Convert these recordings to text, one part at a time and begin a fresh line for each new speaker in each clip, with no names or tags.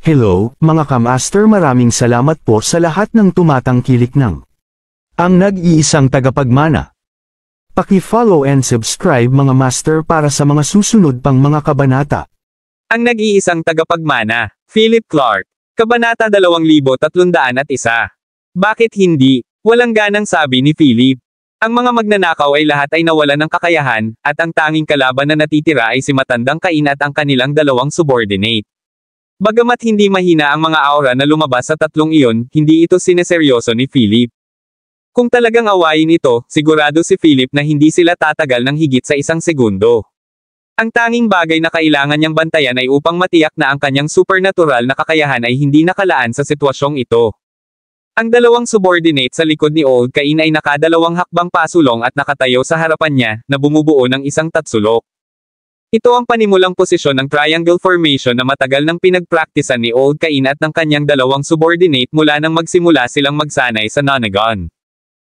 Hello, mga kamaster, maraming salamat po sa lahat ng tumatangkilik ng ang nag-iisang tagapagmana. Paki-follow and subscribe mga master para sa mga susunod pang mga kabanata.
Ang nag-iisang tagapagmana, Philip Clark. Kabanata 2301. Bakit hindi? Walang ganang sabi ni Philip. Ang mga magnanakaw ay lahat ay nawalan ng kakayahan, at ang tanging kalaban na natitira ay si Matandang Cain at ang kanilang dalawang subordinate. Bagamat hindi mahina ang mga aura na lumabas sa tatlong iyon, hindi ito sineseryoso ni Philip. Kung talagang awayin ito, sigurado si Philip na hindi sila tatagal ng higit sa 1 segundo. Ang tanging bagay na kailangan niyang bantayan ay upang matiyak na ang kanyang supernatural na kakayahan ay hindi nakalaan sa sitwasyong ito. Ang dalawang subordinate sa likod ni Old Cain ay nakadalawang hakbang pasulong at nakatayo sa harapan niya, na bumubuo ng isang tatsulok. Ito ang panimulang posisyon ng triangle formation na matagal nang pinagpraktisan ni Old Cain at ng kanyang dalawang subordinate mula nang magsimula silang magsanay sa Nonagon.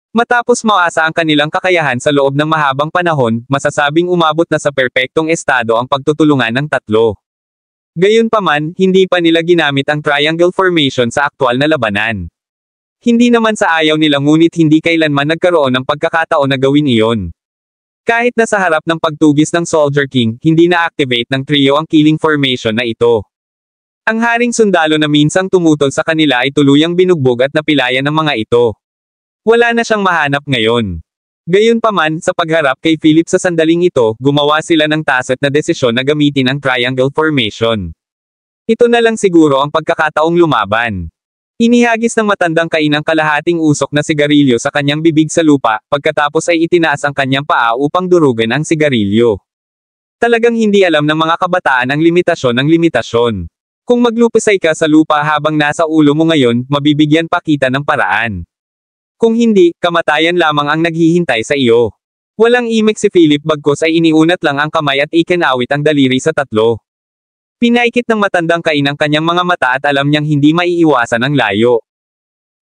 Matapos maasa ang kanilang kakayahan sa loob ng mahabang panahon, masasabing umabot na sa perpektong estado ang pagtutulungan ng tatlo. Gayunpaman, hindi pa nila ginamit ang triangle formation sa aktwal na labanan. Hindi naman sa ayaw nila, ngunit hindi kailanman nagkaroon ng pagkakataon na gawin iyon. Kahit na sa harap ng pagtugis ng Soldier King, hindi na-activate ng trio ang killing formation na ito. Ang haring sundalo na minsang tumutol sa kanila ay tuluyang binugbog at napilayan ng mga ito. Wala na siyang mahanap ngayon. Gayunpaman, sa pagharap kay Philip sa sandaling ito, gumawa sila ng tacit na desisyon na gamitin ang triangle formation. Ito na lang siguro ang pagkakataong lumaban. Inihagis ng Matandang Cain ang kalahating usok na sigarilyo sa kanyang bibig sa lupa, pagkatapos ay itinaas ang kanyang paa upang durugan ang sigarilyo. Talagang hindi alam ng mga kabataan ang limitasyon ng limitasyon. Kung maglupisay ka sa lupa habang nasa ulo mo ngayon, mabibigyan pa kita ng paraan. Kung hindi, kamatayan lamang ang naghihintay sa iyo. Walang imik si Philip, bagkus ay iniunat lang ang kamay at ikinawit ang daliri sa tatlo. Pinaikit ng Matandang Cain ang kanyang mga mata at alam niyang hindi maiiwasan ang layo.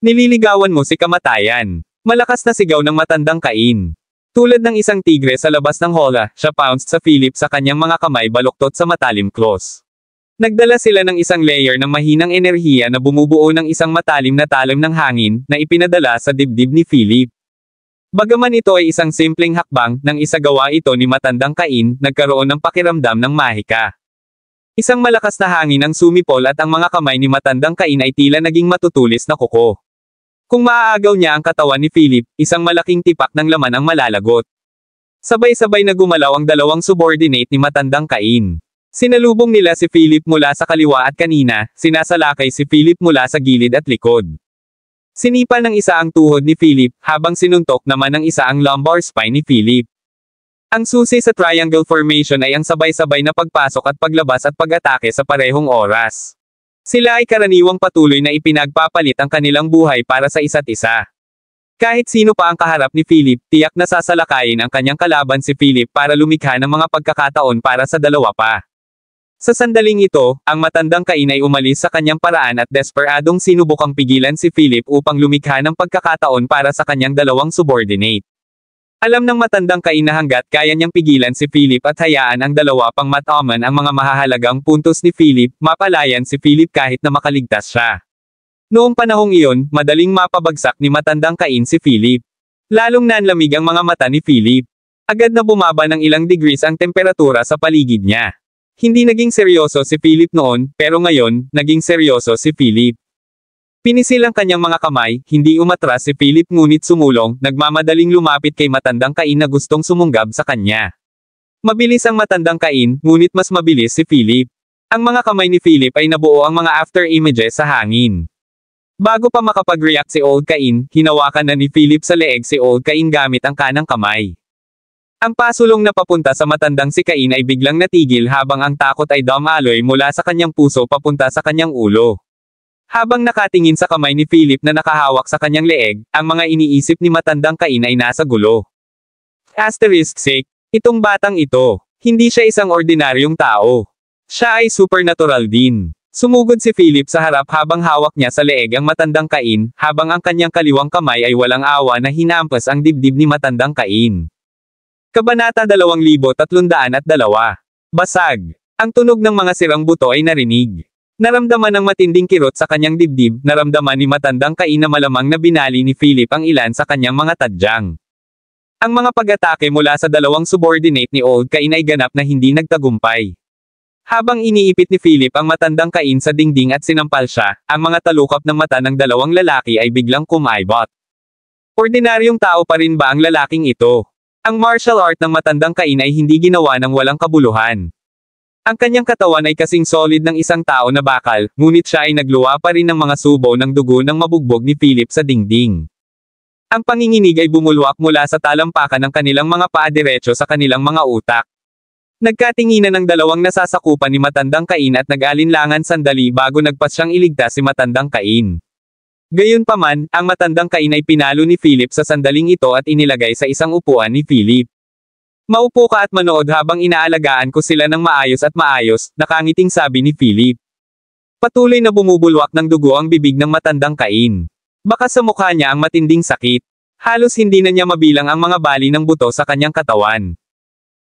Nililigawan mo si kamatayan. Malakas na sigaw ng Matandang Cain. Tulad ng isang tigre sa labas ng hola, siya pounced sa Philip sa kanyang mga kamay baluktot sa matalim claws. Nagdala sila ng isang layer ng mahinang enerhiya na bumubuo ng isang matalim na talim ng hangin, na ipinadala sa dibdib ni Philip. Bagaman ito ay isang simpleng hakbang, nang isagawa ito ni Matandang Cain, nagkaroon ng pakiramdam ng mahika. Isang malakas na hangin ang sumipol at ang mga kamay ni Matandang Cain ay tila naging matutulis na kuko. Kung maaagaw niya ang katawan ni Philip, isang malaking tipak ng laman ang malalagot. Sabay-sabay na gumalaw ang dalawang subordinate ni Matandang Cain. Sinalubong nila si Philip mula sa kaliwa at kanina, sinasalakay si Philip mula sa gilid at likod. Sinipa ng isa ang tuhod ni Philip, habang sinuntok naman ng isa ang lumbar spine ni Philip. Ang susi sa triangle formation ay ang sabay-sabay na pagpasok at paglabas at pag-atake sa parehong oras. Sila ay karaniwang patuloy na ipinagpapalit ang kanilang buhay para sa isa't isa. Kahit sino pa ang kaharap ni Philip, tiyak na sasalakayin ang kanyang kalaban si Philip para lumikha ng mga pagkakataon para sa dalawa pa. Sa sandaling ito, ang Matandang Cain ay umalis sa kanyang paraan at desperadong sinubukang pigilan si Philip upang lumikha ng pagkakataon para sa kanyang dalawang subordinate. Alam ng Matandang Cain na hanggat kaya niyang pigilan si Philip at hayaan ang dalawa pang mataman ang mga mahahalagang puntos ni Philip, mapalayan si Philip kahit na makaligtas siya. Noong panahong iyon, madaling mapabagsak ni Matandang Cain si Philip. Lalong nanlamig ang mga mata ni Philip. Agad na bumaba ng ilang degrees ang temperatura sa paligid niya. Hindi naging seryoso si Philip noon, pero ngayon, naging seryoso si Philip. Pinisil ang kanyang mga kamay, hindi umatras si Philip ngunit sumulong, nagmamadaling lumapit kay Matandang Cain na gustong sumunggab sa kanya. Mabilis ang Matandang Cain, ngunit mas mabilis si Philip. Ang mga kamay ni Philip ay nabuo ang mga after images sa hangin. Bago pa makapag-react si Old Cain, hinawakan na ni Philip sa leeg si Old Cain gamit ang kanang kamay. Ang pasulong na papunta sa Matandang si Cain ay biglang natigil habang ang takot ay dumaloy mula sa kanyang puso papunta sa kanyang ulo. Habang nakatingin sa kamay ni Philip na nakahawak sa kanyang leeg, ang mga iniisip ni Matandang Cain ay nasa gulo. Asterisk sake, itong batang ito, hindi siya isang ordinaryong tao. Siya ay supernatural din. Sumugod si Philip sa harap habang hawak niya sa leeg ang Matandang Cain, habang ang kanyang kaliwang kamay ay walang awa na hinampas ang dibdib ni Matandang Cain. Kabanata 2302. Basag. Ang tunog ng mga sirang buto ay narinig. Naramdaman ng matinding kirot sa kanyang dibdib, naramdaman ni matandang Cain na malamang na binali ni Philip ang ilan sa kanyang mga tadyang. Ang mga pag-atake mula sa dalawang subordinate ni Old Cain ay ganap na hindi nagtagumpay. Habang iniipit ni Philip ang matandang Cain sa dingding at sinampal siya, ang mga talukap ng mata ng dalawang lalaki ay biglang kumaibot. Ordinaryong tao pa rin ba ang lalaking ito? Ang martial art ng matandang Cain ay hindi ginawa ng walang kabuluhan. Ang kanyang katawan ay kasing solid ng isang tao na bakal, ngunit siya ay nagluwa pa rin ng mga subo ng dugo ng mabugbog ni Philip sa dingding. Ang panginginig ay bumulwak mula sa talampakan ng kanilang mga paa diretso sa kanilang mga utak. Nagkatinginan ng dalawang nasasakupan ni matandang Cain at nag-alinlangan sandali bago nagpas siyang iligtas si matandang Cain. Gayunpaman, ang matandang Cain ay pinalo ni Philip sa sandaling ito at inilagay sa isang upuan ni Philip. Maupo ka at manood habang inaalagaan ko sila ng maayos at maayos, nakangiting sabi ni Philip. Patuloy na bumubulwak ng dugo ang bibig ng matandang Cain. Baka sa mukha niya ang matinding sakit. Halos hindi na niya mabilang ang mga bali ng buto sa kanyang katawan.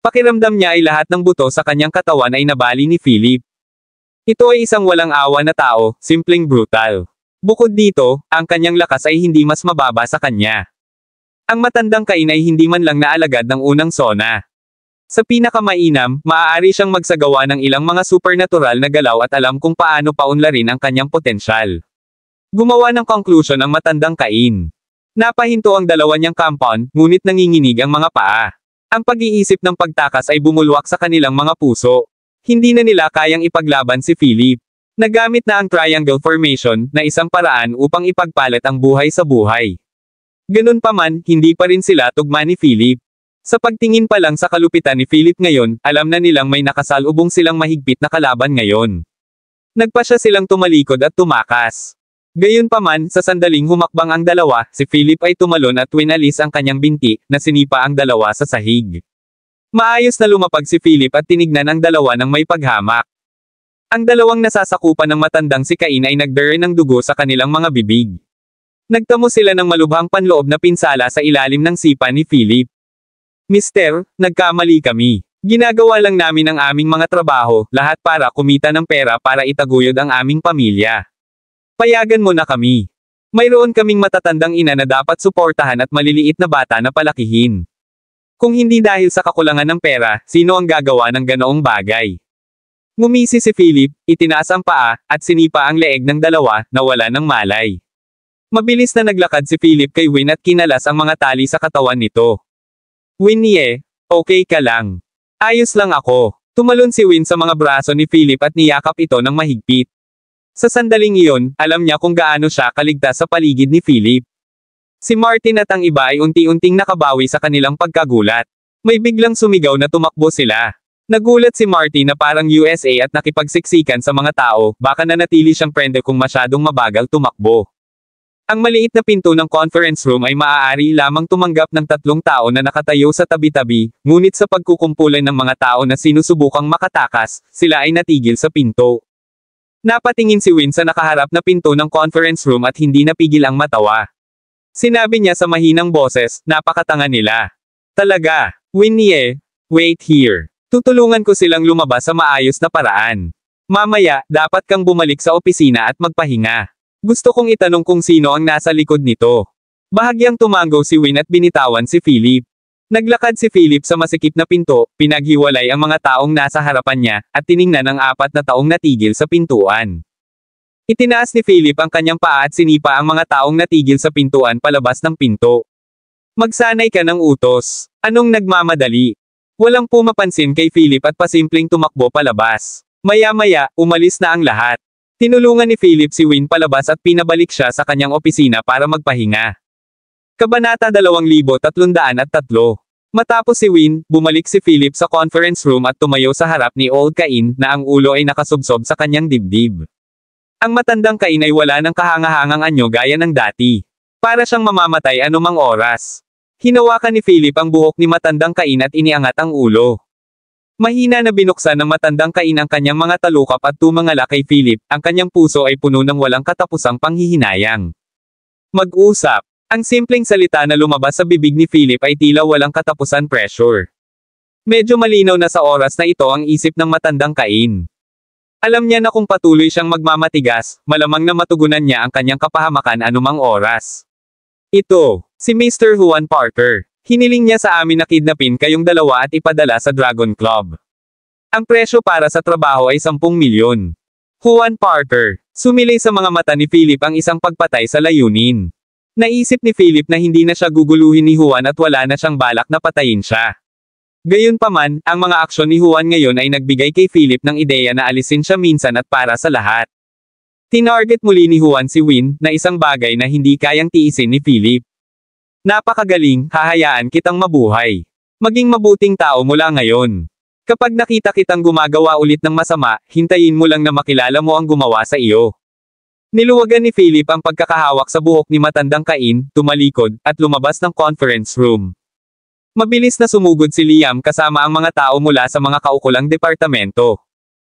Pakiramdam niya ay lahat ng buto sa kanyang katawan ay nabali ni Philip. Ito ay isang walang awa na tao, simpleng brutal. Bukod dito, ang kanyang lakas ay hindi mas mababa sa kanya. Ang matandang Cain ay hindi man lang naalagad ng unang sona. Sa pinakamainam, maaari siyang magsagawa ng ilang mga supernatural na galaw at alam kung paano paunlarin ang kanyang potensyal. Gumawa ng conclusion ang matandang Cain. Napahinto ang dalawa niyang compound, ngunit nanginginig ang mga paa. Ang pag-iisip ng pagtakas ay bumulwak sa kanilang mga puso. Hindi na nila kayang ipaglaban si Philip. Nagamit na ang triangle formation na isang paraan upang ipagpalit ang buhay sa buhay. Ganun pa man, hindi pa rin sila tugma ni Philip. Sa pagtingin pa lang sa kalupitan ni Philip ngayon, alam na nilang may nakasalubong silang mahigpit na kalaban ngayon. Nagpasya silang tumalikod at tumakas. Gayunpaman, sa sandaling humakbang ang dalawa, si Philip ay tumalon at winalis ang kanyang binti, na sinipa ang dalawa sa sahig. Maayos na lumapag si Philip at tinignan ang dalawa ng may paghamak. Ang dalawang nasasakupan ng matandang si Cain ay nagdere ng dugo sa kanilang mga bibig. Nagtamo sila ng malubhang panloob na pinsala sa ilalim ng sipa ni Philip. Mister, nagkamali kami. Ginagawa lang namin ang aming mga trabaho, lahat para kumita ng pera para itaguyod ang aming pamilya. Payagan mo na kami. Mayroon kaming matatandang ina na dapat suportahan at maliliit na bata na palakihin. Kung hindi dahil sa kakulangan ng pera, sino ang gagawa ng ganoong bagay? Ngumisi si Philip, itinaas ang paa, at sinipa ang leeg ng dalawa, na wala ng malay. Mabilis na naglakad si Philip kay Win at kinalas ang mga tali sa katawan nito. Winnie, okay ka lang. Ayos lang ako. Tumalon si Win sa mga braso ni Philip at niyakap ito ng mahigpit. Sa sandaling iyon, alam niya kung gaano siya kaligtas sa paligid ni Philip. Si Martin at ang iba ay unti-unting nakabawi sa kanilang pagkagulat. May biglang sumigaw na tumakbo sila. Nagulat si Martin na parang USA at nakipagsiksikan sa mga tao, baka nanatili siyang prende kung masyadong mabagal tumakbo. Ang maliit na pinto ng conference room ay maaari lamang tumanggap ng 3 tao na nakatayo sa tabi-tabi, ngunit sa pagkukumpulan ng mga tao na sinusubukang makatakas, sila ay natigil sa pinto. Napatingin si Win sa nakaharap na pinto ng conference room at hindi napigil ang matawa. Sinabi niya sa mahinang boses, napakatanga nila. Talaga, Winnie, wait here. Tutulungan ko silang lumabas sa maayos na paraan. Mamaya, dapat kang bumalik sa opisina at magpahinga. Gusto kong itanong kung sino ang nasa likod nito. Bahagyang tumango si Win at binitawan si Philip. Naglakad si Philip sa masikip na pinto, pinaghiwalay ang mga taong nasa harapan niya, at tiningnan ang 4 na taong natigil sa pintuan. Itinaas ni Philip ang kanyang paa at sinipa ang mga taong natigil sa pintuan palabas ng pinto. Magsanay ka ng utos. Anong nagmamadali? Walang pumapansin kay Philip at pasimpleng tumakbo palabas. Maya-maya, umalis na ang lahat. Tinulungan ni Philip si Win palabas at pinabalik siya sa kanyang opisina para magpahinga. Kabanata 2303. Matapos si Win, bumalik si Philip sa conference room at tumayo sa harap ni Old Cain na ang ulo ay nakasubsob sa kanyang dibdib. Ang matandang Cain ay wala ng kahangahangang anyo gaya ng dati. Para siyang mamamatay anumang oras. Hinawakan ni Philip ang buhok ni matandang Cain at iniangat ang ulo. Mahina na binuksan ng matandang Cain ang kanyang mga talukap at tumangala kay Philip, ang kanyang puso ay puno ng walang katapusang panghihinayang. Mag-usap. Ang simpleng salita na lumabas sa bibig ni Philip ay tila walang katapusan pressure. Medyo malinaw na sa oras na ito ang isip ng matandang Cain. Alam niya na kung patuloy siyang magmamatigas, malamang na matugunan niya ang kanyang kapahamakan anumang oras. Ito, si Mr. Juan Parker. Hiniling niya sa amin na kidnapin kayong dalawa at ipadala sa Dragon Club. Ang presyo para sa trabaho ay 10 milyon. Juan Parker. Sumilay sa mga mata ni Philip ang isang pagpatay sa layunin. Naisip ni Philip na hindi na siya guguluhin ni Juan at wala na siyang balak na patayin siya. Gayunpaman, ang mga aksyon ni Juan ngayon ay nagbigay kay Philip ng ideya na alisin siya minsan at para sa lahat. Tinarget muli ni Juan si Win, na isang bagay na hindi kayang tiisin ni Philip. Napakagaling, hahayaan kitang mabuhay. Maging mabuting tao mula ngayon. Kapag nakita kitang gumagawa ulit ng masama, hintayin mo lang na makilala mo ang gumawa sa iyo. Niluwagan ni Philip ang pagkakahawak sa buhok ni matandang Cain, tumalikod, at lumabas ng conference room. Mabilis na sumugod si Liam kasama ang mga tao mula sa mga kaukulang departamento.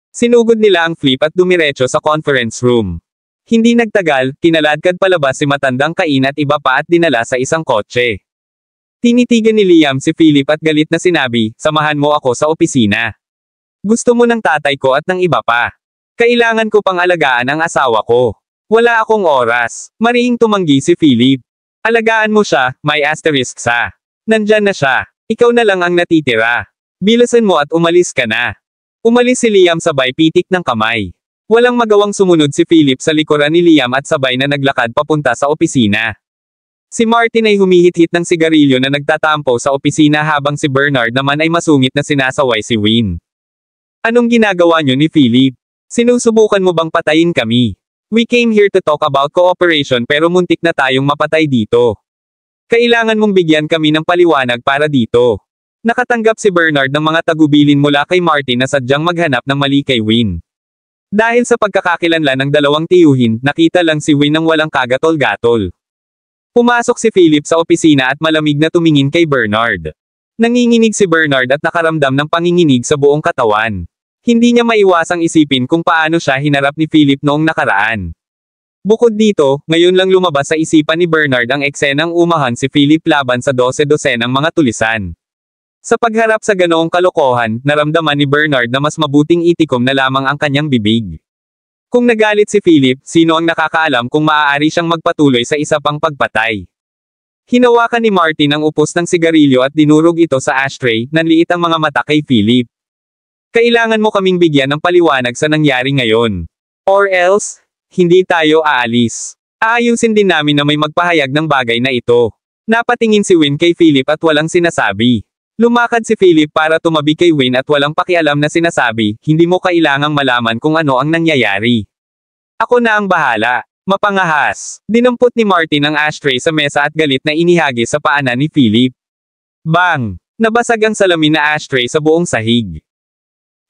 Sinugod nila ang flip at dumiretso sa conference room. Hindi nagtagal, kinaladkad palabas si matandang Cain at iba pa at dinala sa isang kotse. Tinitigan ni Liam si Philip at galit na sinabi, samahan mo ako sa opisina. Gusto mo ng tatay ko at ng iba pa. Kailangan ko pang alagaan ang asawa ko. Wala akong oras. Mariing tumanggi si Philip. Alagaan mo siya, may asterisk sa. Nandyan na siya. Ikaw na lang ang natitira. Bilisan mo at umalis ka na. Umalis si Liam sabay pitik ng kamay. Walang magawang sumunod si Philip sa likuran ni Liam at sabay na naglakad papunta sa opisina. Si Martin ay humihit-hit ng sigarilyo na nagtatampo sa opisina habang si Bernard naman ay masungit na sinasaway si Win. Anong ginagawa niyo ni Philip? Sinusubukan mo bang patayin kami? We came here to talk about cooperation pero muntik na tayong mapatay dito. Kailangan mong bigyan kami ng paliwanag para dito. Nakatanggap si Bernard ng mga tagubilin mula kay Martin na sadyang maghanap ng mali kay Win. Dahil sa pagkakakilanlan ng dalawang tiyuhin, nakita lang si Win ng walang kagatol-gatol. Pumasok si Philip sa opisina at malamig na tumingin kay Bernard. Nanginginig si Bernard at nakaramdam ng panginginig sa buong katawan. Hindi niya maiwasang isipin kung paano siya hinarap ni Philip noong nakaraan. Bukod dito, ngayon lang lumabas sa isipan ni Bernard ang eksenang umahan si Philip laban sa 12-dosenang mga tulisan. Sa pagharap sa ganoong kalokohan, naramdaman ni Bernard na mas mabuting itikom na lamang ang kanyang bibig. Kung nagalit si Philip, sino ang nakakaalam kung maaari siyang magpatuloy sa isa pang pagpatay. Hinawakan ni Martin ang upos ng sigarilyo at dinurog ito sa ashtray, nanliit ang mga mata kay Philip. Kailangan mo kaming bigyan ng paliwanag sa nangyari ngayon. Or else, hindi tayo aalis. Aayusin din namin na may magpahayag ng bagay na ito. Napatingin si Win kay Philip at walang sinasabi. Lumakad si Philip para tumabi kay Win at walang pakialam na sinasabi, hindi mo kailangang malaman kung ano ang nangyayari. Ako na ang bahala. Mapangahas. Dinampot ni Martin ang ashtray sa mesa at galit na inihagis sa paanan ni Philip. Bang! Nabasag ang salamin na ashtray sa buong sahig.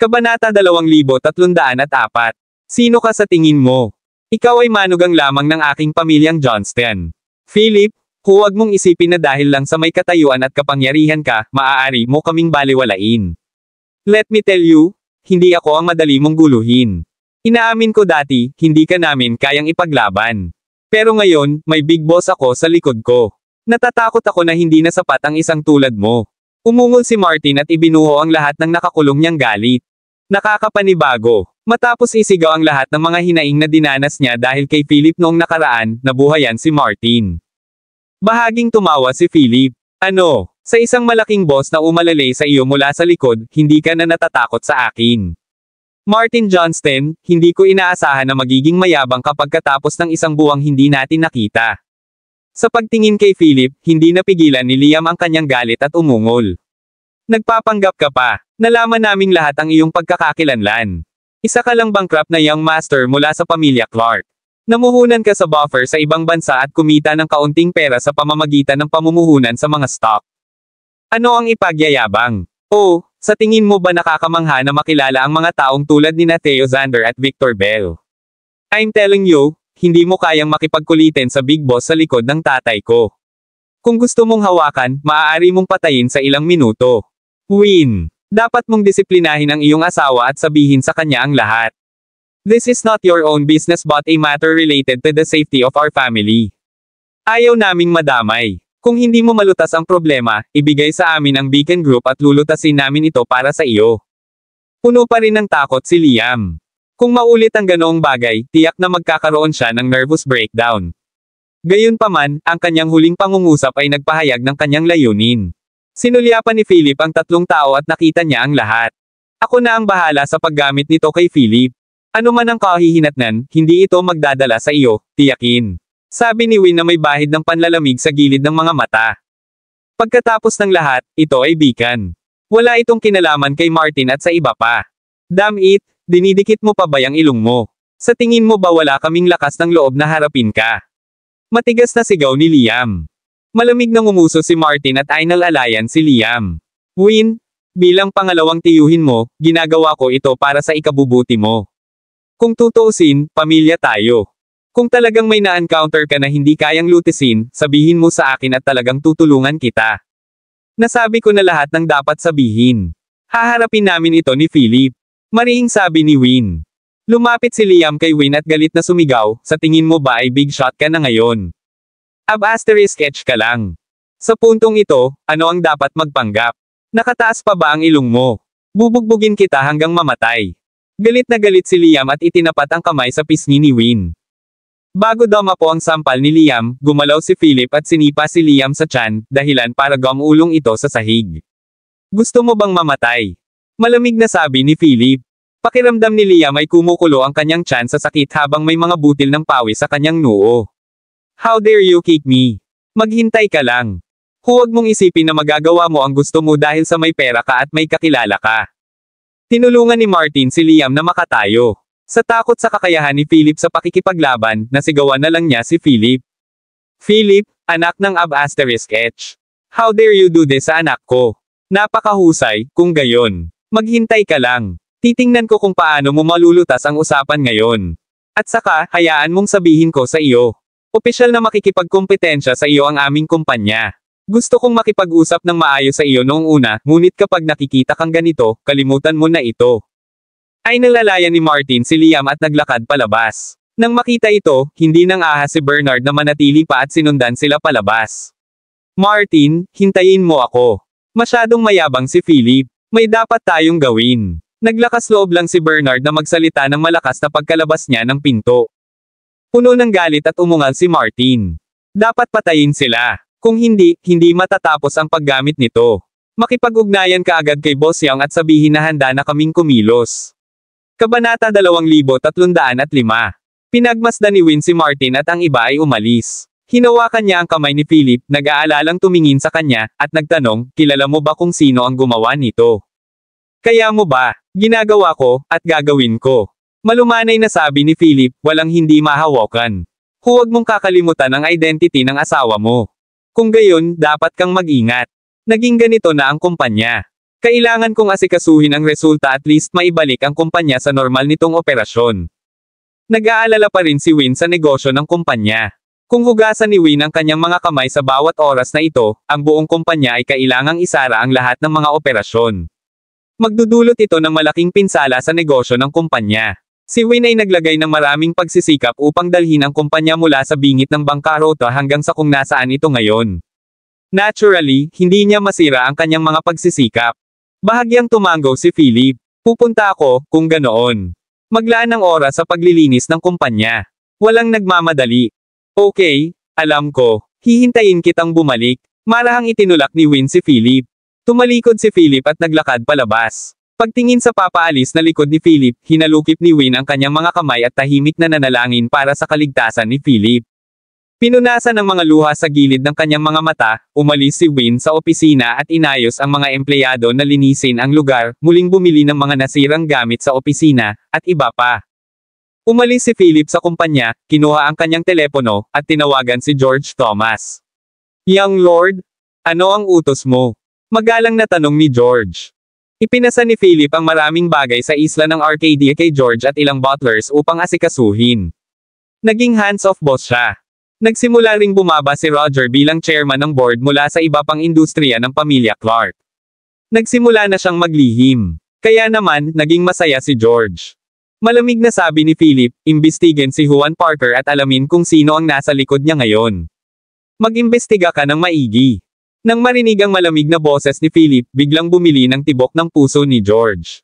Kabanata 2304. Sino ka sa tingin mo? Ikaw ay manugang lamang ng aking pamilyang Johnston. Philip, huwag mong isipin na dahil lang sa may katayuan at kapangyarihan ka, maaari mo kaming baliwalain. Let me tell you, hindi ako ang madali mong guluhin. Inaamin ko dati, hindi ka namin kayang ipaglaban. Pero ngayon, may big boss ako sa likod ko. Natatakot ako na hindi na sapat ang isang tulad mo. Umungol si Martin at ibinuho ang lahat ng nakakulong niyang galit. Nakakapanibago. Matapos isigaw ang lahat ng mga hinaing na dinanas niya dahil kay Philip noong nakaraan, nabuhayan si Martin. Bahaging tumawa si Philip. Ano? Sa isang malaking boss na umalalay sa iyo mula sa likod, hindi ka na natatakot sa akin. Martin Johnston, hindi ko inaasahan na magiging mayabang kapag katapos ng isang buwang hindi natin nakita. Sa pagtingin kay Philip, hindi napigilan ni Liam ang kanyang galit at umungol. Nagpapanggap ka pa. Nalaman naming lahat ang iyong pagkakakilanlan. Isa ka lang bankrupt na young master mula sa pamilya Clark. Namuhunan ka sa buffer sa ibang bansa at kumita ng kaunting pera sa pamamagitan ng pamumuhunan sa mga stock. Ano ang ipagyayabang? Oh, sa tingin mo ba nakakamangha na makilala ang mga taong tulad ni Theo Xander at Victor Bell? I'm telling you, hindi mo kayang makipagkulitin sa big boss sa likod ng tatay ko. Kung gusto mong hawakan, maaari mong patayin sa ilang minuto. Win. Dapat mong disiplinahin ang iyong asawa at sabihin sa kanya ang lahat. This is not your own business but a matter related to the safety of our family. Ayaw naming madamay. Kung hindi mo malutas ang problema, ibigay sa amin ang Beacon Group at lulutasin namin ito para sa iyo. Puno pa rin ng takot si Liam. Kung maulit ang ganoong bagay, tiyak na magkakaroon siya ng nervous breakdown. Gayunpaman, ang kanyang huling pangungusap ay nagpahayag ng kanyang layunin. Sinulyapan ni Philip ang tatlong tao at nakita niya ang lahat. Ako na ang bahala sa paggamit nito kay Philip. Ano man ang kahihinatnan, hindi ito magdadala sa iyo, tiyakin. Sabi ni Win na may bahid ng panlalamig sa gilid ng mga mata. Pagkatapos ng lahat, ito ay bikan. Wala itong kinalaman kay Martin at sa iba pa. Damn it, dinidikit mo pa ba yung ilong mo? Sa tingin mo ba wala kaming lakas ng loob na harapin ka? Matigas na sigaw ni Liam. Malamig na ngumuso si Martin at Ainal Alayan si Liam. Win, bilang pangalawang tiyuhin mo, ginagawa ko ito para sa ikabubuti mo. Kung tutuusin, pamilya tayo. Kung talagang may na-encounter ka na hindi kayang lutisin, sabihin mo sa akin at talagang tutulungan kita. Nasabi ko na lahat ng dapat sabihin. Haharapin namin ito ni Philip. Marihing sabi ni Win. Lumapit si Liam kay Win at galit na sumigaw, sa tingin mo ba ay big shot ka na ngayon? Sketch ka lang. Sa puntong ito, ano ang dapat magpanggap? Nakataas pa ba ang ilong mo? Bubugbugin kita hanggang mamatay. Galit na galit si Liam at itinapat ang kamay sa pisngi ni Win. Bago dumapo ang sampal ni Liam, gumalaw si Philip at sinipa si Liam sa tiyan, dahilan para gumulong ito sa sahig. Gusto mo bang mamatay? Malamig na sabi ni Philip. Pakiramdam ni Liam ay kumukulo ang kanyang tiyan sa sakit habang may mga butil ng pawis sa kanyang noo. How dare you kick me? Maghintay ka lang. Huwag mong isipin na magagawa mo ang gusto mo dahil sa may pera ka at may kakilala ka. Tinulungan ni Martin si Liam na makatayo. Sa takot sa kakayahan ni Philip sa pakikipaglaban, nasigawan na lang niya si Philip. Philip, anak ng H. How dare you do this sa anak ko? Napakahusay, kung gayon. Maghintay ka lang. Titingnan ko kung paano mo malulutas ang usapan ngayon. At saka, hayaan mong sabihin ko sa iyo. Opisyal na makikipagkompetensya sa iyo ang aming kumpanya. Gusto kong makipag-usap ng maayos sa iyo noong una, ngunit kapag nakikita kang ganito, kalimutan mo na ito. Ay nalalayan ni Martin si Liam at naglakad palabas. Nang makita ito, hindi nang ahas si Bernard na manatili pa at sinundan sila palabas. Martin, hintayin mo ako. Masyadong mayabang si Philip. May dapat tayong gawin. Naglakas loob lang si Bernard na magsalita ng malakas na pagkalabas niya ng pinto. Puno ng galit at umungal si Martin. Dapat patayin sila. Kung hindi, hindi matatapos ang paggamit nito. Makipag-ugnayan ka agad kay Boss Young at sabihin na handa na kaming kumilos. Kabanata 2305. Pinagmasdan ni Win si Martin at ang iba ay umalis. Hinawakan niya ang kamay ni Philip, nag-aalalang tumingin sa kanya, at nagtanong, kilala mo ba kung sino ang gumawa nito? Kaya mo ba? Ginagawa ko, at gagawin ko. Malumanay na sabi ni Philip, walang hindi mahawakan. Huwag mong kakalimutan ang identity ng asawa mo. Kung gayon, dapat kang mag-ingat. Naging ganito na ang kumpanya. Kailangan kong asikasuhin ang resulta at least maibalik ang kumpanya sa normal nitong operasyon. Nag-aalala pa rin si Win sa negosyo ng kumpanya. Kung hugasan ni Win ang kanyang mga kamay sa bawat oras na ito, ang buong kumpanya ay kailangang isara ang lahat ng mga operasyon. Magdudulot ito ng malaking pinsala sa negosyo ng kumpanya. Si Win ay naglagay ng maraming pagsisikap upang dalhin ang kumpanya mula sa bingit ng bangkarota hanggang sa kung nasaan ito ngayon. Naturally, hindi niya masira ang kanyang mga pagsisikap. Bahagyang tumango si Philip. Pupunta ako, kung ganoon. Maglaan ng oras sa paglilinis ng kumpanya. Walang nagmamadali. Okay, alam ko. Hihintayin kitang bumalik. Marahang itinulak ni Win si Philip. Tumalikod si Philip at naglakad palabas. Pagtingin sa papaalis na likod ni Philip, hinalukip ni Win ang kanyang mga kamay at tahimik na nanalangin para sa kaligtasan ni Philip. Pinunasan ng mga luha sa gilid ng kanyang mga mata, umalis si Win sa opisina at inayos ang mga empleyado na linisin ang lugar, muling bumili ng mga nasirang gamit sa opisina, at iba pa. Umalis si Philip sa kumpanya, kinuha ang kanyang telepono, at tinawagan si George Thomas. Young Lord, ano ang utos mo? Magalang na tanong ni George. Ipinasa ni Philip ang maraming bagay sa isla ng Arcadia kay George at ilang butlers upang asikasuhin. Naging hands-off boss siya. Nagsimula ring bumaba si Roger bilang chairman ng board mula sa iba pang industriya ng pamilya Clark. Nagsimula na siyang maglihim. Kaya naman, naging masaya si George. Malamig na sabi ni Philip, imbestigan si Juan Parker at alamin kung sino ang nasa likod niya ngayon. Mag-imbestiga ka ng maigi. Nang marinig ang malamig na boses ni Philip, biglang bumili ng tibok ng puso ni George.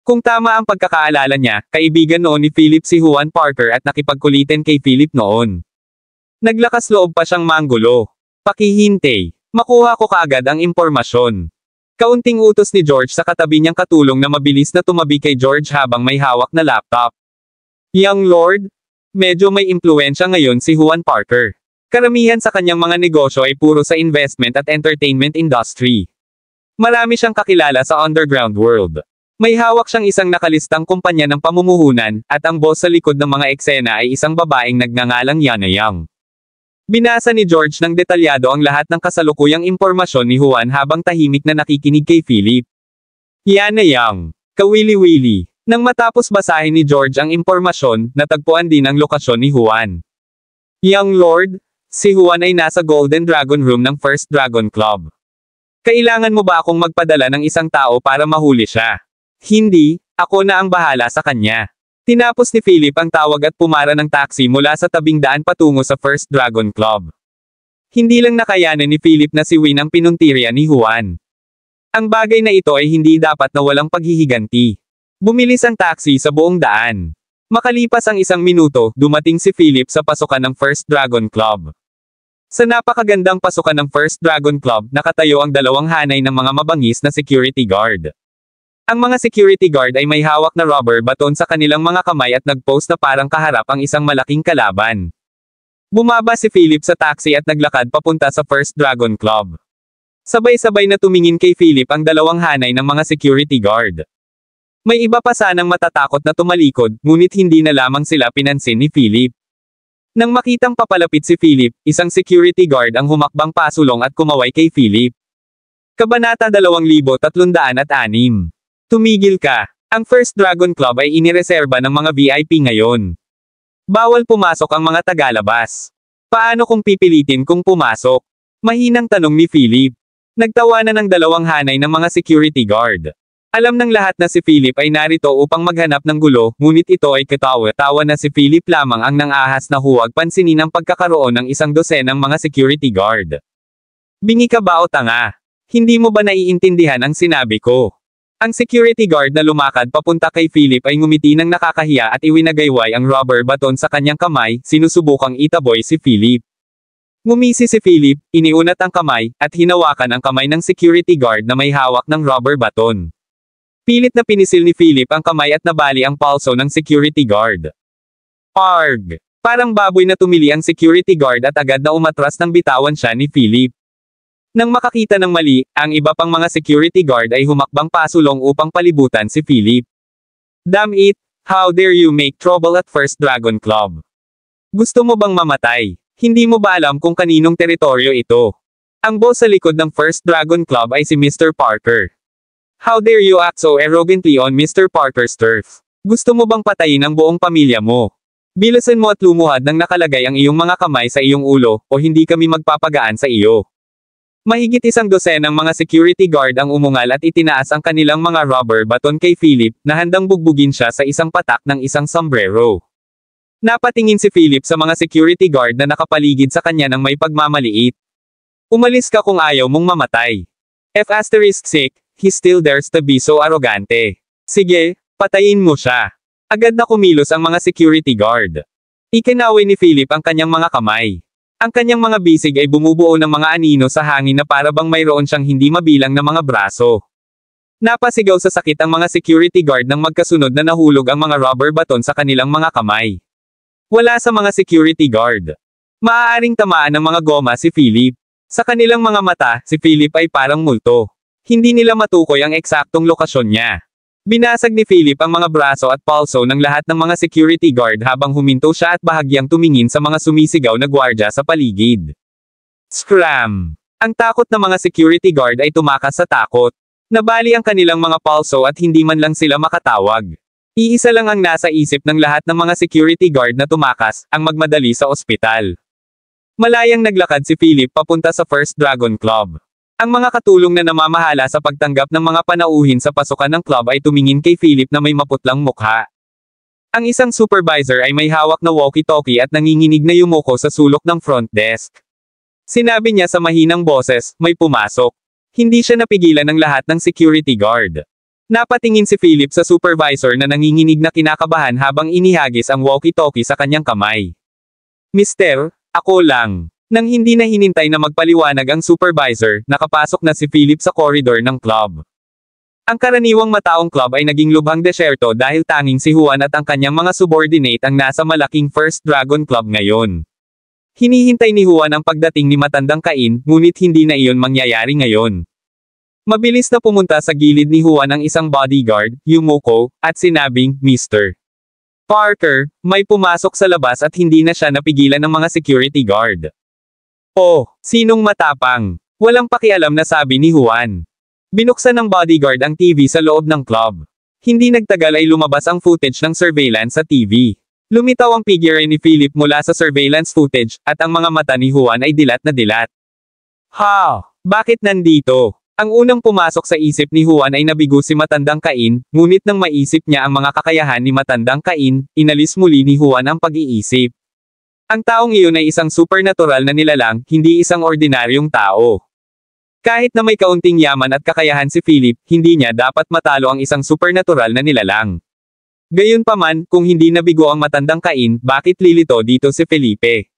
Kung tama ang pagkakaalala niya, kaibigan noon ni Philip si Juan Parker at nakipagkulitan kay Philip noon. Naglakas loob pa siyang manggulo. Pakihintay. Makuha ko kaagad ang impormasyon. Kaunting utos ni George sa katabi niyang katulong na mabilis na tumabi kay George habang may hawak na laptop. Young Lord? Medyo may impluensya ngayon si Juan Parker. Karamihan sa kanyang mga negosyo ay puro sa investment at entertainment industry. Marami siyang kakilala sa underground world. May hawak siyang isang nakalistang kumpanya ng pamumuhunan, at ang boss sa likod ng mga eksena ay isang babaeng nagngangalang Yana Yang. Binasa ni George ng detalyado ang lahat ng kasalukuyang impormasyon ni Juan habang tahimik na nakikinig kay Philip. Yana Yang. Kawili-wili. Nang matapos basahin ni George ang impormasyon, natagpuan din ang lokasyon ni Juan. Young Lord, si Juan ay nasa Golden Dragon Room ng First Dragon Club. Kailangan mo ba akong magpadala ng isang tao para mahuli siya? Hindi, ako na ang bahala sa kanya. Tinapos ni Philip ang tawag at pumara ng taxi mula sa tabing daan patungo sa First Dragon Club. Hindi lang nakayanan ni Philip na si Win ang pinuntirya ni Juan. Ang bagay na ito ay hindi dapat na walang paghihiganti. Bumilis ang taxi sa buong daan. Makalipas ang 1 minuto, dumating si Philip sa pasukan ng First Dragon Club. Sa napakagandang pasukan ng First Dragon Club, nakatayo ang 2 hanay ng mga mabangis na security guard. Ang mga security guard ay may hawak na rubber baton sa kanilang mga kamay at nagpose na parang kaharap ang isang malaking kalaban. Bumaba si Philip sa taxi at naglakad papunta sa First Dragon Club. Sabay-sabay na tumingin kay Philip ang 2 hanay ng mga security guard. May iba pa sanang matatakot na tumalikod, ngunit hindi na lamang sila pinansin ni Philip. Nang makitang papalapit si Philip, isang security guard ang humakbang pasulong at kumaway kay Philip. Kabanata 2306. Tumigil ka. Ang First Dragon Club ay inireserba ng mga VIP ngayon. Bawal pumasok ang mga tagalabas. Paano kung pipilitin kung pumasok? Mahinang tanong ni Philip. Nagtawanan ng 2 hanay ng mga security guard. Alam ng lahat na si Philip ay narito upang maghanap ng gulo, ngunit ito ay katawa-tawa na si Philip lamang ang nang-ahas na huwag pansinin ang pagkakaroon ng 1 dosenang mga security guard. Bingi ka ba o tanga? Hindi mo ba naiintindihan ang sinabi ko? Ang security guard na lumakad papunta kay Philip ay ngumiti ng nakakahiya at iwinagayway ang rubber baton sa kanyang kamay, sinusubukang itaboy si Philip. Ngumisi si Philip, iniunat ang kamay, at hinawakan ang kamay ng security guard na may hawak ng rubber baton. Pilit na pinisil ni Philip ang kamay at nabali ang palso ng security guard. Arg! Parang baboy na tumili ang security guard at agad na umatras nang bitawan siya ni Philip. Nang makakita ng mali, ang iba pang mga security guard ay humakbang pasulong upang palibutan si Philip. Damn it! How dare you make trouble at First Dragon Club? Gusto mo bang mamatay? Hindi mo ba alam kung kaninong teritoryo ito? Ang boss sa likod ng First Dragon Club ay si Mr. Parker. How dare you act so arrogantly on Mr. Parker's turf? Gusto mo bang patayin ang buong pamilya mo? Bilasan mo at lumuhad nang nakalagay ang iyong mga kamay sa iyong ulo, o hindi kami magpapagaan sa iyo. Mahigit 1 dosenang mga security guard ang umungal at itinaas ang kanilang mga rubber baton kay Philip, na handang bugbugin siya sa isang patak ng isang sombrero. Napatingin si Philip sa mga security guard na nakapaligid sa kanya ng may pagmamaliit. Umalis ka kung ayaw mong mamatay. F***, he still dares to be so arrogante. Sige, patayin mo siya. Agad na kumilos ang mga security guard. Ikinaway ni Philip ang kanyang mga kamay. Ang kanyang mga bisig ay bumubuo ng mga anino sa hangin na para bang mayroon siyang hindi mabilang na mga braso. Napasigaw sa sakit ang mga security guard nang magkasunod na nahulog ang mga rubber baton sa kanilang mga kamay. Wala sa mga security guard. Maaaring tamaan ng mga goma si Philip. Sa kanilang mga mata, si Philip ay parang multo. Hindi nila matukoy ang eksaktong lokasyon niya. Binasag ni Philip ang mga braso at palso ng lahat ng mga security guard habang huminto siya at bahagyang tumingin sa mga sumisigaw na gwardya sa paligid. Scram! Ang takot na mga security guard ay tumakas sa takot. Nabali ang kanilang mga palso at hindi man lang sila makatawag. Iisa lang ang nasa isip ng lahat ng mga security guard na tumakas, ang magmadali sa ospital. Malayang naglakad si Philip papunta sa First Dragon Club. Ang mga katulong na namamahala sa pagtanggap ng mga panauhin sa pasukan ng club ay tumingin kay Philip na may maputlang mukha. Ang isang supervisor ay may hawak na walkie-talkie at nanginginig na yumuko sa sulok ng front desk. Sinabi niya sa mahinang boses, may pumasok. Hindi siya napigilan ng lahat ng security guard. Napatingin si Philip sa supervisor na nanginginig na kinakabahan habang inihagis ang walkie-talkie sa kanyang kamay. Mister, ako lang. Nang hindi na hinintay na magpaliwanag ang supervisor, nakapasok na si Philip sa koridor ng club. Ang karaniwang mataong club ay naging lubhang desyerto dahil tanging si Juan at ang kanyang mga subordinate ang nasa malaking First Dragon Club ngayon. Hinihintay ni Juan ang pagdating ni Matandang Cain, ngunit hindi na iyon mangyayari ngayon. Mabilis na pumunta sa gilid ni Juan ang isang bodyguard, Yumoko, at sinabing, Mr. Parker, may pumasok sa labas at hindi na siya napigilan ng mga security guard. Oh, sinong matapang? Walang pakialam na sabi ni Juan. Binuksan ng bodyguard ang TV sa loob ng club. Hindi nagtagal ay lumabas ang footage ng surveillance sa TV. Lumitaw ang figure ni Philip mula sa surveillance footage, at ang mga mata ni Juan ay dilat na dilat. Ha! Bakit nandito? Ang unang pumasok sa isip ni Juan ay nabigo si Matandang Cain, ngunit nang maisip niya ang mga kakayahan ni Matandang Cain, inalis muli ni Juan ang pag-iisip. Ang taong iyon ay isang supernatural na nilalang, hindi isang ordinaryong tao. Kahit na may kaunting yaman at kakayahan si Philip, hindi niya dapat matalo ang isang supernatural na nilalang. Gayunpaman, kung hindi nabigo ang Matandang Cain, bakit lilito dito si Felipe?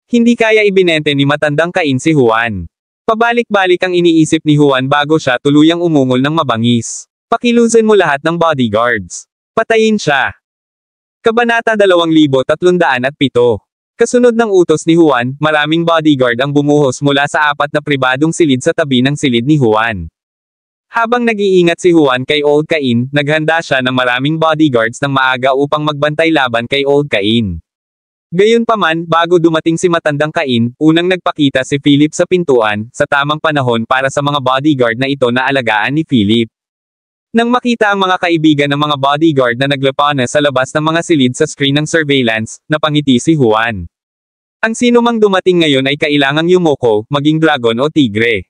Hindi kaya ibinente ni Matandang Cain si Juan. Pabalik-balik ang iniisip ni Juan bago siya tuluyang umungol ng mabangis. Pakilusin mo lahat ng bodyguards. Patayin siya. Kabanata 2307. Kasunod ng utos ni Juan, maraming bodyguard ang bumuhos mula sa 4 na pribadong silid sa tabi ng silid ni Juan. Habang nag-iingat si Juan kay Old Cain, naghanda siya ng maraming bodyguards ng maaga upang magbantay laban kay Old Cain. Gayunpaman, bago dumating si Matandang Cain, unang nagpakita si Philip sa pintuan, sa tamang panahon para sa mga bodyguard na ito na alagaan ni Philip. Nang makita ang mga kaibigan ng mga bodyguard na naglapana sa labas ng mga silid sa screen ng surveillance, napangiti si Juan. Ang sinumang dumating ngayon ay kailangang Yumoko, maging dragon o tigre.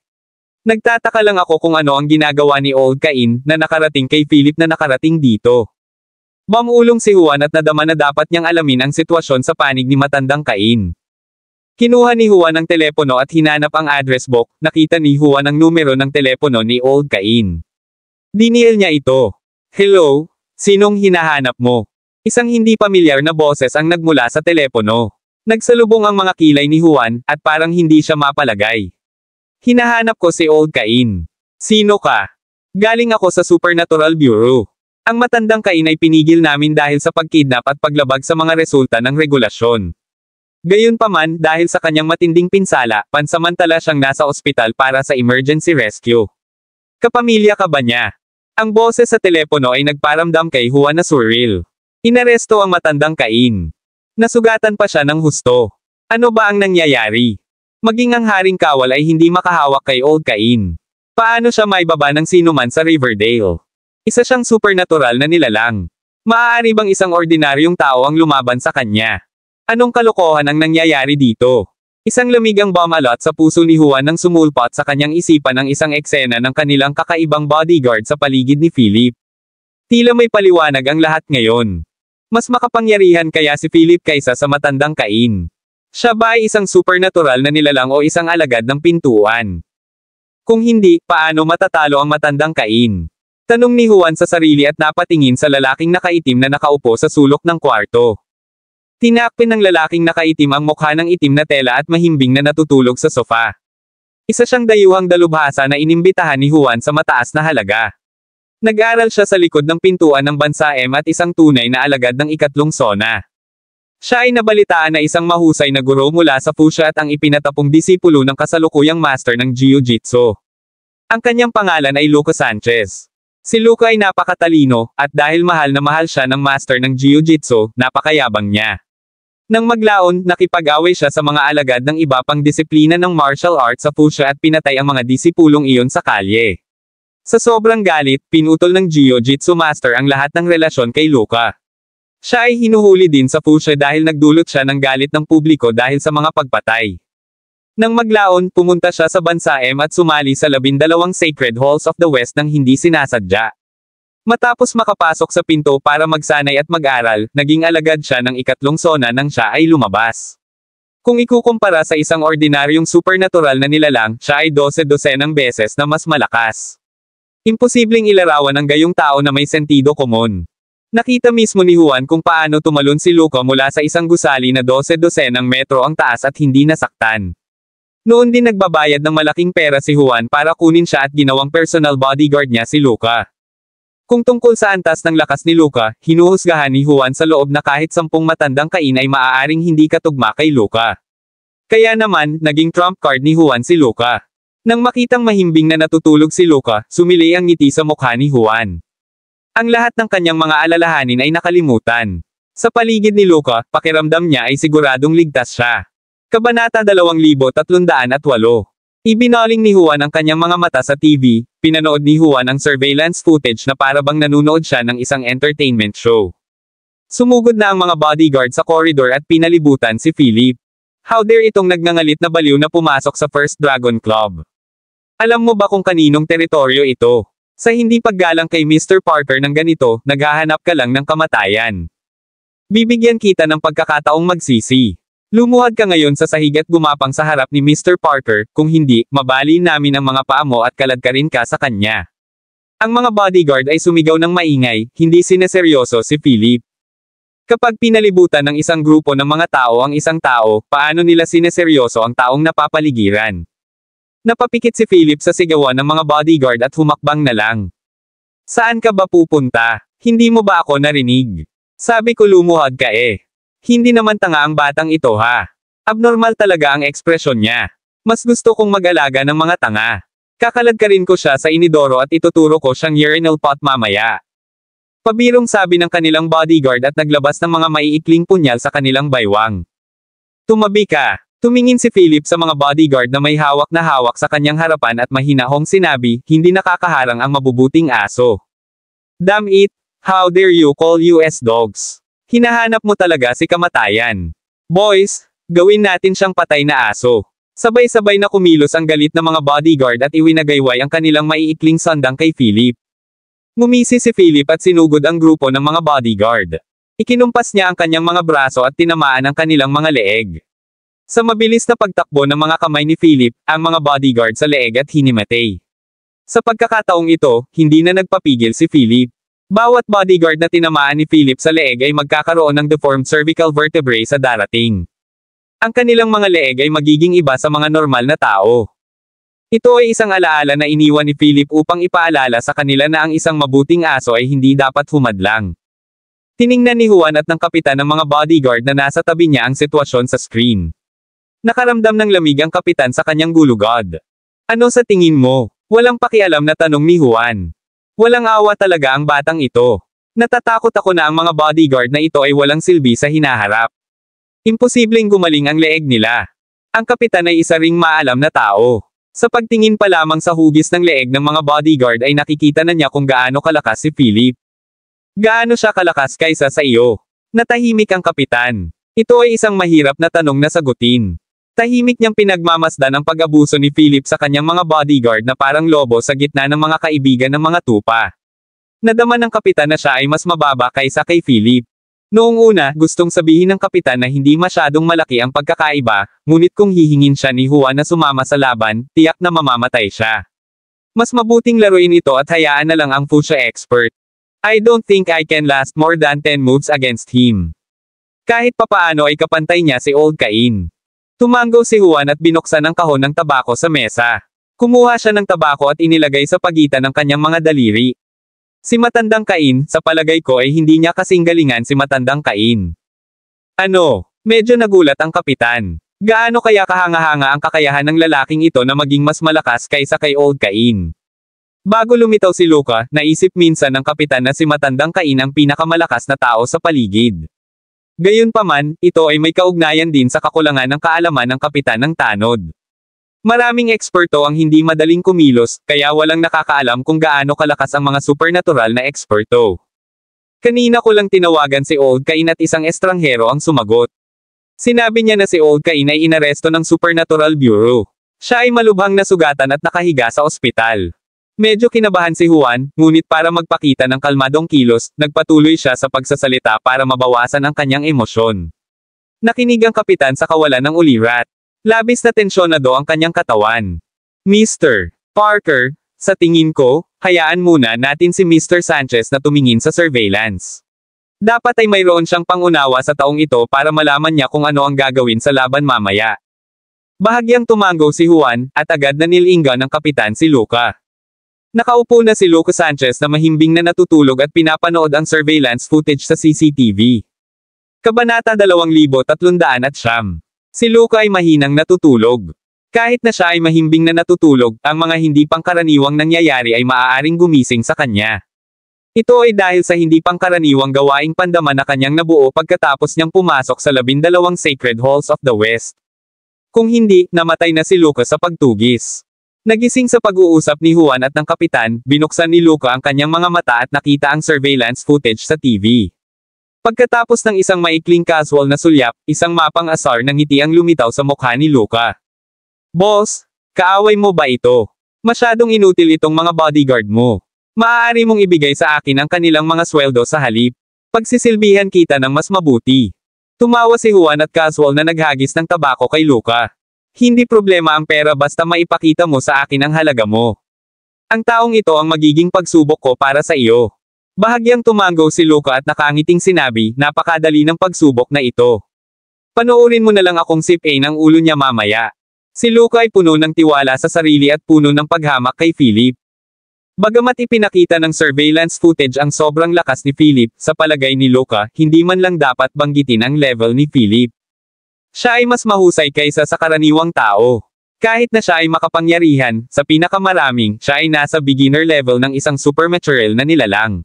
Nagtataka lang ako kung ano ang ginagawa ni Old Cain, na nakarating kay Philip na nakarating dito. Mamulong si Juan at nadama na dapat niyang alamin ang sitwasyon sa panig ni Matandang Cain. Kinuha ni Juan ang telepono at hinanap ang address book, nakita ni Juan ang numero ng telepono ni Old Cain. Dinial niya ito. Hello? Sinong hinahanap mo? Isang hindi pamilyar na boses ang nagmula sa telepono. Nagsalubong ang mga kilay ni Juan, at parang hindi siya mapalagay. Hinahanap ko si Old Cain. Sino ka? Galing ako sa Supernatural Bureau. Ang Matandang Cain ay pinigil namin dahil sa pagkidnap at paglabag sa mga resulta ng regulasyon. Gayunpaman, dahil sa kanyang matinding pinsala, pansamantala siyang nasa ospital para sa emergency rescue. Kapamilya ka ba niya? Ang boses sa telepono ay nagparamdam kay Juan na surreal. Inaresto ang Matandang Cain. Nasugatan pa siya ng husto. Ano ba ang nangyayari? Maging ang Haring Kawal ay hindi makahawak kay Old Cain. Paano siya maibaba ng sinuman sa Riverdale? Isa siyang supernatural na nilalang. Maaari bang isang ordinaryong tao ang lumaban sa kanya? Anong kalokohan ang nangyayari dito? Isang lamigang bumalot sa puso ni Juan nang sumulpot sa kanyang isipan ang isang eksena ng kanilang kakaibang bodyguard sa paligid ni Philip. Tila may paliwanag ang lahat ngayon. Mas makapangyarihan kaya si Philip kaysa sa Matandang Cain. Siya ba ay isang supernatural na nilalang o isang alagad ng pintuan? Kung hindi, paano matatalo ang Matandang Cain? Tanong ni Juan sa sarili at napatingin sa lalaking nakaitim na nakaupo sa sulok ng kwarto. Tinakpin ng lalaking nakaitim ang mukha ng itim na tela at mahimbing na natutulog sa sofa. Isa siyang dayuhang dalubhasa na inimbitahan ni Juan sa mataas na halaga. Nag-aral siya sa likod ng pintuan ng Bansa M at isang tunay na alagad ng ikatlong sona. Siya ay nabalitaan na isang mahusay na guro mula sa Fuchsia at ang ipinatapong disipulo ng kasalukuyang master ng Jiu-Jitsu. Ang kanyang pangalan ay Luca Sanchez. Si Luca ay napakatalino, at dahil mahal na mahal siya ng master ng Jiu-Jitsu, napakayabang niya. Nang maglaon, nakipag-away siya sa mga alagad ng iba pang disiplina ng martial arts sa Fuchsia at pinatay ang mga disipulong iyon sa kalye. Sa sobrang galit, pinutol ng Jiu-Jitsu master ang lahat ng relasyon kay Luca. Siya ay hinuhuli din sa Fuchsia dahil nagdulot siya ng galit ng publiko dahil sa mga pagpatay. Nang maglaon, pumunta siya sa Bansa M at sumali sa 12 Sacred Halls of the West nang hindi sinasadya. Matapos makapasok sa pinto para magsanay at mag-aral, naging alagad siya ng ikatlong sona nang siya ay lumabas. Kung ikukumpara sa isang ordinaryong supernatural na nilalang, siya ay 12 dosenang beses na mas malakas. Imposibleng ilarawan ang gayong tao na may sentido komon. Nakita mismo ni Juan kung paano tumalon si Luca mula sa isang gusali na 12-dosenang metro ang taas at hindi nasaktan. Noon din nagbabayad ng malaking pera si Juan para kunin siya at ginawang personal bodyguard niya si Luca. Kung tungkol sa antas ng lakas ni Luca, hinuhusgahan ni Juan sa loob na kahit 10 matandang kain ay maaaring hindi katugma kay Luca. Kaya naman, naging trump card ni Juan si Luca. Nang makitang mahimbing na natutulog si Luca, sumili ang ngiti sa mukha ni Juan. Ang lahat ng kanyang mga alalahanin ay nakalimutan. Sa paligid ni Luca, pakiramdam niya ay siguradong ligtas siya. Kabanata 2308. Ibinaling ni Juan ang kanyang mga mata sa TV, pinanood ni Juan ang surveillance footage na para bang nanonood siya ng isang entertainment show. Sumugod na ang mga bodyguard sa koridor at pinalibutan si Philip. How dare itong nagngangalit na baliw na pumasok sa First Dragon Club. Alam mo ba kung kaninong teritoryo ito? Sa hindi paggalang kay Mr. Parker ng ganito, naghahanap ka lang ng kamatayan. Bibigyan kita ng pagkakataong magsisi. Lumuhad ka ngayon sa sahig at gumapang sa harap ni Mr. Parker, kung hindi, mabali namin ang mga paa mo at kaladkarin ka sa kanya. Ang mga bodyguard ay sumigaw ng maingay, hindi sineseryoso si Philip. Kapag pinalibutan ng isang grupo ng mga tao ang isang tao, paano nila sineseryoso ang taong napapaligiran? Napapikit si Philip sa sigawan ng mga bodyguard at humakbang na lang. Saan ka ba pupunta? Hindi mo ba ako narinig? Sabi ko lumuhad ka eh. Hindi naman tanga ang batang ito ha. Abnormal talaga ang ekspresyon niya. Mas gusto kong mag-alaga ng mga tanga. Kakaladkarin ko siya sa inidoro at ituturo ko siyang urinal pot mamaya. Pabirong sabi ng kanilang bodyguard at naglabas ng mga maiikling punyal sa kanilang baywang. Tumabi ka. Tumingin si Philip sa mga bodyguard na may hawak na hawak sa kanyang harapan at mahinahong sinabi, hindi nakakaharang ang mabubuting aso. Damn it! How dare you call US dogs? Hinahanap mo talaga si kamatayan. Boys, gawin natin siyang patay na aso. Sabay-sabay na kumilos ang galit na mga bodyguard at iwinagayway ang kanilang maiikling sandang kay Philip. Ngumisi si Philip at sinugod ang grupo ng mga bodyguard. Ikinumpas niya ang kanyang mga braso at tinamaan ang kanilang mga leeg. Sa mabilis na pagtakbo ng mga kamay ni Philip, ang mga bodyguard sa leeg at hinimatay. Sa pagkakataong ito, hindi na nagpapigil si Philip. Bawat bodyguard na tinamaan ni Philip sa leeg ay magkakaroon ng deformed cervical vertebrae sa darating. Ang kanilang mga leeg ay magiging iba sa mga normal na tao. Ito ay isang alaala na iniwan ni Philip upang ipaalala sa kanila na ang isang mabuting aso ay hindi dapat humadlang. Tiningnan ni Juan at ng kapitan ng mga bodyguard na nasa tabi niya ang sitwasyon sa screen. Nakaramdam ng lamig ang kapitan sa kanyang gulugod. Ano sa tingin mo? Walang pakialam na tanong ni Juan. Walang awa talaga ang batang ito. Natatakot ako na ang mga bodyguard na ito ay walang silbi sa hinaharap. Imposibleng gumaling ang leeg nila. Ang kapitan ay isa ring maalam na tao. Sa pagtingin pa lamang sa hugis ng leeg ng mga bodyguard ay nakikita na niya kung gaano kalakas si Philip. Gaano siya kalakas kaysa sa iyo? Natahimik ang kapitan. Ito ay isang mahirap na tanong na sagutin. Tahimik niyang pinagmamasdan ang pag-abuso ni Philip sa kanyang mga bodyguard na parang lobo sa gitna ng mga kaibigan ng mga tupa. Nadama ng kapitan na siya ay mas mababa kaysa kay Philip. Noong una, gustong sabihin ng kapitan na hindi masyadong malaki ang pagkakaiba, ngunit kung hihingin siya ni Juan na sumama sa laban, tiyak na mamamatay siya. Mas mabuting laruin ito at hayaan na lang ang Fuchsia expert. I don't think I can last more than 10 moves against him. Kahit papaano ay kapantay niya si Old Cain. Tumango si Juan at binuksan ang kahon ng tabako sa mesa. Kumuha siya ng tabako at inilagay sa pagitan ng kanyang mga daliri. Si Matandang Cain, sa palagay ko ay hindi niya kasing galingan si Matandang Cain. Ano? Medyo nagulat ang kapitan. Gaano kaya kahanga-hanga ang kakayahan ng lalaking ito na maging mas malakas kaysa kay Old Cain? Bago lumitaw si Luca, naisip minsan ng kapitan na si Matandang Cain ang pinakamalakas na tao sa paligid. Gayunpaman, ito ay may kaugnayan din sa kakulangan ng kaalaman ng kapitan ng tanod. Maraming eksperto ang hindi madaling kumilos, kaya walang nakakaalam kung gaano kalakas ang mga supernatural na eksperto. Kanina ko lang tinawagan si Old Cain at isang estranghero ang sumagot. Sinabi niya na si Old Cain ay inaresto ng Supernatural Bureau. Siya ay malubhang nasugatan at nakahiga sa ospital. Medyo kinabahan si Juan, ngunit para magpakita ng kalmadong kilos, nagpatuloy siya sa pagsasalita para mabawasan ang kanyang emosyon. Nakinig ang kapitan sa kawalan ng ulirat. Labis na tensyonado ang kanyang katawan. Mr. Parker, Sa tingin ko, hayaan muna natin si Mr. Sanchez na tumingin sa surveillance. Dapat ay mayroon siyang pangunawa sa taong ito para malaman niya kung ano ang gagawin sa laban mamaya. Bahagyang tumango si Juan, at agad na nilinga ng kapitan si Luca. Nakaupo na si Luca Sanchez na mahimbing na natutulog at pinapanood ang surveillance footage sa CCTV. Kabanata 2309. Si Luca ay mahinang natutulog. Kahit na siya ay mahimbing na natutulog, ang mga hindi pangkaraniwang nangyayari ay maaaring gumising sa kanya. Ito ay dahil sa hindi pangkaraniwang gawaing pandaman na kanyang nabuo pagkatapos niyang pumasok sa 12 Sacred Halls of the West. Kung hindi, namatay na si Luca sa pagtugis. Nagising sa pag-uusap ni Juan at ng kapitan, binuksan ni Luca ang kanyang mga mata at nakita ang surveillance footage sa TV. Pagkatapos ng isang maikling casual na sulyap, isang mapang asar ng ngiti ang lumitaw sa mukha ni Luca. Boss, kaaway mo ba ito? Masyadong inutil itong mga bodyguard mo. Maaari mong ibigay sa akin ang kanilang mga sweldo sa halip. Pagsisilbihan kita ng mas mabuti. Tumawa si Juan at casual na naghagis ng tabako kay Luca. Hindi problema ang pera basta maipakita mo sa akin ang halaga mo. Ang taong ito ang magiging pagsubok ko para sa iyo. Bahagyang tumango si Luca at nakangiting sinabi, napakadali ng pagsubok na ito. Panoorin mo na lang akong sip-in ang ulo niya mamaya. Si Luca ay puno ng tiwala sa sarili at puno ng paghamak kay Philip. Bagamat ipinakita ng surveillance footage ang sobrang lakas ni Philip, sa palagay ni Luca, hindi man lang dapat banggitin ang level ni Philip. Siya ay mas mahusay kaysa sa karaniwang tao. Kahit na siya ay makapangyarihan, sa pinakamaraming, siya ay nasa beginner level ng isang supernatural na nilalang.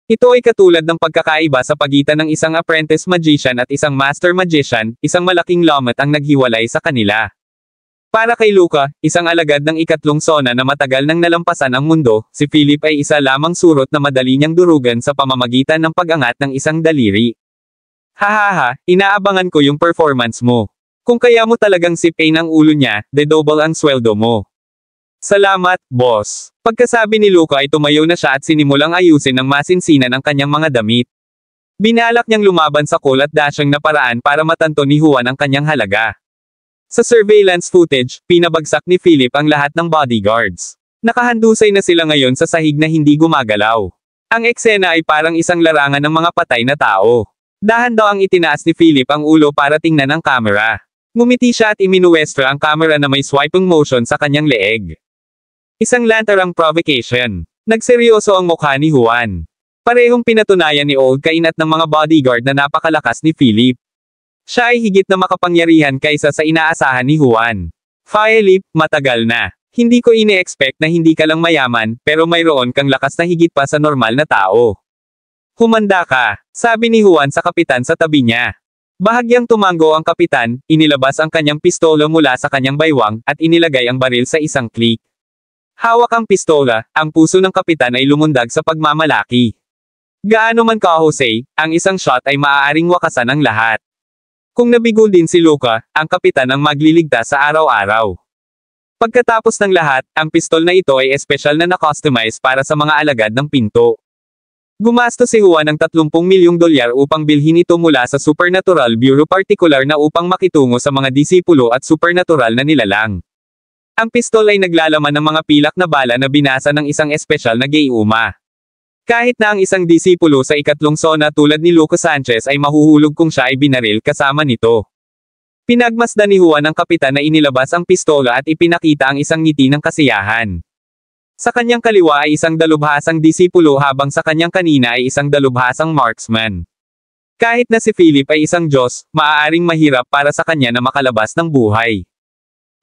Ito ay katulad ng pagkakaiba sa pagitan ng isang apprentice magician at isang master magician, isang malaking lamat ang naghiwalay sa kanila. Para kay Luca, isang alagad ng ikatlong sona na matagal nang nalampasan ang mundo, si Philip ay isa lamang surot na madali niyang durugan sa pamamagitan ng pag-angat ng isang daliri. Hahaha, inaabangan ko yung performance mo. Kung kaya mo talagang sipin ang ulo niya, de-double ang sweldo mo. Salamat, boss. Pagkasabi ni Luca ay tumayo na siya at sinimulang ayusin ng masinsinan ang kanyang mga damit. Binalak niyang lumaban sa cool at dasyang na paraan para matanto ni Juan ang kanyang halaga. Sa surveillance footage, pinabagsak ni Philip ang lahat ng bodyguards. Nakahandusay na sila ngayon sa sahig na hindi gumagalaw. Ang eksena ay parang isang larangan ng mga patay na tao. Dahan daw ang itinaas ni Philip ang ulo para tingnan ang kamera. Ngumiti siya at iminuwestra ang kamera na may swiping motion sa kanyang leeg. Isang lantarang provocation. Nagseryoso ang mukha ni Juan. Parehong pinatunayan ni Old kainat ng mga bodyguard na napakalakas ni Philip. Siya ay higit na makapangyarihan kaysa sa inaasahan ni Juan. Philip, matagal na. Hindi ko ine-expect na hindi ka lang mayaman, pero mayroon kang lakas na higit pa sa normal na tao. Humanda ka, sabi ni Juan sa kapitan sa tabi niya. Bahagyang tumango ang kapitan, inilabas ang kanyang pistola mula sa kanyang baywang, at inilagay ang baril sa isang click. Hawak ang pistola, ang puso ng kapitan ay lumundag sa pagmamalaki. Gaano man ka-Jose, ang isang shot ay maaaring wakasan ang lahat. Kung nabigol din si Luca, ang kapitan ang magliligtas sa araw-araw. Pagkatapos ng lahat, ang pistol na ito ay espesyal na na-customize para sa mga alagad ng pinto. Gumasto si Juan ng $30 milyong upang bilhin ito mula sa Supernatural Bureau partikular na upang makitungo sa mga disipulo at supernatural na nilalang. Ang pistol ay naglalaman ng mga pilak na bala na binasa ng isang espesyal na gayuma. Kahit na ang isang disipulo sa ikatlong sona tulad ni Luca Sanchez ay mahuhulog kung siya ay binaril kasama nito. Pinagmasdan ni Juan ang kapitan na inilabas ang pistola at ipinakita ang isang ngiti ng kasiyahan. Sa kanyang kaliwa ay isang dalubhasang disipulo habang sa kanyang kanina ay isang dalubhasang marksman. Kahit na si Philip ay isang Diyos, maaaring mahirap para sa kanya na makalabas ng buhay.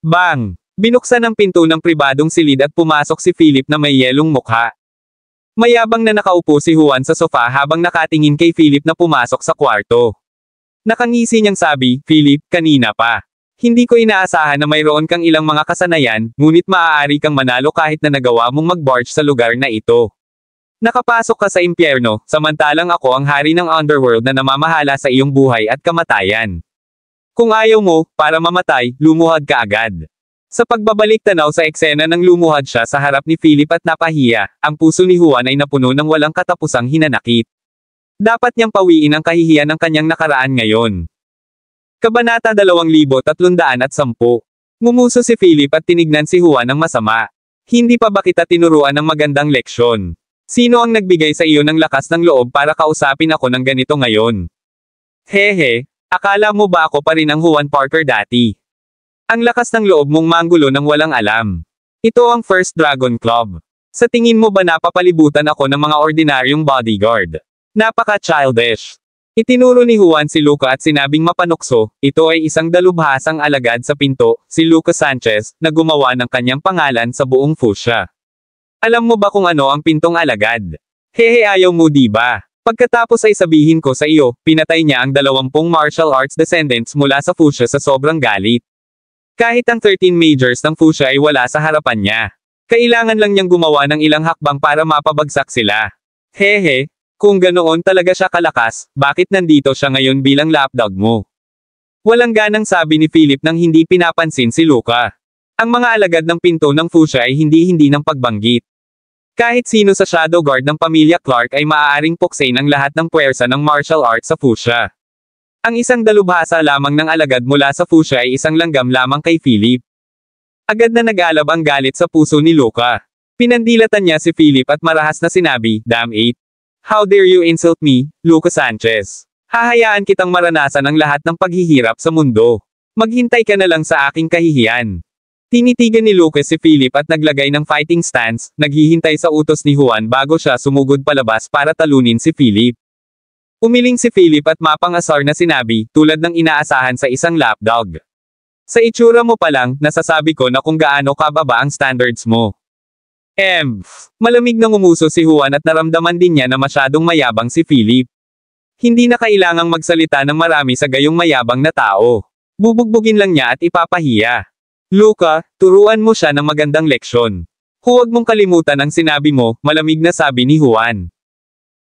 Bang! Binuksan ang pinto ng pribadong silid at pumasok si Philip na may yelong mukha. Mayabang na nakaupo si Juan sa sofa habang nakatingin kay Philip na pumasok sa kwarto. Nakangisi niyang sabi, Philip, kanina pa. Hindi ko inaasahan na mayroon kang ilang mga kasanayan, ngunit maaari kang manalo kahit na nagawa mong mag-barge sa lugar na ito. Nakapasok ka sa impyerno, samantalang ako ang hari ng underworld na namamahala sa iyong buhay at kamatayan. Kung ayaw mo, para mamatay, lumuhad ka agad. Sa pagbabalik tanaw sa eksena ng lumuhad siya sa harap ni Philip at napahiya, ang puso ni Juan ay napuno ng walang katapusang hinanakit. Dapat niyang pawiin ang kahihiyan ng kanyang nakaraan ngayon. Kabanata 2310. Ngumuso si Philip at tinignan si Juan ng masama. Hindi pa ba kita tinuruan ng magandang leksyon? Sino ang nagbigay sa iyo ng lakas ng loob para kausapin ako ng ganito ngayon? Hehe, akala mo ba ako pa rin ang Juan Parker dati? Ang lakas ng loob mong manggulo ng walang alam. Ito ang First Dragon Club. Sa tingin mo ba napapalibutan ako ng mga ordinaryong bodyguard? Napaka-childish. Itinuro ni Juan si Luca at sinabing mapanukso, ito ay isang dalubhasang alagad sa pinto, si Luca Sanchez, na gumawa ng kanyang pangalan sa buong Fuchsia. Alam mo ba kung ano ang pintong alagad? Hehe, ayaw mo diba? Pagkatapos ay sabihin ko sa iyo, pinatay niya ang 20 martial arts descendants mula sa Fuchsia sa sobrang galit. Kahit ang 13 majors ng Fuchsia ay wala sa harapan niya. Kailangan lang niyang gumawa ng ilang hakbang para mapabagsak sila. Hehe. Kung ganoon talaga siya kalakas, bakit nandito siya ngayon bilang lapdog mo? Walang ganang sabi ni Philip nang hindi pinapansin si Luca. Ang mga alagad ng pinto ng Fuchsia ay hindi ng pagbanggit. Kahit sino sa shadow guard ng pamilya Clark ay maaaring puksain ang lahat ng puwersa ng martial arts sa Fuchsia. Ang isang dalubhasa lamang ng alagad mula sa Fuchsia ay isang langgam lamang kay Philip. Agad na nag-alab ang galit sa puso ni Luca. Pinandilatan niya si Philip at marahas na sinabi, "Damn it. How dare you insult me, Luca Sanchez? Hahayaan kitang maranasan ang lahat ng paghihirap sa mundo. Maghintay ka na lang sa aking kahihiyan." Tinitigan ni Lucas si Philip at naglagay ng fighting stance, naghihintay sa utos ni Juan bago siya sumugod palabas para talunin si Philip. Umiling si Philip at mapang-asar na sinabi, tulad ng inaasahan sa isang lapdog. Sa itsura mo pa lang, nasasabi ko na kung gaano kababa ang standards mo. Malamig nang umuso si Juan at naramdaman din niya na masyadong mayabang si Philip. Hindi na kailangang magsalita ng marami sa gayong mayabang na tao. Bubugbugin lang niya at ipapahiya. Luca, turuan mo siya ng magandang leksyon. Huwag mong kalimutan ang sinabi mo, malamig na sabi ni Juan.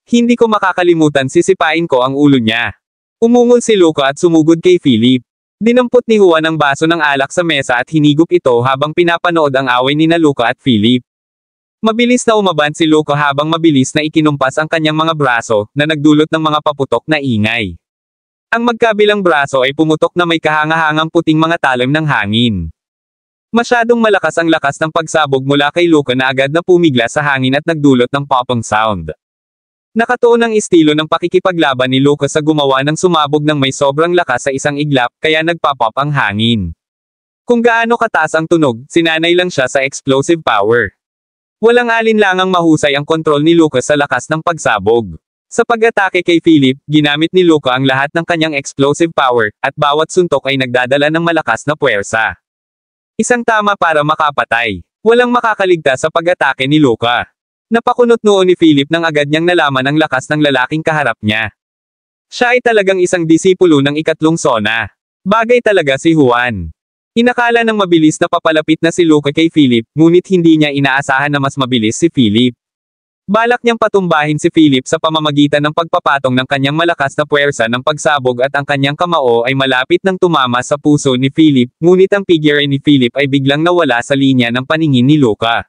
Hindi ko makakalimutan, sisipain ko ang ulo niya. Umungol si Luca at sumugod kay Philip. Dinampot ni Juan ang baso ng alak sa mesa at hinigop ito habang pinapanood ang away ni Luca at Philip. Mabilis na umaban si Luca habang mabilis na ikinumpas ang kanyang mga braso, na nagdulot ng mga paputok na ingay. Ang magkabilang braso ay pumutok na may kahangahangang puting mga talim ng hangin. Masyadong malakas ang lakas ng pagsabog mula kay Luca na agad na pumigla sa hangin at nagdulot ng popping sound. Nakatuon ang estilo ng pakikipaglaban ni Luca sa gumawa ng sumabog ng may sobrang lakas sa isang iglap, kaya nagpapop ang hangin. Kung gaano kataas ang tunog, sinanay lang siya sa explosive power. Walang alinlangang mahusay ang kontrol ni Lucas sa lakas ng pagsabog. Sa pag-atake kay Philip, ginamit ni Luca ang lahat ng kanyang explosive power, at bawat suntok ay nagdadala ng malakas na puwersa. Isang tama para makapatay. Walang makakaligtas sa pag-atake ni Luca. Napakunot noon ni Philip nang agad niyang nalaman ang lakas ng lalaking kaharap niya. Siya ay talagang isang disipulo ng ikatlong sona. Bagay talaga si Juan. Inakala ng mabilis na papalapit na si Luca kay Philip, ngunit hindi niya inaasahan na mas mabilis si Philip. Balak niyang patumbahin si Philip sa pamamagitan ng pagpapatong ng kanyang malakas na puwersa ng pagsabog at ang kanyang kamao ay malapit nang tumama sa puso ni Philip, ngunit ang figure ni Philip ay biglang nawala sa linya ng paningin ni Luca.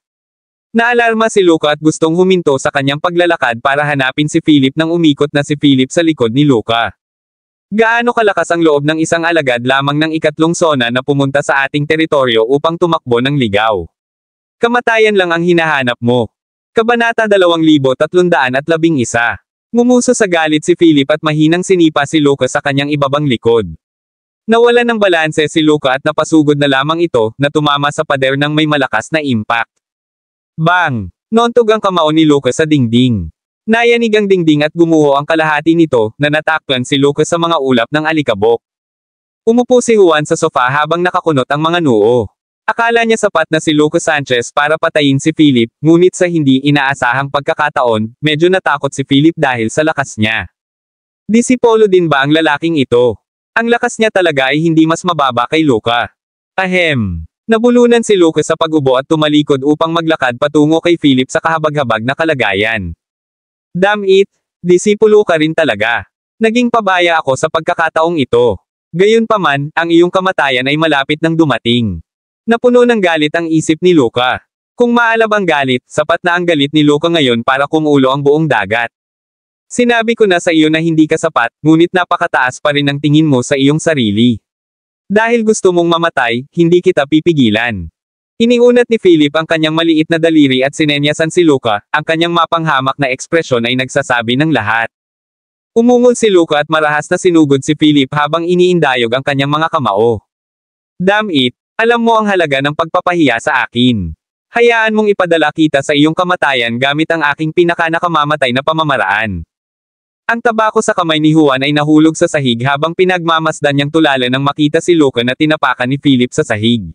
Naalarma si Luca at gustong huminto sa kanyang paglalakad para hanapin si Philip nang umikot na si Philip sa likod ni Luca. Gaano kalakas ang loob ng isang alagad lamang ng ikatlong sona na pumunta sa ating teritoryo upang tumakbo ng ligaw? Kamatayan lang ang hinahanap mo. Kabanata 2311. Ngumuso sa galit si Philip at mahinang sinipa si Luca sa kanyang ibabang likod. Nawalan ng balanse si Luca at napasugod na lamang ito, na tumama sa pader ng may malakas na impact. Bang! Nontog ang kamao ni Luca sa dingding. Nayanig ang dingding at gumuho ang kalahati nito, na natakpan si Lucas sa mga ulap ng alikabok. Umupo si Juan sa sofa habang nakakunot ang mga noo. Akala niya sapat na si Lucas Sanchez para patayin si Philip, ngunit sa hindi inaasahang pagkakataon, medyo natakot si Philip dahil sa lakas niya. Disipolo din ba ang lalaking ito? Ang lakas niya talaga ay hindi mas mababa kay Luca. Nabulunan si Lucas sa pag-ubo at tumalikod upang maglakad patungo kay Philip sa kahabag-habag na kalagayan. Damn it, disipulo ka rin talaga. Naging pabaya ako sa pagkakataong ito. Gayunpaman, ang iyong kamatayan ay malapit nang dumating. Napuno ng galit ang isip ni Luca. Kung maalab ang galit, sapat na ang galit ni Luca ngayon para kumulo ang buong dagat. Sinabi ko na sa iyo na hindi ka sapat, ngunit napakataas pa rin ang tingin mo sa iyong sarili. Dahil gusto mong mamatay, hindi kita pipigilan. Iniunat ni Philip ang kanyang maliit na daliri at sinenyasan si Luca, ang kanyang mapanghamak na ekspresyon ay nagsasabi ng lahat. Umungol si Luca at marahas na sinugod si Philip habang iniindayog ang kanyang mga kamao. Damn it, alam mo ang halaga ng pagpapahiya sa akin. Hayaan mong ipadala kita sa iyong kamatayan gamit ang aking pinakanakamamatay na pamamaraan. Ang tabako sa kamay ni Juan ay nahulog sa sahig habang pinagmamasdan niyang tulala nang makita si Luca na tinapakan ni Philip sa sahig.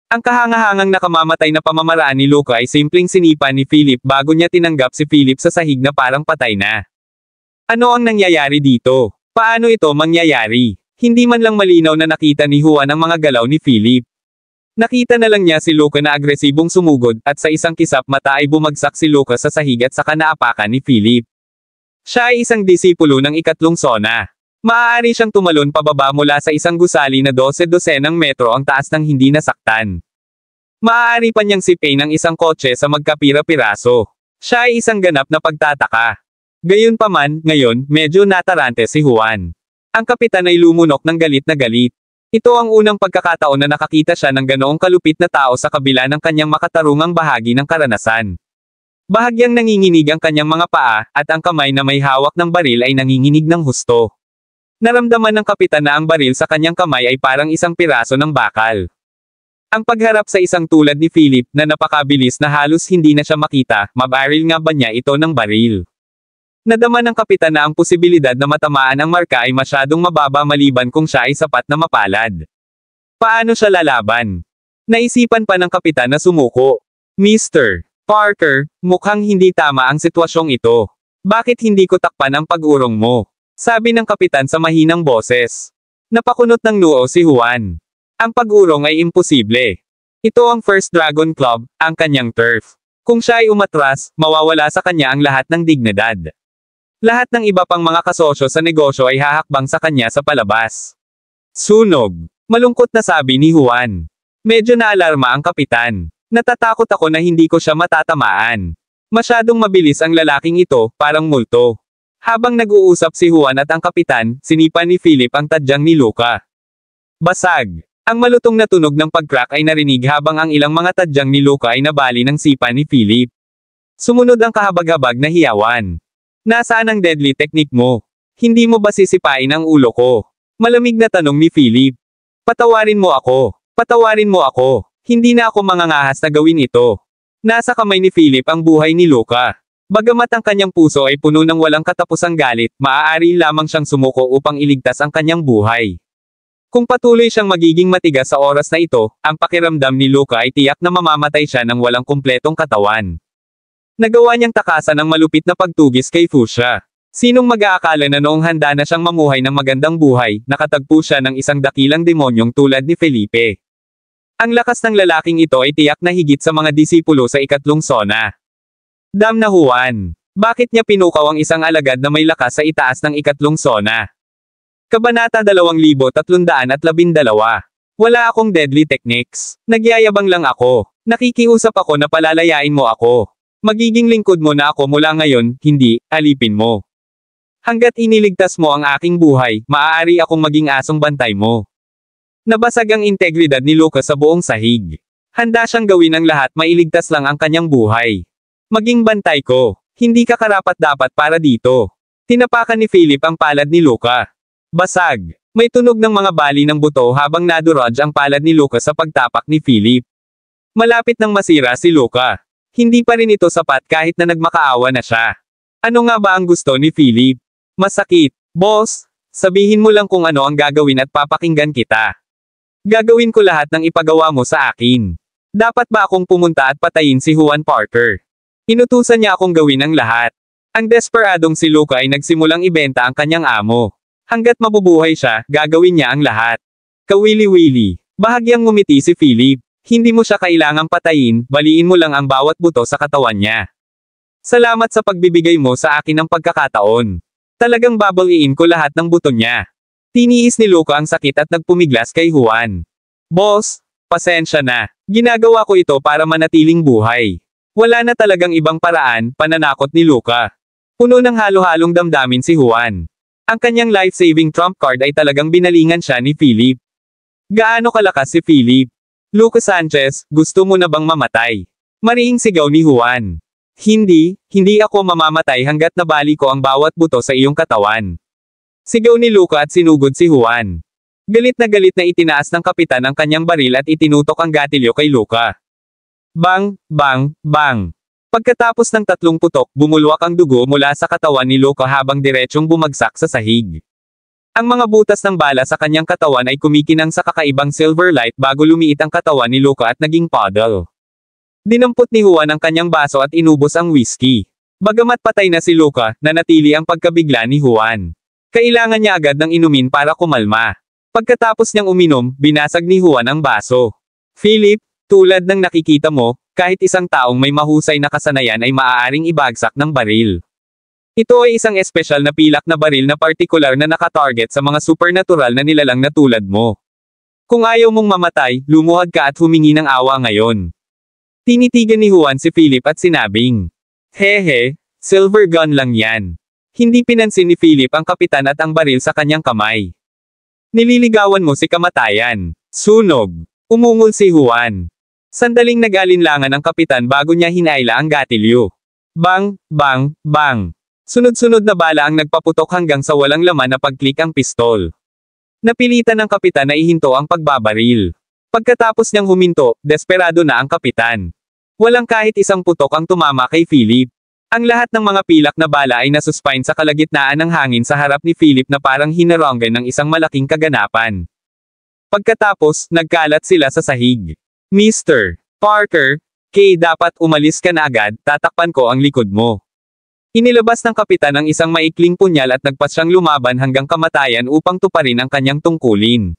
Ang kahangahangang nakamamatay na pamamaraan ni Luca ay simpleng sinipa ni Philip bago niya tinanggap si Philip sa sahig na parang patay na. Ano ang nangyayari dito? Paano ito mangyayari? Hindi man lang malinaw na nakita ni Juan ang mga galaw ni Philip. Nakita na lang niya si Luca na agresibong sumugod at sa isang kisap mata ay bumagsak si Luca sa sahig at saka naapakan ni Philip. Siya ay isang disipulo ng ikatlong sona. Maaari siyang tumalon pababa mula sa isang gusali na 12-dosenang metro ang taas ng hindi nasaktan. Maaari pa niyang sipay ng isang kotse sa magkapira-piraso. Siya ay isang ganap na pagtataka. Gayunpaman, ngayon, medyo natarante si Juan. Ang kapitan ay lumunok ng galit na galit. Ito ang unang pagkakataon na nakakita siya ng ganoong kalupit na tao sa kabila ng kanyang makatarungang bahagi ng karanasan. Bahagyang nanginginig ang kanyang mga paa, at ang kamay na may hawak ng baril ay nanginginig ng husto. Naramdaman ng kapitan na ang baril sa kanyang kamay ay parang isang piraso ng bakal. Ang pagharap sa isang tulad ni Philip na napakabilis na halos hindi na siya makita, mabaril nga ba niya ito ng baril? Nadama ng kapitan na ang posibilidad na matamaan ang marka ay masyadong mababa maliban kung siya ay sapat na mapalad. Paano siya lalaban? Naisipan pa ng kapitan na sumuko. Mr. Parker, mukhang hindi tama ang sitwasyong ito. Bakit hindi ko takpan ang pag-urong mo? Sabi ng kapitan sa mahinang boses. Napakunot ng noo si Juan. Ang pag-urong ay imposible. Ito ang First Dragon Club, ang kanyang turf. Kung siya ay umatras, mawawala sa kanya ang lahat ng dignidad. Lahat ng iba pang mga kasosyo sa negosyo ay hahakbang sa kanya sa palabas. Sunog. Malungkot na sabi ni Juan. Medyo naalarma ang kapitan. Natatakot ako na hindi ko siya matatamaan. Masyadong mabilis ang lalaking ito, parang multo. Habang nag-uusap si Juan at ang kapitan, sinipa ni Philip ang tadyang ni Luca. Basag. Ang malutong na tunog ng pag-crack ay narinig habang ang ilang mga tadyang ni Luca ay nabali ng sipa ni Philip. Sumunod ang kahabag-habag na hiyawan. Nasaan ang deadly technique mo? Hindi mo ba sisipain ang ulo ko? Malamig na tanong ni Philip. Patawarin mo ako. Patawarin mo ako. Hindi na ako mangangahas na gawin ito. Nasa kamay ni Philip ang buhay ni Luca. Bagamat ang kanyang puso ay puno ng walang katapusang galit, maaari lamang siyang sumuko upang iligtas ang kanyang buhay. Kung patuloy siyang magiging matigas sa oras na ito, ang pakiramdam ni Luca ay tiyak na mamamatay siya ng walang kumpletong katawan. Nagawa niyang takasan ng malupit na pagtugis kay Fuchsia. Sinong mag-aakala na noong handa na siyang mamuhay ng magandang buhay, nakatagpo siya ng isang dakilang demonyong tulad ni Felipe. Ang lakas ng lalaking ito ay tiyak na higit sa mga disipulo sa ikatlong sona. Dam na Juan. Bakit niya pinukaw ang isang alagad na may lakas sa itaas ng ikatlong sona? Kabanata 2312. Wala akong deadly techniques. Nagyayabang lang ako. Nakikiusap ako na palalayain mo ako. Magiging lingkod mo na ako mula ngayon, hindi, alipin mo. Hanggat iniligtas mo ang aking buhay, maaari akong maging asong bantay mo. Nabasag ang integridad ni Luca sa buong sahig. Handa siyang gawin ang lahat mailigtas lang ang kanyang buhay. Maging bantay ko. Hindi ka karapat-dapat para dito. Tinapakan ni Philip ang palad ni Luca. Basag. May tunog ng mga bali ng buto habang naduraj ang palad ni Luca sa pagtapak ni Philip. Malapit nang masira si Luca. Hindi pa rin ito sapat kahit na nagmakaawa na siya. Ano nga ba ang gusto ni Philip? Masakit. Boss, sabihin mo lang kung ano ang gagawin at papakinggan kita. Gagawin ko lahat ng ipagawa mo sa akin. Dapat ba akong pumunta at patayin si Juan Parker? Inutusan niya akong gawin ang lahat. Ang desperadong si Luca ay nagsimulang ibenta ang kanyang amo. Hanggat mabubuhay siya, gagawin niya ang lahat. Kawili-wili. Bahagyang ngumiti si Philip. Hindi mo siya kailangang patayin, baliin mo lang ang bawat buto sa katawan niya. Salamat sa pagbibigay mo sa akin ng pagkakataon. Talagang babaliin ko lahat ng buto niya. Tiniis ni Luca ang sakit at nagpumiglas kay Juan. Boss, pasensya na. Ginagawa ko ito para manatiling buhay. Wala na talagang ibang paraan, pananakot ni Luca. Puno ng halo-halong damdamin si Juan. Ang kanyang life-saving trump card ay talagang binalingan siya ni Philip. Gaano kalakas si Philip? Lucas Sanchez, gusto mo na bang mamatay? Mariing sigaw ni Juan. Hindi ako mamamatay hanggat nabali ko ang bawat buto sa iyong katawan. Sigaw ni Luca at sinugod si Juan. Galit na itinaas ng kapitan ang kanyang baril at itinutok ang gatilyo kay Luca. Bang, bang, bang. Pagkatapos ng 3 putok, bumulwak ang dugo mula sa katawan ni Luca habang diretsyong bumagsak sa sahig. Ang mga butas ng bala sa kanyang katawan ay kumikinang sa kakaibang silver light bago lumiit ang katawan ni Luca at naging puddle. Dinampot ni Juan ang kanyang baso at inubos ang whiskey. Bagamat patay na si Luca, nanatili ang pagkabigla ni Juan. Kailangan niya agad ng inumin para kumalma. Pagkatapos niyang uminom, binasag ni Juan ang baso. Philip, tulad ng nakikita mo, kahit isang taong may mahusay na kasanayan ay maaaring ibagsak ng baril. Ito ay isang espesyal na pilak na baril na partikular na nakatarget sa mga supernatural na nilalang na tulad mo. Kung ayaw mong mamatay, lumuhad ka at humingi ng awa ngayon. Tinitigan ni Juan si Philip at sinabing, "Hehe, silver gun lang yan." Hindi pinansin ni Philip ang kapitan at ang baril sa kanyang kamay. "Nililigawan mo si kamatayan." Sunog. Umungol si Juan. Sandaling nag-alinlangan ang kapitan bago niya hinaila ang gatilyo. Bang, bang, bang. Sunod-sunod na bala ang nagpaputok hanggang sa walang laman na pag-click ang pistol. Napilitan ng kapitan na ihinto ang pagbabaril. Pagkatapos niyang huminto, desperado na ang kapitan. Walang kahit isang putok ang tumama kay Philip. Ang lahat ng mga pilak na bala ay nasuspine sa kalagitnaan ng hangin sa harap ni Philip na parang hinaronggan ng isang malaking kaganapan. Pagkatapos, nagkalat sila sa sahig. "Mr. Parker, dapat umalis ka na agad, tatakpan ko ang likod mo." Inilabas ng kapitan ang isang maikling punyal at nagpas siyang lumaban hanggang kamatayan upang tuparin ang kanyang tungkulin.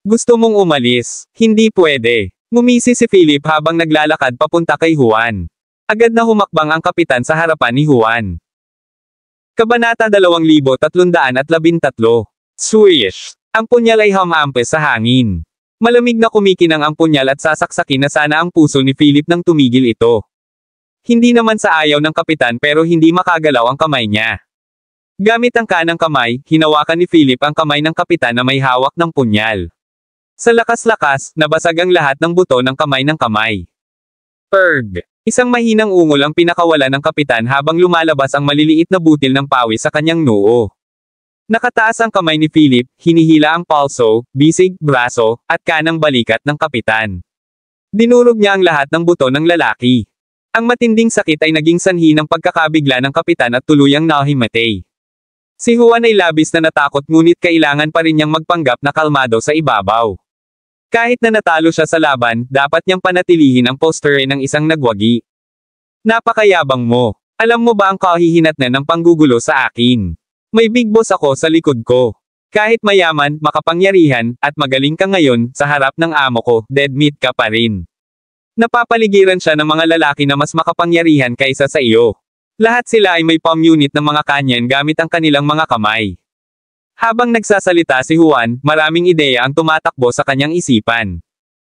"Gusto mong umalis? Hindi pwede." Ngumisi si Philip habang naglalakad papunta kay Juan. Agad na humakbang ang kapitan sa harapan ni Juan. Kabanata 2313. Swish! Ang punyal ay humahampas sa hangin. Malamig na kumikinang ang punyal at sasaksakin na sana ang puso ni Philip nang tumigil ito. Hindi naman sa ayaw ng kapitan pero hindi makagalaw ang kamay niya. Gamit ang kanang kamay, hinawakan ni Philip ang kamay ng kapitan na may hawak ng punyal. Sa lakas-lakas, nabasag ang lahat ng buto ng kamay ng kamay. Erg! Isang mahinang ungol ang pinakawala ng kapitan habang lumalabas ang maliliit na butil ng pawis sa kanyang noo. Nakataas ang kamay ni Philip, hinihila ang palso, bisig, braso, at kanang balikat ng kapitan. Dinurog niya ang lahat ng buto ng lalaki. Ang matinding sakit ay naging sanhi ng pagkakabigla ng kapitan at tuluyang nahimatay. Si Juan ay labis na natakot ngunit kailangan pa rin niyang magpanggap na kalmado sa ibabaw. Kahit na natalo siya sa laban, dapat niyang panatilihin ang posture ng isang nagwagi. "Napakayabang mo. Alam mo ba ang kahihinatnan ng panggugulo sa akin? May big boss ako sa likod ko. Kahit mayaman, makapangyarihan, at magaling ka ngayon, sa harap ng amo ko, dead meat ka pa rin." Napapaligiran siya ng mga lalaki na mas makapangyarihan kaysa sa iyo. Lahat sila ay may palm unit ng mga kanyan gamit ang kanilang mga kamay. Habang nagsasalita si Juan, maraming ideya ang tumatakbo sa kanyang isipan.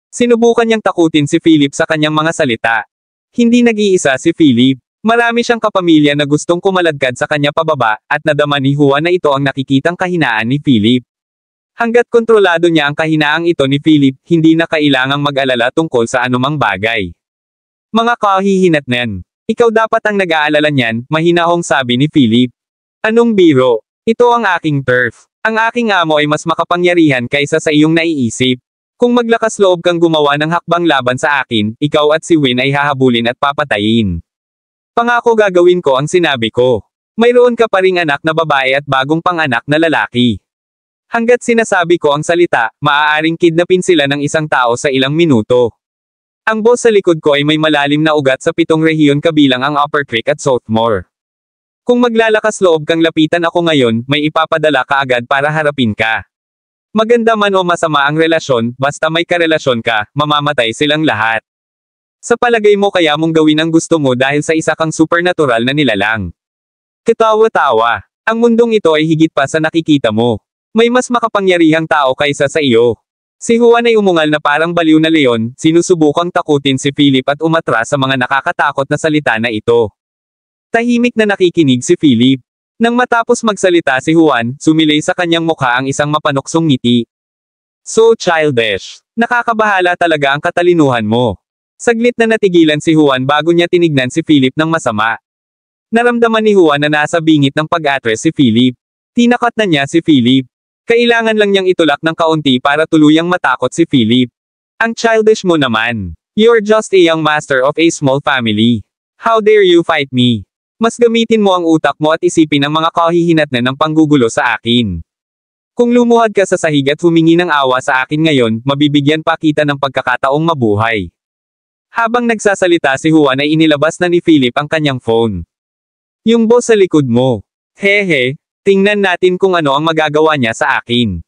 Sinubukan niyang takutin si Philip sa kanyang mga salita. Hindi nag-iisa si Philip. Marami siyang kapamilya na gustong kumaladkad sa kanya pababa, at nadama ni Juan na ito ang nakikitang kahinaan ni Philip. Hanggat kontrolado niya ang kahinaang ito ni Philip, hindi na kailangang mag-alala tungkol sa anumang bagay. "Mga kahihinatnan. Ikaw dapat ang nag-aalala niyan," mahinahong sabi ni Philip. "Anong biro? Ito ang aking turf. Ang aking amo ay mas makapangyarihan kaysa sa iyong naiisip. Kung maglakas loob kang gumawa ng hakbang laban sa akin, ikaw at si Win ay hahabulin at papatayin. Pangako gagawin ko ang sinabi ko. Mayroon ka pa ring anak na babae at bagong panganak na lalaki. Hanggat sinasabi ko ang salita, maaaring kidnapin sila ng isang tao sa ilang minuto. Ang boss sa likod ko ay may malalim na ugat sa 7 rehiyon kabilang ang Upper Creek at Southmore. Kung maglalakas loob kang lapitan ako ngayon, may ipapadala ka agad para harapin ka. Maganda man o masama ang relasyon, basta may karelasyon ka, mamamatay silang lahat. Sa palagay mo kaya mong gawin ang gusto mo dahil sa isa kang supernatural na nilalang. Ketawa-tawa. Ang mundong ito ay higit pa sa nakikita mo. May mas makapangyarihang tao kaysa sa iyo. Si Juan ay umungal na parang baliw na leon, sinusubukang takutin si Philip at umatras sa mga nakakatakot na salita na ito. Tahimik na nakikinig si Philip. Nang matapos magsalita si Juan, sumilay sa kanyang mukha ang isang mapanuksong ngiti. So childish. Nakakabahala talaga ang katalinuhan mo. Saglit na natigilan si Juan bago niya tinignan si Philip ng masama. Naramdaman ni Juan na nasa bingit ng pag-atres si Philip. Tinakat na niya si Philip. Kailangan lang niyang itulak ng kaunti para tuluyang matakot si Philip. Ang childish mo naman. You're just a young master of a small family. How dare you fight me? Mas gamitin mo ang utak mo at isipin ang mga kahihinatnan ng panggugulo sa akin. Kung lumuhad ka sa sahig at humingi ng awa sa akin ngayon, mabibigyan pa kita ng pagkakataong mabuhay. Habang nagsasalita si Juan ay inilabas na ni Philip ang kanyang phone. Yung boss sa likod mo. Hehe, tingnan natin kung ano ang magagawa niya sa akin.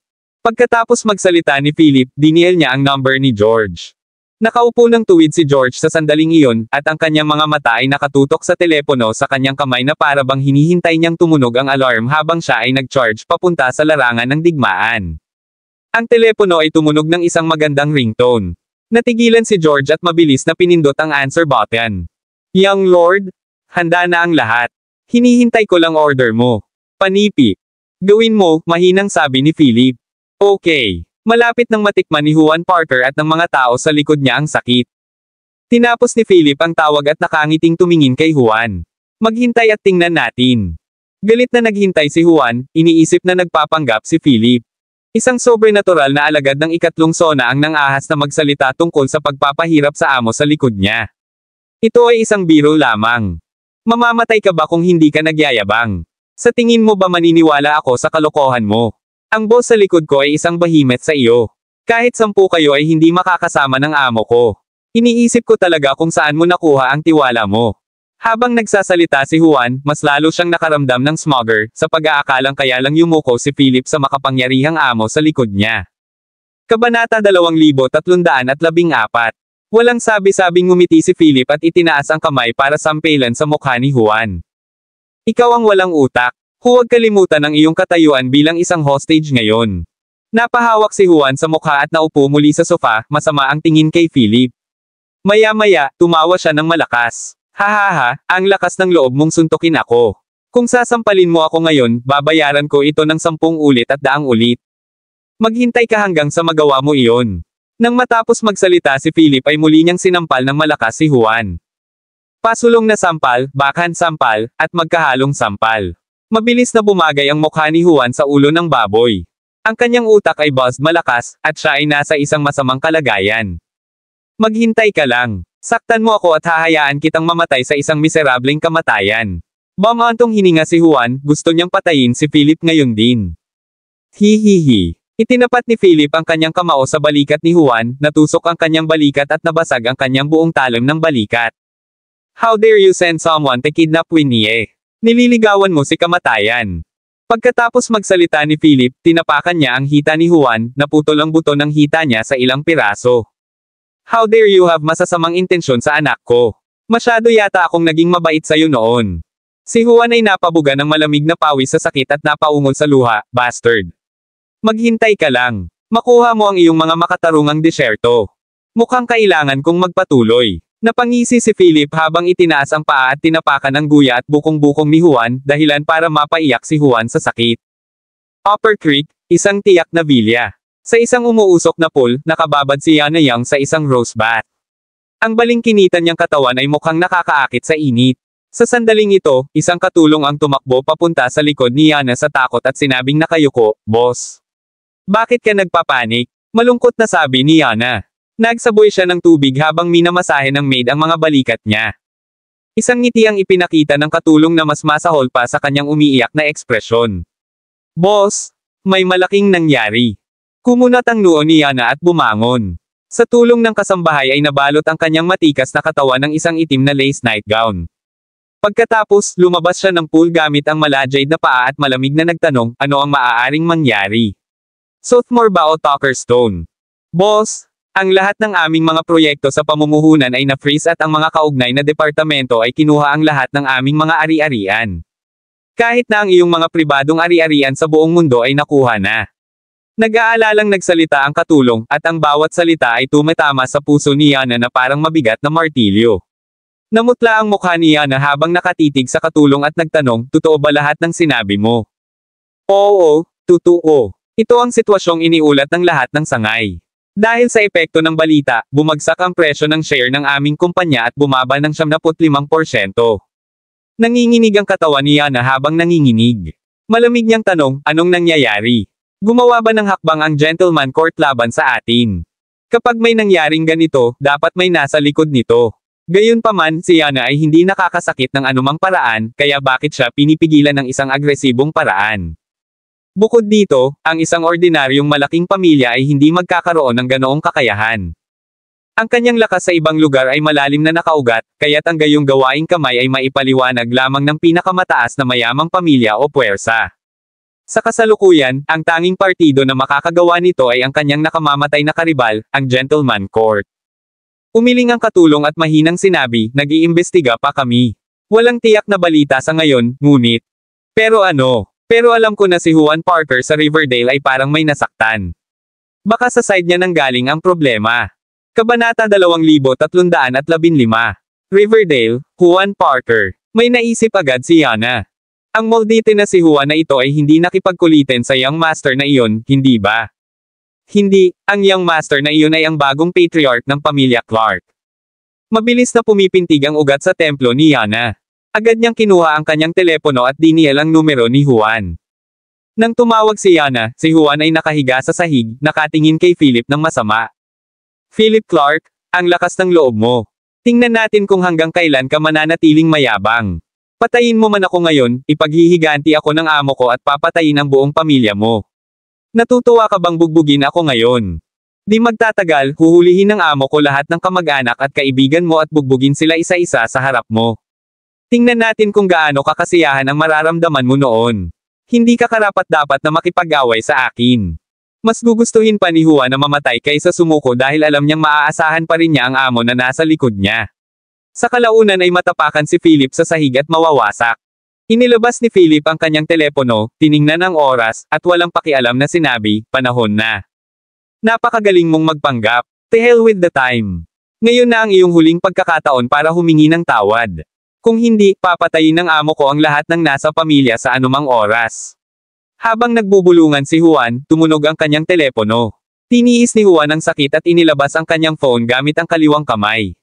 Pagkatapos magsalita ni Philip, dinial niya ang number ni George. Nakaupo ng tuwid si George sa sandaling iyon, at ang kanyang mga mata ay nakatutok sa telepono sa kanyang kamay na para bang hinihintay niyang tumunog ang alarm habang siya ay nag-charge papunta sa larangan ng digmaan. Ang telepono ay tumunog ng isang magandang ringtone. Natigilan si George at mabilis na pinindot ang answer button. Young Lord, handa na ang lahat. Hinihintay ko lang order mo. Panipi. Gawin mo, mahinang sabi ni Philip. Okay. Malapit nang matikman ni Juan Parker at ng mga tao sa likod niya ang sakit. Tinapos ni Philip ang tawag at nakangiting tumingin kay Juan. Maghintay at tingnan natin. Galit na naghintay si Juan, iniisip na nagpapanggap si Philip. Isang sobrenatural na alagad ng ikatlong sona ang nang-ahas na magsalita tungkol sa pagpapahirap sa amo sa likod niya. Ito ay isang biro lamang. Mamamatay ka ba kung hindi ka nagyayabang? Sa tingin mo ba maniniwala ako sa kalokohan mo? Ang boss sa likod ko ay isang behemoth sa iyo. Kahit 10 kayo ay hindi makakasama ng amo ko. Iniisip ko talaga kung saan mo nakuha ang tiwala mo. Habang nagsasalita si Juan, mas lalo siyang nakaramdam ng smogger, sa pag-aakalang kaya lang yumuko si Philip sa makapangyarihang amo sa likod niya. Kabanata 2314. Walang sabi-sabing ngumiti si Philip at itinaas ang kamay para sampelan sa mukha ni Juan. Ikaw ang walang utak. Huwag kalimutan ang iyong katayuan bilang isang hostage ngayon. Napahawak si Juan sa mukha at naupo muli sa sofa, masama ang tingin kay Philip. Maya-maya, tumawa siya ng malakas. Hahaha, ang lakas ng loob mong suntukin ako. Kung sasampalin mo ako ngayon, babayaran ko ito ng 10 ulit at 100 ulit. Maghintay ka hanggang sa magawa mo iyon. Nang matapos magsalita si Philip ay muli niyang sinampal ng malakas si Juan. Pasulong na sampal, backhand sampal, at magkahalong sampal. Mabilis na bumagay ang mukha ni Juan sa ulo ng baboy. Ang kanyang utak ay buzzed malakas, at siya ay nasa isang masamang kalagayan. Maghintay ka lang. Saktan mo ako at hahayaan kitang mamatay sa isang miserableng kamatayan. Bumantong hininga si Juan, gusto niyang patayin si Philip ngayon din. Hihihi. Itinapat ni Philip ang kanyang kamao sa balikat ni Juan, natusok ang kanyang balikat at nabasag ang kanyang buong talim ng balikat. How dare you send someone to kidnap Winnie? Nililigawan mo si kamatayan. Pagkatapos magsalita ni Philip, tinapakan niya ang hita ni Juan, naputol ang buto ng hita niya sa ilang piraso. How dare you have masasamang intensyon sa anak ko? Masyado yata akong naging mabait sa'yo noon. Si Juan ay napabuga ng malamig na pawis sa sakit at napaungol sa luha, bastard. Maghintay ka lang. Makuha mo ang iyong mga makatarungang disyerto. Mukhang kailangan kong magpatuloy. Napangisi si Philip habang itinaas ang paa at tinapakan ang guya at bukong-bukong ni Juan, dahilan para mapaiyak si Juan sa sakit. Upper Creek, isang tiyak na vilya. Sa isang umuusok na pool, nakababad si Yana Young sa isang rose bath. Ang balingkinitan niyang katawan ay mukhang nakakaakit sa init. Sa sandaling ito, isang katulong ang tumakbo papunta sa likod ni Yana sa takot at sinabing nakayuko, "Boss. Bakit ka nagpapanik?" Malungkot na sabi ni Yana. Nagsaboy siya ng tubig habang minamasahe ng maid ang mga balikat niya. Isang ngiti ang ipinakita ng katulong na mas masahol pa sa kanyang umiiyak na ekspresyon. Boss, may malaking nangyari. Kumunat ang noo ni Yana at bumangon. Sa tulong ng kasambahay ay nabalot ang kanyang matikas na katawan ng isang itim na lace nightgown. Pagkatapos, lumabas siya ng pool gamit ang malajade na paa at malamig na nagtanong, ano ang maaaring mangyari? Sophomore ba o Talker Stone? Boss, ang lahat ng aming mga proyekto sa pamumuhunan ay na-freeze at ang mga kaugnay na departamento ay kinuha ang lahat ng aming mga ari-arian. Kahit na ang iyong mga pribadong ari-arian sa buong mundo ay nakuha na. Nag-aalalang nagsalita ang katulong, at ang bawat salita ay tumatama sa puso ni Yana na parang mabigat na martilyo. Namutla ang mukha ni Yana habang nakatitig sa katulong at nagtanong, totoo ba lahat ng sinabi mo? Oo, totoo. Ito ang sitwasyong iniulat ng lahat ng sangay. Dahil sa epekto ng balita, bumagsak ang presyo ng share ng aming kumpanya at bumaba ng 75%. Nanginginig ang katawan ni Yana habang nanginginig. Malamig niyang tanong, anong nangyayari? Gumawa ba ng hakbang ang gentleman court laban sa atin? Kapag may nangyaring ganito, dapat may nasa likod nito. Gayunpaman, si Yana ay hindi nakakasakit ng anumang paraan, kaya bakit siya pinipigilan ng isang agresibong paraan? Bukod dito, ang isang ordinaryong malaking pamilya ay hindi magkakaroon ng ganoong kakayahan. Ang kanyang lakas sa ibang lugar ay malalim na nakaugat, kaya't ang gayong gawaing kamay ay maipaliwanag lamang ng pinakamataas na mayamang pamilya o puwersa. Sa kasalukuyan, ang tanging partido na makakagawa nito ay ang kanyang nakamamatay na karibal, ang Gentleman Court. Umiling ang katulong at mahinang sinabi, nag-iimbestiga pa kami. Walang tiyak na balita sa ngayon, ngunit. Pero alam ko na si Juan Parker sa Riverdale ay parang may nasaktan. Baka sa side niya nanggaling ang problema. Kabanata 2315. Riverdale, Juan Parker. May naisip agad si Yana. Ang moldite na si Juan na ito ay hindi nakipagkulitin sa young master na iyon, hindi ba? Hindi, ang young master na iyon ay ang bagong patriarch ng pamilya Clark. Mabilis na pumipintig ang ugat sa templo ni Yana. Agad niyang kinuha ang kanyang telepono at dinial ang numero ni Juan. Nang tumawag si Yana, si Juan ay nakahiga sa sahig, nakatingin kay Philip ng masama. Philip Clark, ang lakas ng loob mo. Tingnan natin kung hanggang kailan ka mananatiling mayabang. Patayin mo man ako ngayon, ipaghihiganti ako ng amo ko at papatayin ang buong pamilya mo. Natutuwa ka bang bugbugin ako ngayon? Di magtatagal, huhulihin ng amo ko lahat ng kamag-anak at kaibigan mo at bugbugin sila isa-isa sa harap mo. Tingnan natin kung gaano kakasiyahan ang mararamdaman mo noon. Hindi ka karapat-dapat na makipag-away sa akin. Mas gugustuhin pa ni Juan na mamatay kaysa sumuko dahil alam niyang maaasahan pa rin niya ang amo na nasa likod niya. Sa kalaunan ay matapakan si Philip sa sahig at mawawasak. Inilabas ni Philip ang kanyang telepono, tiningnan ang oras, at walang pakialam na sinabi, panahon na. Napakagaling mong magpanggap. To hell with the time. Ngayon na ang iyong huling pagkakataon para humingi ng tawad. Kung hindi, papatayin ng amo ko ang lahat ng nasa pamilya sa anumang oras. Habang nagbubulungan si Juan, tumunog ang kanyang telepono. Tiniis ni Juan ang sakit at inilabas ang kanyang phone gamit ang kaliwang kamay.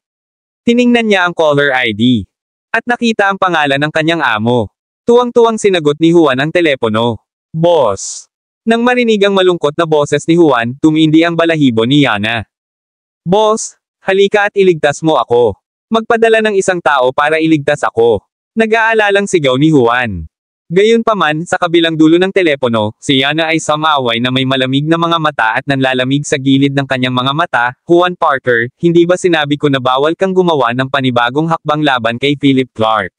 Tiningnan niya ang caller ID. At nakita ang pangalan ng kanyang amo. Tuwang-tuwang sinagot ni Juan ang telepono. Boss. Nang marinig ang malungkot na boses ni Juan, tumindi ang balahibo ni Yana. Boss, halika at iligtas mo ako. Magpadala ng isang tao para iligtas ako. Nag-aalalang sigaw ni Juan. Gayunpaman, sa kabilang dulo ng telepono, si Yana ay sumaway na may malamig na mga mata at nanlalamig sa gilid ng kanyang mga mata. Juan Parker, hindi ba sinabi ko na bawal kang gumawa ng panibagong hakbang laban kay Philip Clark?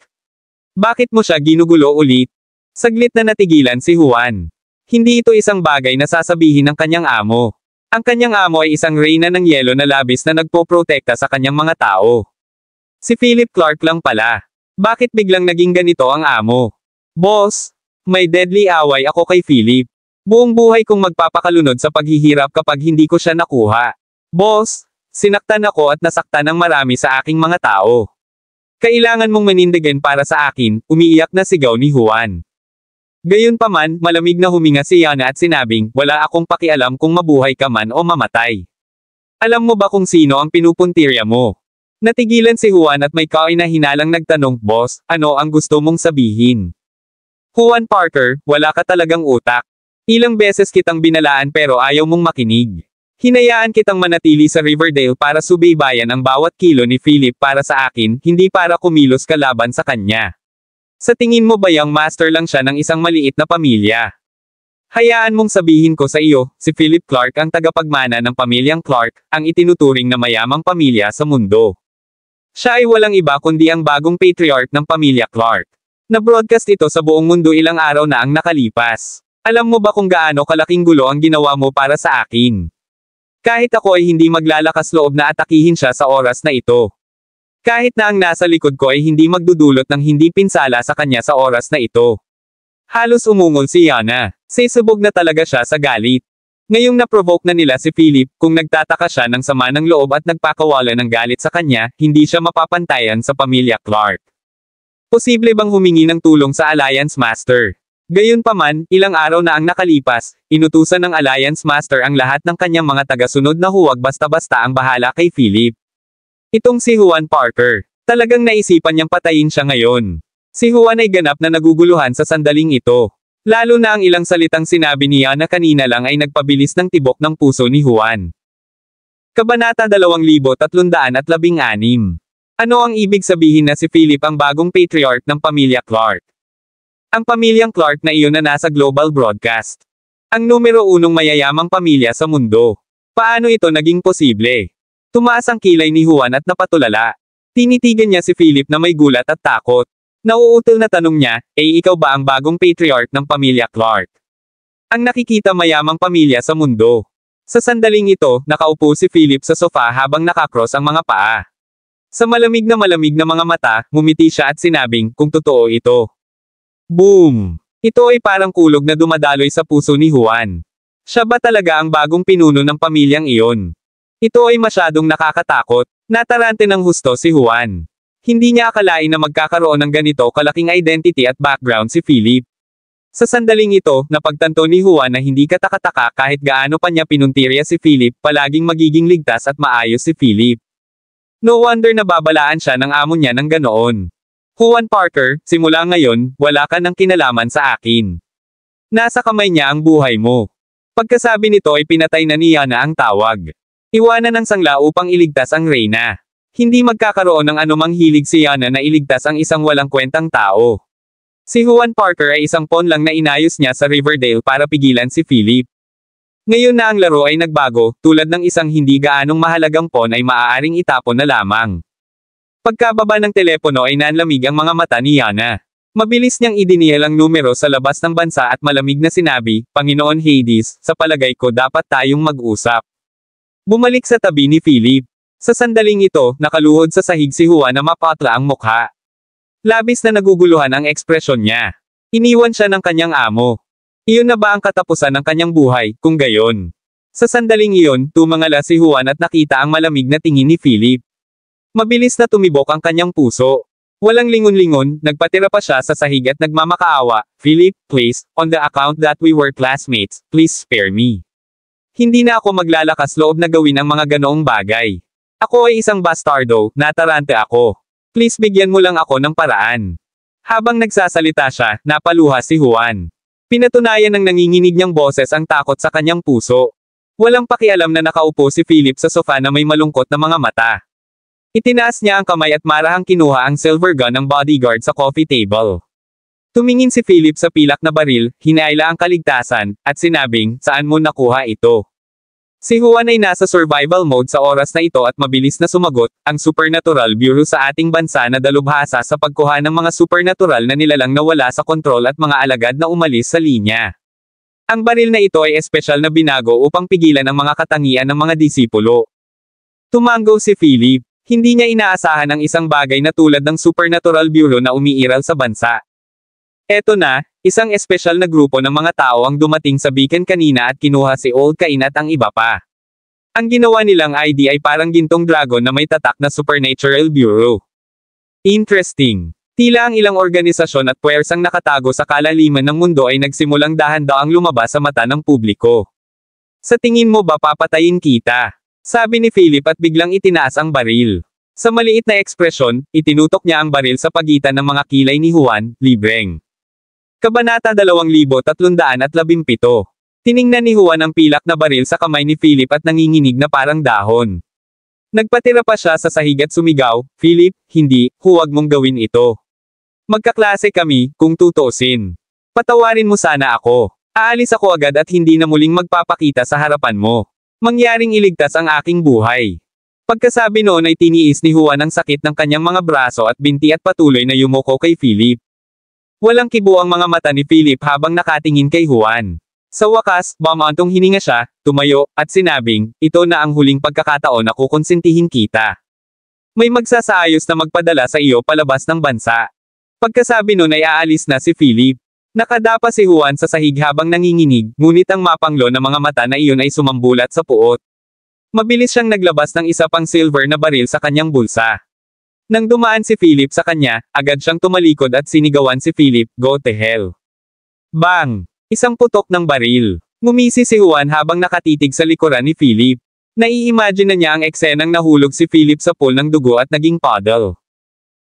Bakit mo siya ginugulo ulit? Saglit na natigilan si Juan. Hindi ito isang bagay na sasabihin ng kanyang amo. Ang kanyang amo ay isang reyna ng yelo na labis na nagpoprotekta sa kanyang mga tao. Si Philip Clark lang pala. Bakit biglang naging ganito ang amo? Boss, may deadly away ako kay Philip. Buong buhay kong magpapakalunod sa paghihirap kapag hindi ko siya nakuha. Boss, sinaktan ako at nasaktan ng marami sa aking mga tao. Kailangan mong manindigan para sa akin, umiiyak na sigaw ni Juan. Gayunpaman, malamig na huminga si Yana at sinabing, wala akong pakialam kung mabuhay ka man o mamatay. Alam mo ba kung sino ang pinupuntirya mo? Natigilan si Juan at may kahinahinalang nagtanong, boss, ano ang gusto mong sabihin? Juan Parker, wala ka talagang utak. Ilang beses kitang binalaan pero ayaw mong makinig. Hinayaan kitang manatili sa Riverdale para subaybayan ang bawat kilo ni Philip para sa akin, hindi para kumilos ka laban sa kanya. Sa tingin mo ba yung master lang siya ng isang maliit na pamilya? Hayaan mong sabihin ko sa iyo, si Philip Clark ang tagapagmana ng pamilyang Clark, ang itinuturing na mayamang pamilya sa mundo. Siya ay walang iba kundi ang bagong patriarch ng pamilya Clark. Na-broadcast ito sa buong mundo ilang araw na ang nakalipas. Alam mo ba kung gaano kalaking gulo ang ginawa mo para sa akin? Kahit ako ay hindi maglalakas loob na atakihin siya sa oras na ito. Kahit na ang nasa likod ko ay hindi magdudulot ng hindi pinsala sa kanya sa oras na ito. Halos umungol si Yana. Sisubog na talaga siya sa galit. Ngayong na-provoke na nila si Philip, kung nagtataka siya ng sama ng loob at nagpakawala ng galit sa kanya, hindi siya mapapantayan sa pamilya Clark. Posible bang humingi ng tulong sa Alliance Master? Gayunpaman, ilang araw na ang nakalipas, inutusan ng Alliance Master ang lahat ng kanyang mga tagasunod na huwag basta-basta ang bahala kay Philip. Itong si Juan Parker, talagang naisipan niyang patayin siya ngayon. Si Juan ay ganap na naguguluhan sa sandaling ito. Lalo na ang ilang salitang sinabi niya na kanina lang ay nagpabilis ng tibok ng puso ni Juan. Kabanata 2316. Ano ang ibig sabihin na si Philip ang bagong patriarch ng pamilya Clark? Ang pamilyang Clark na iyon na nasa global broadcast. Ang numero 1 mayayamang pamilya sa mundo. Paano ito naging posible? Tumaas ang kilay ni Juan at napatulala. Tinitigan niya si Philip na may gulat at takot. Nauutal na tanong niya, ikaw ba ang bagong patriarch ng pamilya Clark? Ang nakikita mayamang pamilya sa mundo. Sa sandaling ito, nakaupo si Philip sa sofa habang nakakross ang mga paa. Sa malamig na mga mata, ngumiti siya at sinabing, kung totoo ito. Boom! Ito ay parang kulog na dumadaloy sa puso ni Juan. Siya ba talaga ang bagong pinuno ng pamilyang iyon? Ito ay masyadong nakakatakot. Natarante ng husto si Juan. Hindi niya akalain na magkakaroon ng ganito kalaking identity at background si Philip. Sa sandaling ito, napagtanto ni Juan na hindi katakataka kahit gaano pa niya pinuntirya si Philip, palaging magiging ligtas at maayos si Philip. No wonder na babalaan siya ng amo niya ng ganoon. Juan Parker, simula ngayon, wala ka ng kinalaman sa akin. Nasa kamay niya ang buhay mo. Pagkasabi nito ay pinatay na niya na ang tawag. Iwanan ng sangla upang iligtas ang reyna. Hindi magkakaroon ng anumang hilig si Yana na iligtas ang isang walang kwentang tao. Si Juan Parker ay isang pawn lang na inayos niya sa Riverdale para pigilan si Philip. Ngayon na ang laro ay nagbago, tulad ng isang hindi gaanong mahalagang pawn ay maaaring itapon na lamang. Pagkababa ng telepono ay nanlamig ang mga mata ni Yana. Mabilis niyang idinial ang numero sa labas ng bansa at malamig na sinabi, Panginoon Hades, sa palagay ko dapat tayong mag-usap. Bumalik sa tabi ni Philip. Sa sandaling ito, nakaluhod sa sahig si Juan na mapatla ang mukha. Labis na naguguluhan ang ekspresyon niya. Iniwan siya ng kanyang amo. Iyon na ba ang katapusan ng kanyang buhay, kung gayon? Sa sandaling iyon, tumangala si Juan at nakita ang malamig na tingin ni Philip. Mabilis na tumibok ang kanyang puso. Walang lingon-lingon, nagpatira pa siya sa sahig at nagmamakaawa, Philip, please, on the account that we were classmates, please spare me. Hindi na ako maglalakas loob na gawin ang mga ganoong bagay. Ako ay isang bastardo, natarante ako. Please bigyan mo lang ako ng paraan. Habang nagsasalita siya, napaluha si Juan. Pinatunayan ng nanginginig niyang boses ang takot sa kanyang puso. Walang pakialam na nakaupo si Philip sa sofa na may malungkot na mga mata. Itinaas niya ang kamay at marahang kinuha ang silver gun ng bodyguard sa coffee table. Tumingin si Philip sa pilak na baril, hinaila ang kaligtasan, at sinabing, saan mo nakuha ito? Si Juan ay nasa survival mode sa oras na ito at mabilis na sumagot, ang Supernatural Bureau sa ating bansa na dalubhasa sa pagkuha ng mga supernatural na nilalang na wala sa kontrol at mga alagad na umalis sa linya. Ang baril na ito ay espesyal na binago upang pigilan ang mga katangian ng mga disipulo. Tumango si Philip. Hindi niya inaasahan ang isang bagay na tulad ng Supernatural Bureau na umiiral sa bansa. Eto na, isang espesyal na grupo ng mga tao ang dumating sa beacon kanina at kinuha si Old Cain at ang iba pa. Ang ginawa nilang ID ay parang gintong dragon na may tatak na Supernatural Bureau. Interesting. Tila ang ilang organisasyon at puwersang nakatago sa kalaliman ng mundo ay nagsimulang dahan-daang lumabas sa mata ng publiko. Sa tingin mo ba papatayin kita? Sabi ni Philip at biglang itinaas ang baril. Sa maliit na ekspresyon, itinutok niya ang baril sa pagitan ng mga kilay ni Juan, libreng. Kabanata 2317. Tiningnan ni Juan ang pilak na baril sa kamay ni Philip at nanginginig na parang dahon. Nagpatira pa siya sa sahig at sumigaw, Philip, hindi, huwag mong gawin ito. Magkaklase kami, kung tutusin. Patawarin mo sana ako. Aalis ako agad at hindi na muling magpapakita sa harapan mo. Mangyaring iligtas ang aking buhay. Pagkasabi noon ay tiniis ni Juan ang sakit ng kanyang mga braso at binti at patuloy na yumuko kay Philip. Walang kibo ang mga mata ni Philip habang nakatingin kay Juan. Sa wakas, bumantong hininga siya, tumayo, at sinabing, ito na ang huling pagkakataon na kukonsintihin kita. May magsasaayos na magpadala sa iyo palabas ng bansa. Pagkasabi noon ay aalis na si Philip. Nakadapa si Juan sa sahig habang nanginginig, ngunit ang mapanglo na mga mata na iyon ay sumambulat sa puot. Mabilis siyang naglabas ng isa pang silver na baril sa kanyang bulsa. Nang dumaan si Philip sa kanya, agad siyang tumalikod at sinigawan si Philip, go to hell. Bang! Isang putok ng baril. Ngumisi si Juan habang nakatitig sa likuran ni Philip. Naiimagine na niya ang eksenang nahulog si Philip sa pool ng dugo at naging puddle.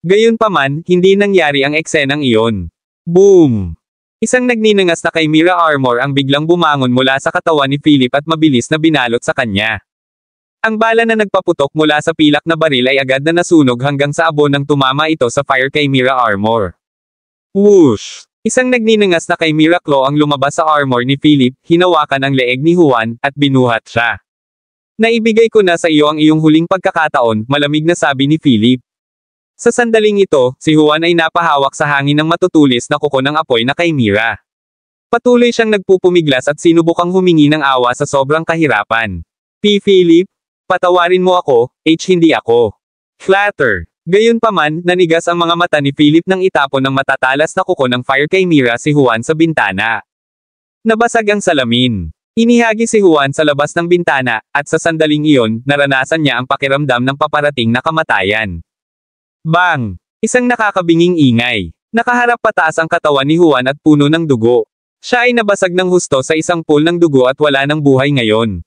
Gayunpaman, hindi nangyari ang eksenang iyon. Boom! Isang nagninangas na Chimera armor ang biglang bumangon mula sa katawan ni Philip at mabilis na binalot sa kanya. Ang bala na nagpaputok mula sa pilak na baril ay agad na nasunog hanggang sa abo nang tumama ito sa Fire Chimera armor. Whoosh! Isang nagninangas na Chimera claw ang lumabas sa armor ni Philip, hinawakan ang leeg ni Juan, at binuhat siya. Naibigay ko na sa iyo ang iyong huling pagkakataon, malamig na sabi ni Philip. Sa sandaling ito, si Juan ay napahawak sa hangin ng matutulis na kuko ng apoy na Chimera. Patuloy siyang nagpupumiglas at sinubukang humingi ng awa sa sobrang kahirapan. Philip, patawarin mo ako, hindi ako. Clatter. Gayunpaman, nanigas ang mga mata ni Philip nang itapon ng matatalas na kuko ng Fire Chimera si Juan sa bintana. Nabasag ang salamin. Inihagi si Juan sa labas ng bintana, at sa sandaling iyon, naranasan niya ang pakiramdam ng paparating na kamatayan. Bang! Isang nakakabinging ingay. Nakaharap pataas ang katawan ni Juan at puno ng dugo. Siya ay nabasag ng husto sa isang pool ng dugo at wala ng buhay ngayon.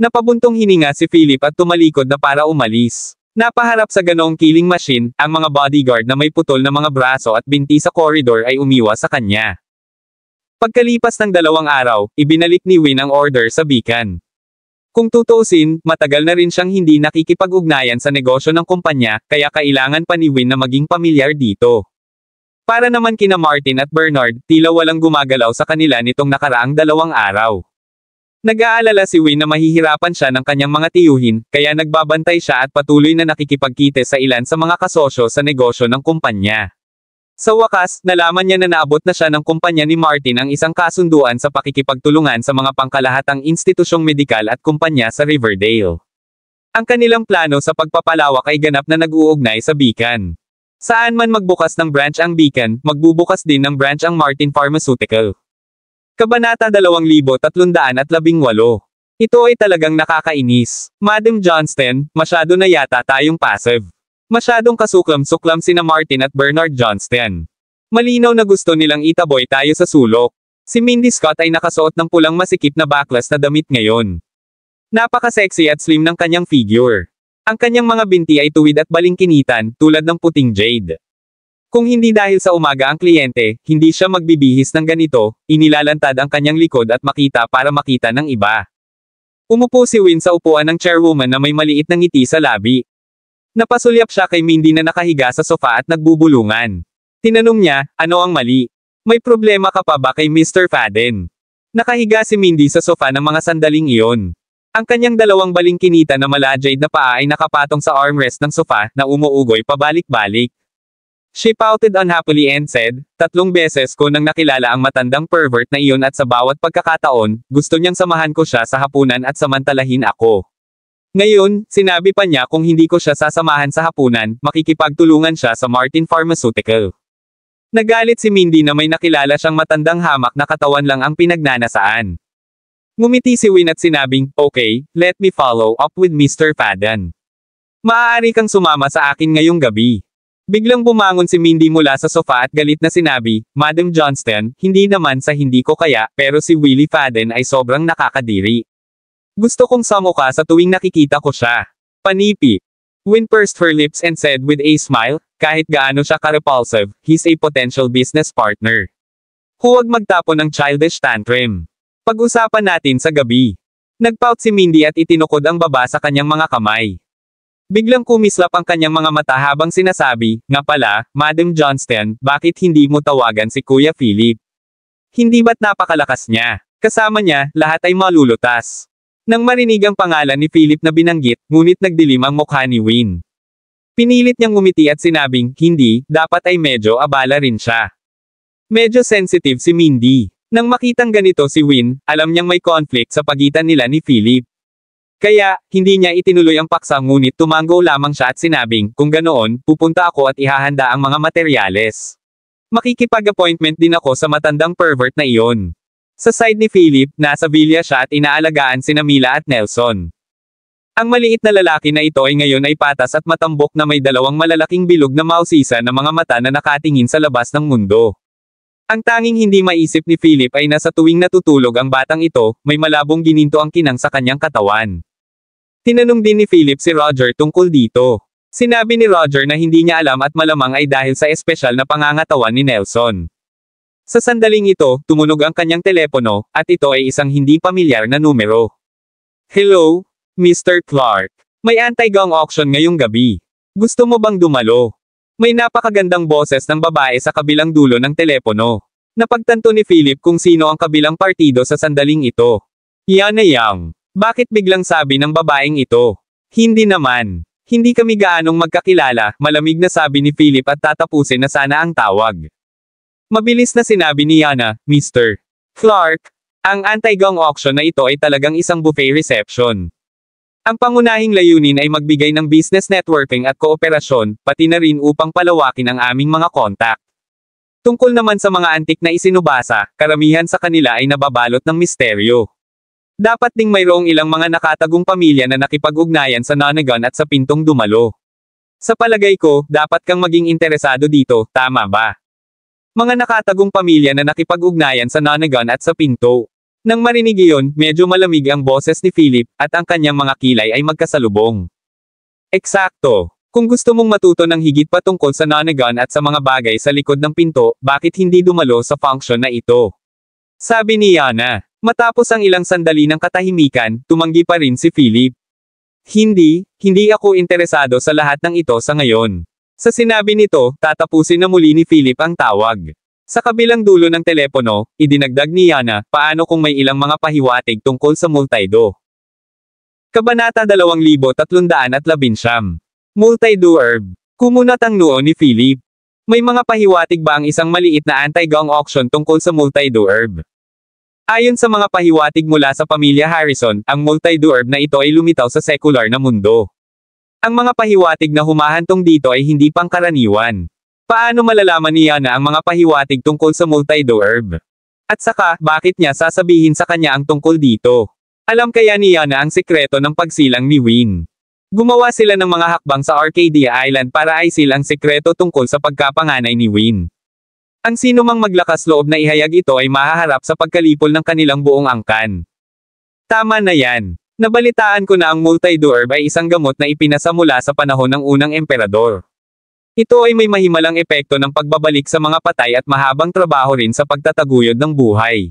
Napabuntong hininga si Philip at tumalikod na para umalis. Napaharap sa ganoong killing machine, ang mga bodyguard na may putol na mga braso at binti sa koridor ay umiwas sa kanya. Pagkalipas ng 2 araw, ibinalik ni Win ang order sa Beacon. Kung tutuusin, matagal na rin siyang hindi nakikipag-ugnayan sa negosyo ng kumpanya, kaya kailangan pa ni Win na maging pamilyar dito. Para naman kina Martin at Bernard, tila walang gumagalaw sa kanila nitong nakaraang 2 araw. Nag-aalala si Win na mahihirapan siya ng kanyang mga tiyuhin, kaya nagbabantay siya at patuloy na nakikipagkite sa ilan sa mga kasosyo sa negosyo ng kumpanya. Sa wakas, nalaman niya na naabot na siya ng kumpanya ni Martin ang isang kasunduan sa pakikipagtulungan sa mga pangkalahatang institusyong medikal at kumpanya sa Riverdale. Ang kanilang plano sa pagpapalawak ay ganap na nag-uugnay sa Beacon. Saan man magbukas ng branch ang Beacon, magbubukas din ng branch ang Martin Pharmaceutical. Kabanata 2318. Ito ay talagang nakakainis. Madam Johnston, masyado na yata tayong passive. Masyadong kasuklam-suklam sina Martin at Bernard Johnston. Malinaw na gusto nilang itaboy tayo sa sulok. Si Mindy Scott ay nakasuot ng pulang masikip na backless na damit ngayon. Napaka-sexy at slim ng kanyang figure. Ang kanyang mga binti ay tuwid at balingkinitan, tulad ng puting jade. Kung hindi dahil sa umaga ang kliyente, hindi siya magbibihis ng ganito, inilalantad ang kanyang likod at makita para makita ng iba. Umupo si Win sa upuan ng chairwoman na may maliit na ngiti sa labi. Napasulyap siya kay Mindy na nakahiga sa sofa at nagbubulungan. Tinanong niya, ano ang mali? May problema ka pa ba kay Mr. Fadden? Nakahiga si Mindy sa sofa ng mga sandaling iyon. Ang kanyang 2 balingkinita na mala-jade na paa ay nakapatong sa armrest ng sofa na umuugoy pabalik-balik. She pouted unhappily and said, 3 beses ko nang nakilala ang matandang pervert na iyon at sa bawat pagkakataon, gusto niyang samahan ko siya sa hapunan at samantalahin ako. Ngayon, sinabi pa niya kung hindi ko siya sasamahan sa hapunan, makikipagtulungan siya sa Martin Pharmaceutical. Nagalit si Mindy na may nakilala siyang matandang hamak na katawan lang ang pinagnanasaan. Ngumiti si Win at sinabing, okay, let me follow up with Mr. Fadden. Maaari kang sumama sa akin ngayong gabi. Biglang bumangon si Mindy mula sa sofa at galit na sinabi, Madam Johnston, hindi naman sa hindi ko kaya, pero si Willie Fadden ay sobrang nakakadiri. Gusto kong samuka sa tuwing nakikita ko siya. Panipi. Win pursed her lips and said with a smile, kahit gaano siya ka-repulsive, he's a potential business partner. Huwag magtapon ng childish tantrum. Pag-usapan natin sa gabi. Nagpout si Mindy at itinukod ang baba sa kanyang mga kamay. Biglang kumislap ang kanyang mga mata habang sinasabi, nga pala, Madam Johnston, bakit hindi mo tawagan si Kuya Philip? Hindi ba't napakalakas niya? Kasama niya, lahat ay malulutas. Nang marinig ang pangalan ni Philip na binanggit, ngunit nagdilim ang mukha ni Win. Pinilit niyang ngumiti at sinabing, hindi, dapat ay medyo abala rin siya. Medyo sensitive si Mindy. Nang makitang ganito si Win, alam niyang may conflict sa pagitan nila ni Philip. Kaya, hindi niya itinuloy ang paksa ngunit tumango lamang siya at sinabing, kung ganoon, pupunta ako at ihahanda ang mga materyales. Makikipag-appointment din ako sa matandang pervert na iyon. Sa side ni Philip, nasa villa siya at inaalagaan sina Mila at Nelson. Ang maliit na lalaki na ito ay ngayon ay patas at matambok na may 2 malalaking bilog na mausisa na mga mata na nakatingin sa labas ng mundo. Ang tanging hindi maisip ni Philip ay na sa tuwing natutulog ang batang ito, may malabong gininto ang kinang sa kanyang katawan. Tinanong din ni Philip si Roger tungkol dito. Sinabi ni Roger na hindi niya alam at malamang ay dahil sa espesyal na pangangatawan ni Nelson. Sa sandaling ito, tumunog ang kanyang telepono, at ito ay isang hindi pamilyar na numero. Hello, Mr. Clark. May anti-gong auction ngayong gabi. Gusto mo bang dumalo? May napakagandang boses ng babae sa kabilang dulo ng telepono. Napagtanto ni Philip kung sino ang kabilang partido sa sandaling ito. Yana Yang. Bakit biglang sabi ng babaeng ito? Hindi naman. Hindi kami gaanong magkakilala, malamig na sabi ni Philip at tatapusin na sana ang tawag. Mabilis na sinabi ni Yana, Mr. Clark, ang anti-gong auction na ito ay talagang isang buffet reception. Ang pangunahing layunin ay magbigay ng business networking at kooperasyon, pati na rin upang palawakin ang aming mga kontak. Tungkol naman sa mga antik na isinubasa, karamihan sa kanila ay nababalot ng misteryo. Dapat ding mayroong ilang mga nakatagong pamilya na nakipag-ugnayan sa Nonagon at sa pintong dumalo. Sa palagay ko, dapat kang maging interesado dito, tama ba? Mga nakatagong pamilya na nakipag-ugnayan sa Nonagon at sa pinto. Nang marinig iyon, medyo malamig ang boses ni Philip, at ang kanyang mga kilay ay magkasalubong. Eksakto. Kung gusto mong matuto ng higit pa tungkol sa Nonagon at sa mga bagay sa likod ng pinto, bakit hindi dumalo sa function na ito? Sabi ni Yana. Matapos ang ilang sandali ng katahimikan, tumanggi pa rin si Philip. Hindi ako interesado sa lahat ng ito sa ngayon. Sa sinabi nito, tatapusin na muli ni Philip ang tawag. Sa kabilang dulo ng telepono, idinagdag ni Yana, paano kung may ilang mga pahiwatig tungkol sa multido. Kabanata 2319. Multido herb. Kumunat ang noo ni Philip. May mga pahiwatig ba ang isang maliit na anti-gong auction tungkol sa multido herb? Ayon sa mga pahiwatig mula sa pamilya Harrison, ang multido herb na ito ay lumitaw sa sekular na mundo. Ang mga pahiwatig na humahantong dito ay hindi pangkaraniwan. Paano malalaman ni Yana ang mga pahiwatig tungkol sa multido herb? At saka, bakit niya sasabihin sa kanya ang tungkol dito? Alam kaya ni Yana ang sikreto ng pagsilang ni Win. Gumawa sila ng mga hakbang sa Arcadia Island para aisil ang sikreto tungkol sa pagkapanganay ni Win. Ang sino mang maglakas loob na ihayag ito ay mahaharap sa pagkalipol ng kanilang buong angkan. Tama na yan. Nabalitaan ko na ang multido herb ay isang gamot na ipinasa mula sa panahon ng unang emperador. Ito ay may mahimalang epekto ng pagbabalik sa mga patay at mahabang trabaho rin sa pagtataguyod ng buhay.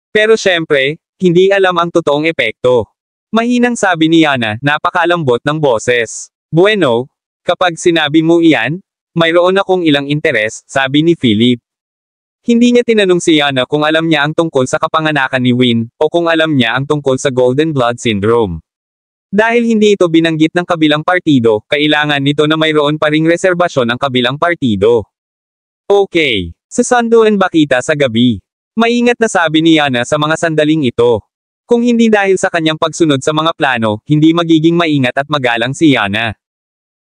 Pero syempre, hindi alam ang totoong epekto. Mahinang sabi ni Yana, napakalambot ng boses. Bueno, kapag sinabi mo iyan, mayroon akong ilang interes, sabi ni Philip. Hindi niya tinanong si Yana kung alam niya ang tungkol sa kapanganakan ni Win, o kung alam niya ang tungkol sa Golden Blood Syndrome. Dahil hindi ito binanggit ng kabilang partido, kailangan nito na mayroon pa ring reserbasyon ang kabilang partido. Okay. Sasanduan ba kita sa gabi? Maingat na sabi ni Yana sa mga sandaling ito. Kung hindi dahil sa kanyang pagsunod sa mga plano, hindi magiging maingat at magalang si Yana.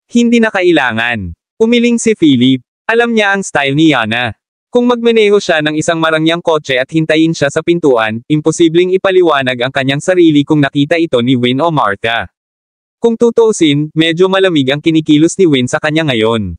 Hindi na kailangan. Umiling si Philip. Alam niya ang style ni Yana. Kung magmaneho siya ng isang marangyang kotse at hintayin siya sa pintuan, imposibleng ipaliwanag ang kanyang sarili kung nakita ito ni Win o Martha. Kung tutuusin, medyo malamig ang kinikilos ni Win sa kanya ngayon.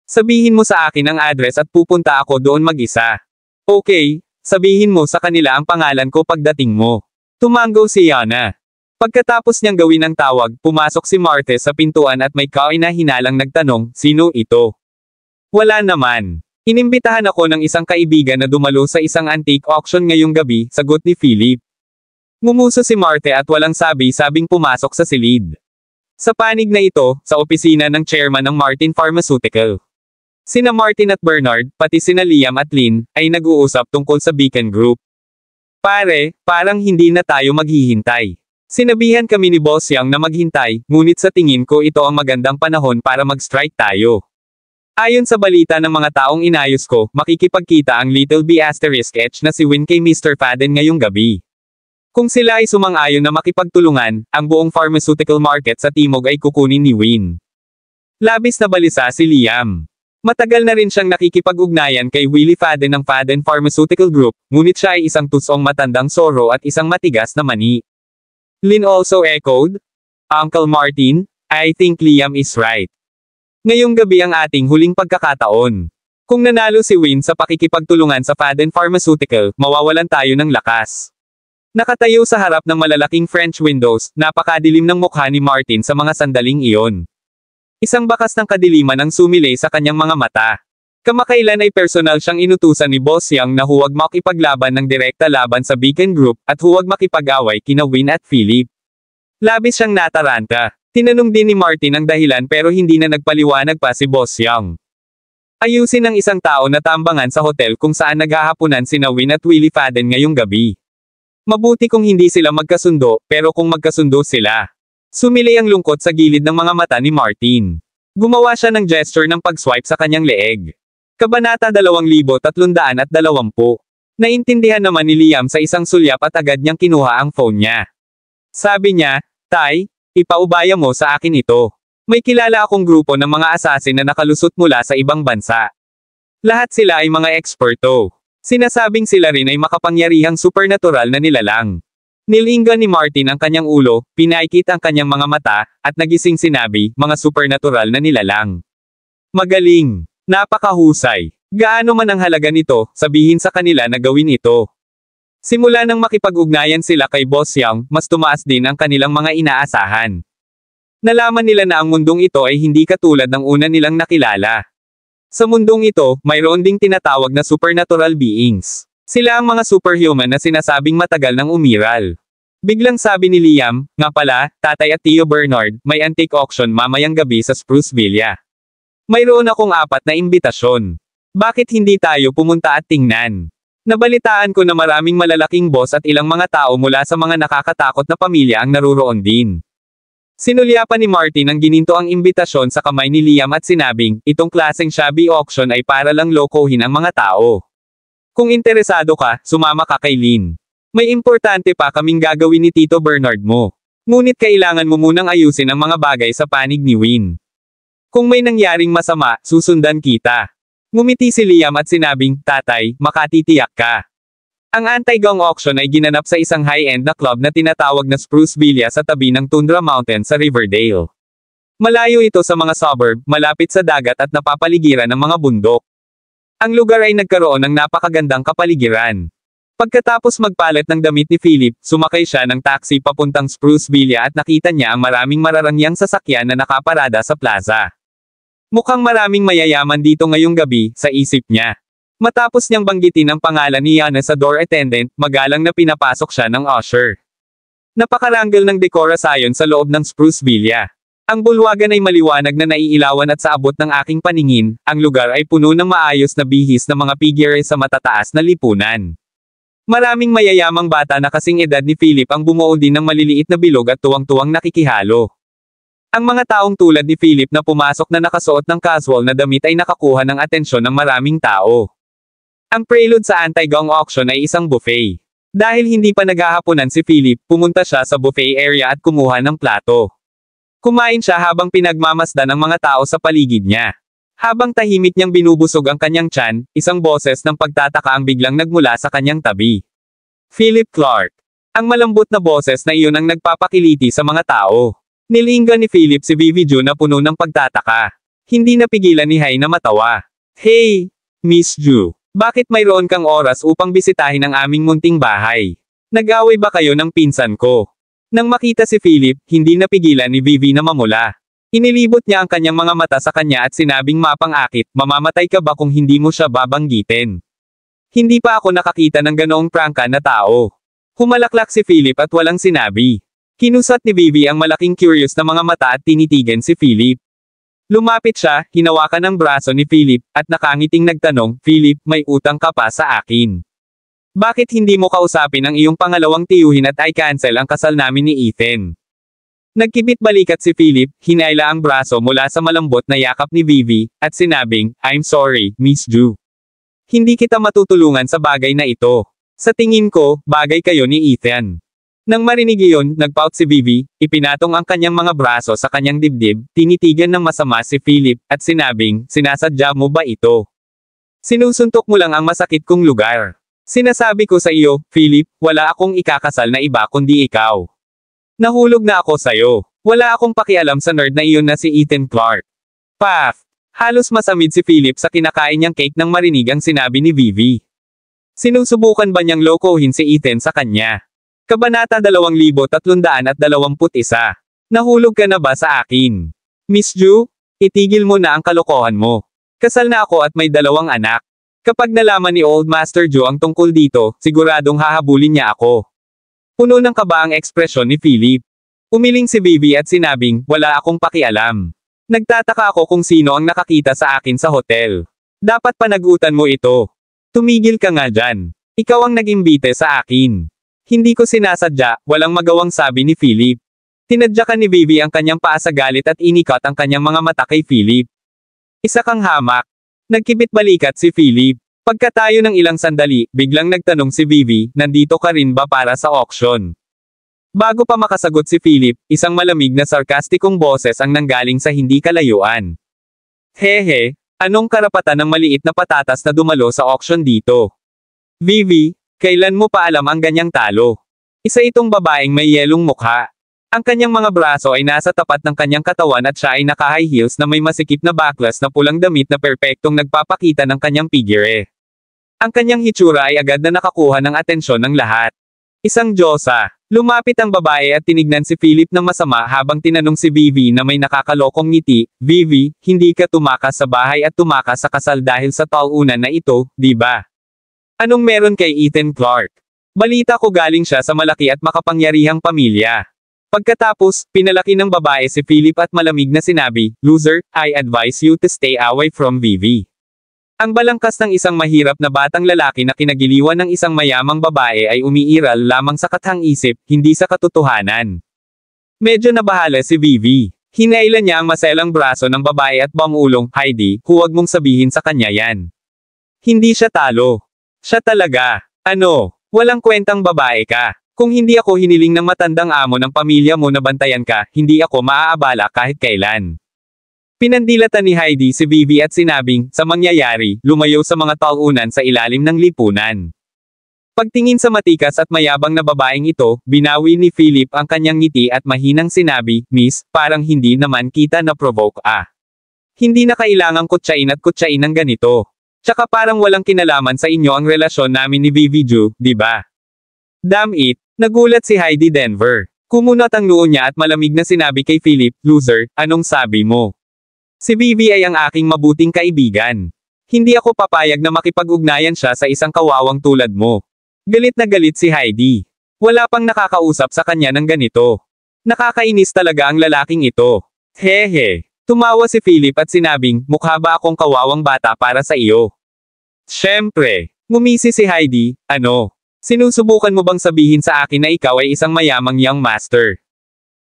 Sabihin mo sa akin ang address at pupunta ako doon mag-isa. Okay, sabihin mo sa kanila ang pangalan ko pagdating mo. Tumango si Yana. Pagkatapos niyang gawin ang tawag, pumasok si Martha sa pintuan at may kaina-hinalang nagtanong, sino ito? Wala naman. Inimbitahan ako ng isang kaibigan na dumalo sa isang antique auction ngayong gabi, sagot ni Philip. Ngumuso si Martha at walang sabing pumasok sa silid. Sa panig na ito, sa opisina ng chairman ng Martin Pharmaceutical. Sina Martin at Bernard, pati sina Liam at Lynn, ay nag-uusap tungkol sa Beacon Group. Pare, parang hindi na tayo maghihintay. Sinabihan kami ni Boss Young na maghintay, ngunit sa tingin ko ito ang magandang panahon para mag-strike tayo. Ayon sa balita ng mga taong inayos ko, makikipagkita ang Little B** H na si Win kay Mr. Faden ngayong gabi. Kung sila ay sumang-ayon na makipagtulungan, ang buong pharmaceutical market sa Timog ay kukunin ni Win. Labis na balisa si Liam. Matagal na rin siyang nakikipag-ugnayan kay Willie Faden ng Faden Pharmaceutical Group, ngunit siya ay isang tusong matandang soro at isang matigas na mani. Lynn also echoed, Uncle Martin, I think Liam is right. Ngayong gabi ang ating huling pagkakataon. Kung nanalo si Win sa pakikipagtulungan sa Faden Pharmaceutical, mawawalan tayo ng lakas. Nakatayo sa harap ng malalaking French windows, napakadilim ng mukha ni Martin sa mga sandaling iyon. Isang bakas ng kadiliman ang sumilay sa kanyang mga mata. Kamakailan ay personal siyang inutusan ni Boss Yang na huwag makipaglaban ng direkta laban sa Beacon Group, at huwag makipag-away kina Win at Philip. Labis siyang nataranta. Tinanong din ni Martin ang dahilan pero hindi na nagpaliwanag pa si Boss Yang. Ayusin ng isang tao na tambangan sa hotel kung saan naghahapunan sina Win at Willie Faden ngayong gabi. Mabuti kung hindi sila magkasundo, pero kung magkasundo sila. Sumilay ang lungkot sa gilid ng mga mata ni Martin. Gumawa siya ng gesture ng pag-swipe sa kanyang leeg. Kabanata 2320. Naintindihan naman ni Liam sa isang sulyap at agad niyang kinuha ang phone niya. Sabi niya, "Tay, ipaubaya mo sa akin ito. May kilala akong grupo ng mga assassin na nakalusot mula sa ibang bansa. Lahat sila ay mga eksperto. Sinasabing sila rin ay makapangyarihang supernatural na nilalang." Nilingan ni Martin ang kanyang ulo, pinaikit ang kanyang mga mata, at nagising sinabi, "Mga supernatural na nilalang. Magaling. Napakahusay. Gaano man ang halaga nito, sabihin sa kanila na gawin ito." Simula nang makipag-ugnayan sila kay Boss Yang, mas tumaas din ang kanilang mga inaasahan. Nalaman nila na ang mundong ito ay hindi katulad ng una nilang nakilala. Sa mundong ito, mayroon ding tinatawag na supernatural beings. Sila ang mga superhuman na sinasabing matagal nang umiral. Biglang sabi ni Liam, "Nga pala, Tatay at Tio Bernard, may antique auction mamayang gabi sa Spruce Villa. Mayroon akong 4 na imbitasyon. Bakit hindi tayo pumunta at tingnan? Nabalitaan ko na maraming malalaking boss at ilang mga tao mula sa mga nakakatakot na pamilya ang naruroon din." Sinulyapan ni Martin ang gininto ang imbitasyon sa kamay ni Liam at sinabing, "Itong klaseng shabby auction ay para lang lokohin ang mga tao. Kung interesado ka, sumama ka kay Lynn. May importante pa kaming gagawin ni Tito Bernard mo. Ngunit kailangan mo munang ayusin ang mga bagay sa panig ni Win. Kung may nangyaring masama, susundan kita." Ngumiti si Liam at sinabing, "Tatay, makatitiyak ka." Ang anti-gang auction ay ginanap sa isang high-end na club na tinatawag na Spruce Villa sa tabi ng Tundra Mountain sa Riverdale. Malayo ito sa mga suburb, malapit sa dagat at napapaligiran ng mga bundok. Ang lugar ay nagkaroon ng napakagandang kapaligiran. Pagkatapos magpalit ng damit ni Philip, sumakay siya ng taxi papuntang Spruce Villa at nakita niya ang maraming mararangyang sasakyan na nakaparada sa plaza. Mukhang maraming mayayaman dito ngayong gabi, sa isip niya. Matapos niyang banggitin ang pangalan ni Yana sa door attendant, magalang na pinapasok siya ng usher. Napakarangal ng dekora ayon sa loob ng Spruce Villa. Ang bulwagan ay maliwanag na naiilawan at sa abot ng aking paningin, ang lugar ay puno ng maayos na bihis na mga figure sa matataas na lipunan. Maraming mayayamang bata na kasing edad ni Philip ang bumuo din ng maliliit na bilog at tuwang-tuwang nakikihalo. Ang mga taong tulad ni Philip na pumasok na nakasuot ng casual na damit ay nakakuha ng atensyon ng maraming tao. Ang prelude sa anti-gang auction ay isang buffet. Dahil hindi pa naghahaponan si Philip, pumunta siya sa buffet area at kumuha ng plato. Kumain siya habang pinagmamasdan ng mga tao sa paligid niya. Habang tahimik niyang binubusog ang kanyang tiyan, isang boses ng pagtataka ang biglang nagmula sa kanyang tabi. Philip Clark. Ang malambot na boses na iyon ang nagpapakiliti sa mga tao. Nilinggan ni Philip si Vivi Ju na puno ng pagtataka. Hindi napigilan ni Hai na matawa. "Hey, Miss Ju. Bakit mayroon kang oras upang bisitahin ang aming munting bahay? Nag-away ba kayo ng pinsan ko?" Nang makita si Philip, hindi napigilan ni Vivi na mamula. Inilibot niya ang kanyang mga mata sa kanya at sinabing mapang-akit, "Mamamatay ka ba kung hindi mo siya babanggitin? Hindi pa ako nakakita ng ganoong prangka na tao." Humalaklak si Philip at walang sinabi. Kinusat ni Vivi ang malaking curious na mga mata at tinitigan si Philip. Lumapit siya, hinawakan ang braso ni Philip, at nakangiting nagtanong, "Philip, may utang ka pa sa akin. Bakit hindi mo kausapin ang iyong pangalawang tiyuhin at i-cancel ang kasal namin ni Ethan?" Nagkibit balikat si Philip, hinayla ang braso mula sa malambot na yakap ni Vivi, at sinabing, "I'm sorry, Miss Ju. Hindi kita matutulungan sa bagay na ito. Sa tingin ko, bagay kayo ni Ethan." Nang marinig iyon, nagpout si Vivi, ipinatong ang kanyang mga braso sa kanyang dibdib, tinitigan ng masama si Philip, at sinabing, "Sinasadya mo ba ito? Sinusuntok mo lang ang masakit kong lugar. Sinasabi ko sa iyo, Philip, wala akong ikakasal na iba kundi ikaw. Nahulog na ako sa'yo. Wala akong pakialam sa nerd na iyon na si Ethan Clark." Path. Halos masamid si Philip sa kinakain niyang cake nang marinig ang sinabi ni Vivi. Sinusubukan ba niyang lokohin si Ethan sa kanya? Kabanata 2321. Nahulog ka na ba sa akin? Miss Ju, itigil mo na ang kalokohan mo. Kasal na ako at may 2 anak. Kapag nalaman ni Old Master Joe ang tungkol dito, siguradong hahabulin niya ako. Puno ng kaba ang ekspresyon ni Philip. Umiling si Vivi at sinabing, wala akong pakialam. Nagtataka ako kung sino ang nakakita sa akin sa hotel. Dapat panagutan mo ito. Tumigil ka nga dyan. Ikaw ang nag-imbite sa akin. Hindi ko sinasadya, walang magawang sabi ni Philip. Tinadyakan ni Vivi ang kanyang paa sa galit at inikat ang kanyang mga mata kay Philip. Isa kang hamak. Nagkibit balikat si Philip. Pagkatayo ng ilang sandali, biglang nagtanong si Vivi, nandito ka rin ba para sa auction? Bago pa makasagot si Philip, isang malamig na sarkastikong boses ang nanggaling sa hindi kalayuan. Hehe, anong karapatan ng maliit na patatas na dumalo sa auction dito? Vivi, kailan mo pa alam ang ganyang talo? Isa itong babaeng may yelong mukha. Ang kanyang mga braso ay nasa tapat ng kanyang katawan at siya ay naka-high heels na may masikip na backless na pulang damit na perpektong nagpapakita ng kanyang figure. Ang kanyang hitsura ay agad na nakakuha ng atensyon ng lahat. Isang diyosa. Lumapit ang babae at tinignan si Philip ng masama habang tinanong si Vivi na may nakakalokong ngiti, Vivi, hindi ka tumakas sa bahay at tumakas sa kasal dahil sa taunan na ito, di ba? Anong meron kay Ethan Clark? Balita ko galing siya sa malaki at makapangyarihang pamilya. Pagkatapos, pinalaki ng babae si Philip at malamig na sinabi, Loser, I advise you to stay away from Vivi. Ang balangkas ng isang mahirap na batang lalaki na kinagiliwan ng isang mayamang babae ay umiiral lamang sa kathang-isip, hindi sa katotohanan. Medyo nabahala si Vivi. Hinailan niya ang maselang braso ng babae at bamulong, Heidi, huwag mong sabihin sa kanya yan. Hindi siya talo. Siya talaga. Ano? Walang kwentang babae ka. Kung hindi ako hiniling ng matandang amo ng pamilya mo na bantayan ka, hindi ako maaabala kahit kailan. Pinandilatan ni Heidi si Vivi at sinabing, sa mangyayari, lumayo sa mga taunan sa ilalim ng lipunan. Pagtingin sa matikas at mayabang na babaeng ito, binawi ni Philip ang kanyang ngiti at mahinang sinabi, Miss, parang hindi naman kita na-provoke Hindi na kailangang kutsain at kutsain ng ganito. Tsaka parang walang kinalaman sa inyo ang relasyon namin ni Vivi Ju, di ba? Damn it! Nagulat si Heidi Denver. Kumunot ang noo niya at malamig na sinabi kay Philip, Loser, anong sabi mo? Si Vivi ay ang aking mabuting kaibigan. Hindi ako papayag na makipag-ugnayan siya sa isang kawawang tulad mo. Galit na galit si Heidi. Wala pang nakakausap sa kanya ng ganito. Nakakainis talaga ang lalaking ito. Hehe. Tumawa si Philip at sinabing, mukha ba akong kawawang bata para sa iyo? Siyempre. Ngumisi si Heidi, ano? Sinusubukan mo bang sabihin sa akin na ikaw ay isang mayamang young master?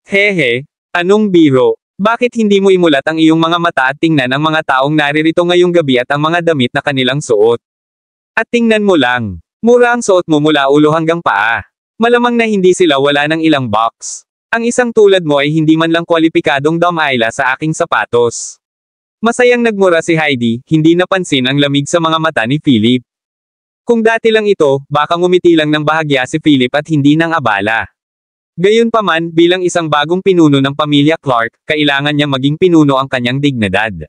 Hehe, anong biro? Bakit hindi mo imulat ang iyong mga mata at tingnan ang mga taong naririto ngayong gabi at ang mga damit na kanilang suot? At tingnan mo lang, mura ang suot mo mula ulo hanggang paa. Malamang na hindi sila wala ng ilang box. Ang isang tulad mo ay hindi man lang kwalipikadong damayla sa aking sapatos. Masayang nagmura si Heidi, hindi napansin ang lamig sa mga mata ni Philip. Kung dati lang ito, baka ngumiti lang ng bahagya si Philip at hindi nang abala. Gayunpaman, bilang isang bagong pinuno ng pamilya Clark, kailangan niyang maging pinuno ang kanyang dignidad.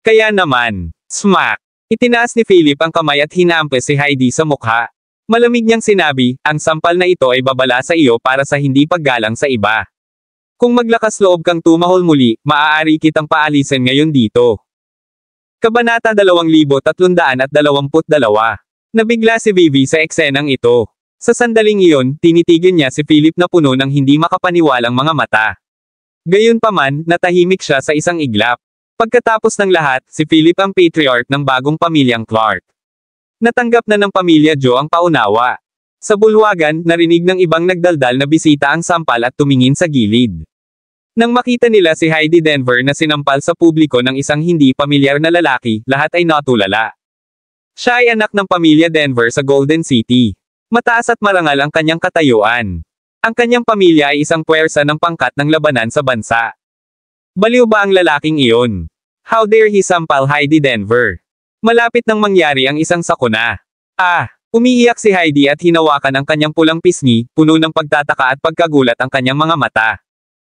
Kaya naman, smack! Itinaas ni Philip ang kamay at hinampas si Heidi sa mukha. Malamig niyang sinabi, ang sampal na ito ay babala sa iyo para sa hindi paggalang sa iba. Kung maglakas loob kang tumahol muli, maaari kitang paalisin ngayon dito. Kabanata 2322. Nabigla si Vivi sa eksenang ito. Sa sandaling iyon, tinitigil niya si Philip na puno ng hindi makapaniwalang mga mata. Gayunpaman, natahimik siya sa isang iglap. Pagkatapos ng lahat, si Philip ang patriarch ng bagong pamilyang Clark. Natanggap na ng pamilya Joe ang paunawa. Sa bulwagan, narinig ng ibang nagdaldal na bisita ang sampal at tumingin sa gilid. Nang makita nila si Heidi Denver na sinampal sa publiko ng isang hindi pamilyar na lalaki, lahat ay natulala. Siya ay anak ng pamilya Denver sa Golden City. Mataas at marangal ang kanyang katayuan. Ang kanyang pamilya ay isang puwersa ng pangkat ng labanan sa bansa. Baliw ba ang lalaking iyon? How dare he sampal Heidi Denver? Malapit nang mangyari ang isang sakuna. Umiiyak si Heidi at hinawakan ang kanyang pulang pisngi, puno ng pagtataka at pagkagulat ang kanyang mga mata.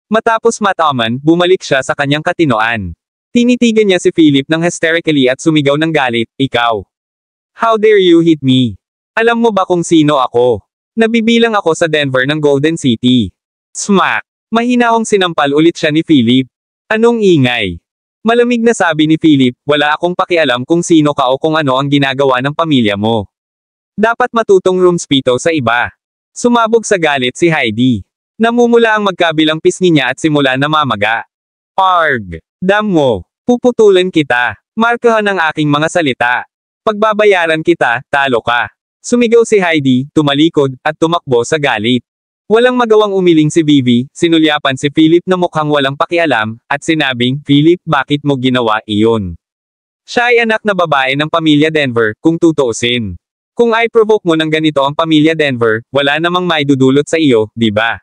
Matapos mataman, bumalik siya sa kanyang katinoan. Tinitigan niya si Philip ng hysterically at sumigaw ng galit, ikaw. How dare you hit me? Alam mo ba kung sino ako? Nabibilang ako sa Denver ng Golden City. Smack! Mahinahong sinampal ulit siya ni Philip. Anong ingay? Malamig na sabi ni Philip, wala akong pakialam kung sino ka o kung ano ang ginagawa ng pamilya mo. Dapat matutong rumspito sa iba. Sumabog sa galit si Heidi. Namumula ang magkabilang pisngi niya at simula na mamaga. Arg! Dam mo! Puputulan kita! Markahan ang aking mga salita. Pagbabayaran kita, talo ka. Sumigaw si Heidi, tumalikod, at tumakbo sa galit. Walang magawang umiling si Vivi, sinulyapan si Philip na mukhang walang pakialam, at sinabing, Philip, bakit mo ginawa iyon? Siya ay anak na babae ng pamilya Denver, kung tutuusin. Kung i-provoke mo ng ganito ang pamilya Denver, wala namang maidudulot sa iyo, di ba?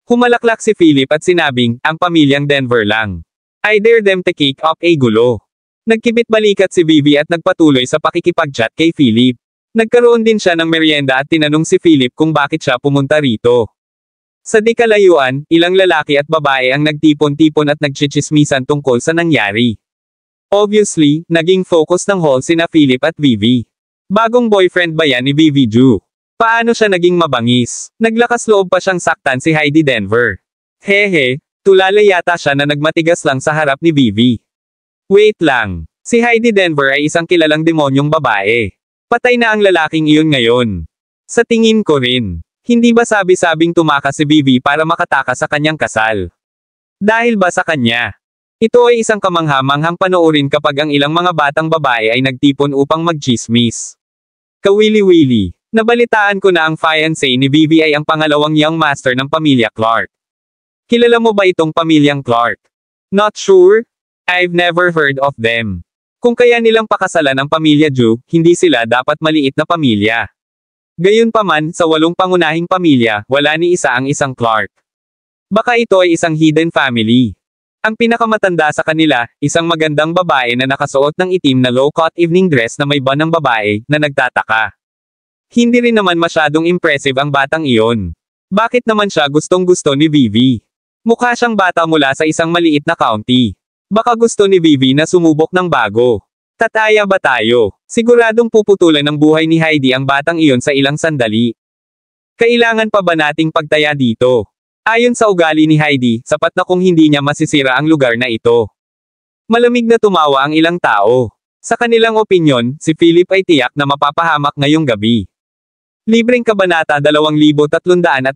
Humalaklak si Philip at sinabing, ang pamilyang Denver lang. I dare them to kick up a gulo. Nagkibit balikat si Vivi at nagpatuloy sa pakikipag-chat kay Philip. Nagkaroon din siya ng merienda at tinanong si Philip kung bakit siya pumunta rito. Sa di kalayuan, ilang lalaki at babae ang nagtipon-tipon at nagchichismisan tungkol sa nangyari. Obviously, naging focus ng hall sina Philip at Vivi. Bagong boyfriend ba yan ni Vivi Ju? Paano siya naging mabangis? Naglakas loob pa siyang saktan si Heidi Denver. Hehe, tulala yata siya na nagmatigas lang sa harap ni Vivi. Wait lang. Si Heidi Denver ay isang kilalang demonyong babae. Patay na ang lalaking iyon ngayon. Sa tingin ko rin. Hindi ba sabi-sabing tumakas si Vivi para makatakas sa kanyang kasal? Dahil ba sa kanya? Ito ay isang kamangha-manghang panoorin kapag ang ilang mga batang babae ay nagtipon upang magchismis. Kawili-wili. Nabalitaan ko na ang fiancé ni Vivi ay ang pangalawang young master ng pamilya Clark. Kilala mo ba itong pamilyang Clark? Not sure? I've never heard of them. Kung kaya nilang pakasalan ang pamilya Ju, hindi sila dapat maliit na pamilya. Gayunpaman, sa 8 pangunahing pamilya, wala ni isa ang isang Clark. Baka ito ay isang hidden family. Ang pinakamatanda sa kanila, isang magandang babae na nakasuot ng itim na low-cut evening dress na may ban ng babae, na nagtataka. Hindi rin naman masyadong impressive ang batang iyon. Bakit naman siya gustong-gusto ni Vivi? Mukha siyang bata mula sa isang maliit na county. Baka gusto ni Vivi na sumubok ng bago. Tataya ba tayo? Siguradong puputulan ng buhay ni Heidi ang batang iyon sa ilang sandali. Kailangan pa ba nating pagtaya dito? Ayon sa ugali ni Heidi, sapat na kung hindi niya masisira ang lugar na ito. Malamig na tumawa ang ilang tao. Sa kanilang opinyon, si Philip ay tiyak na mapapahamak ngayong gabi. Libreng kabanata 2323.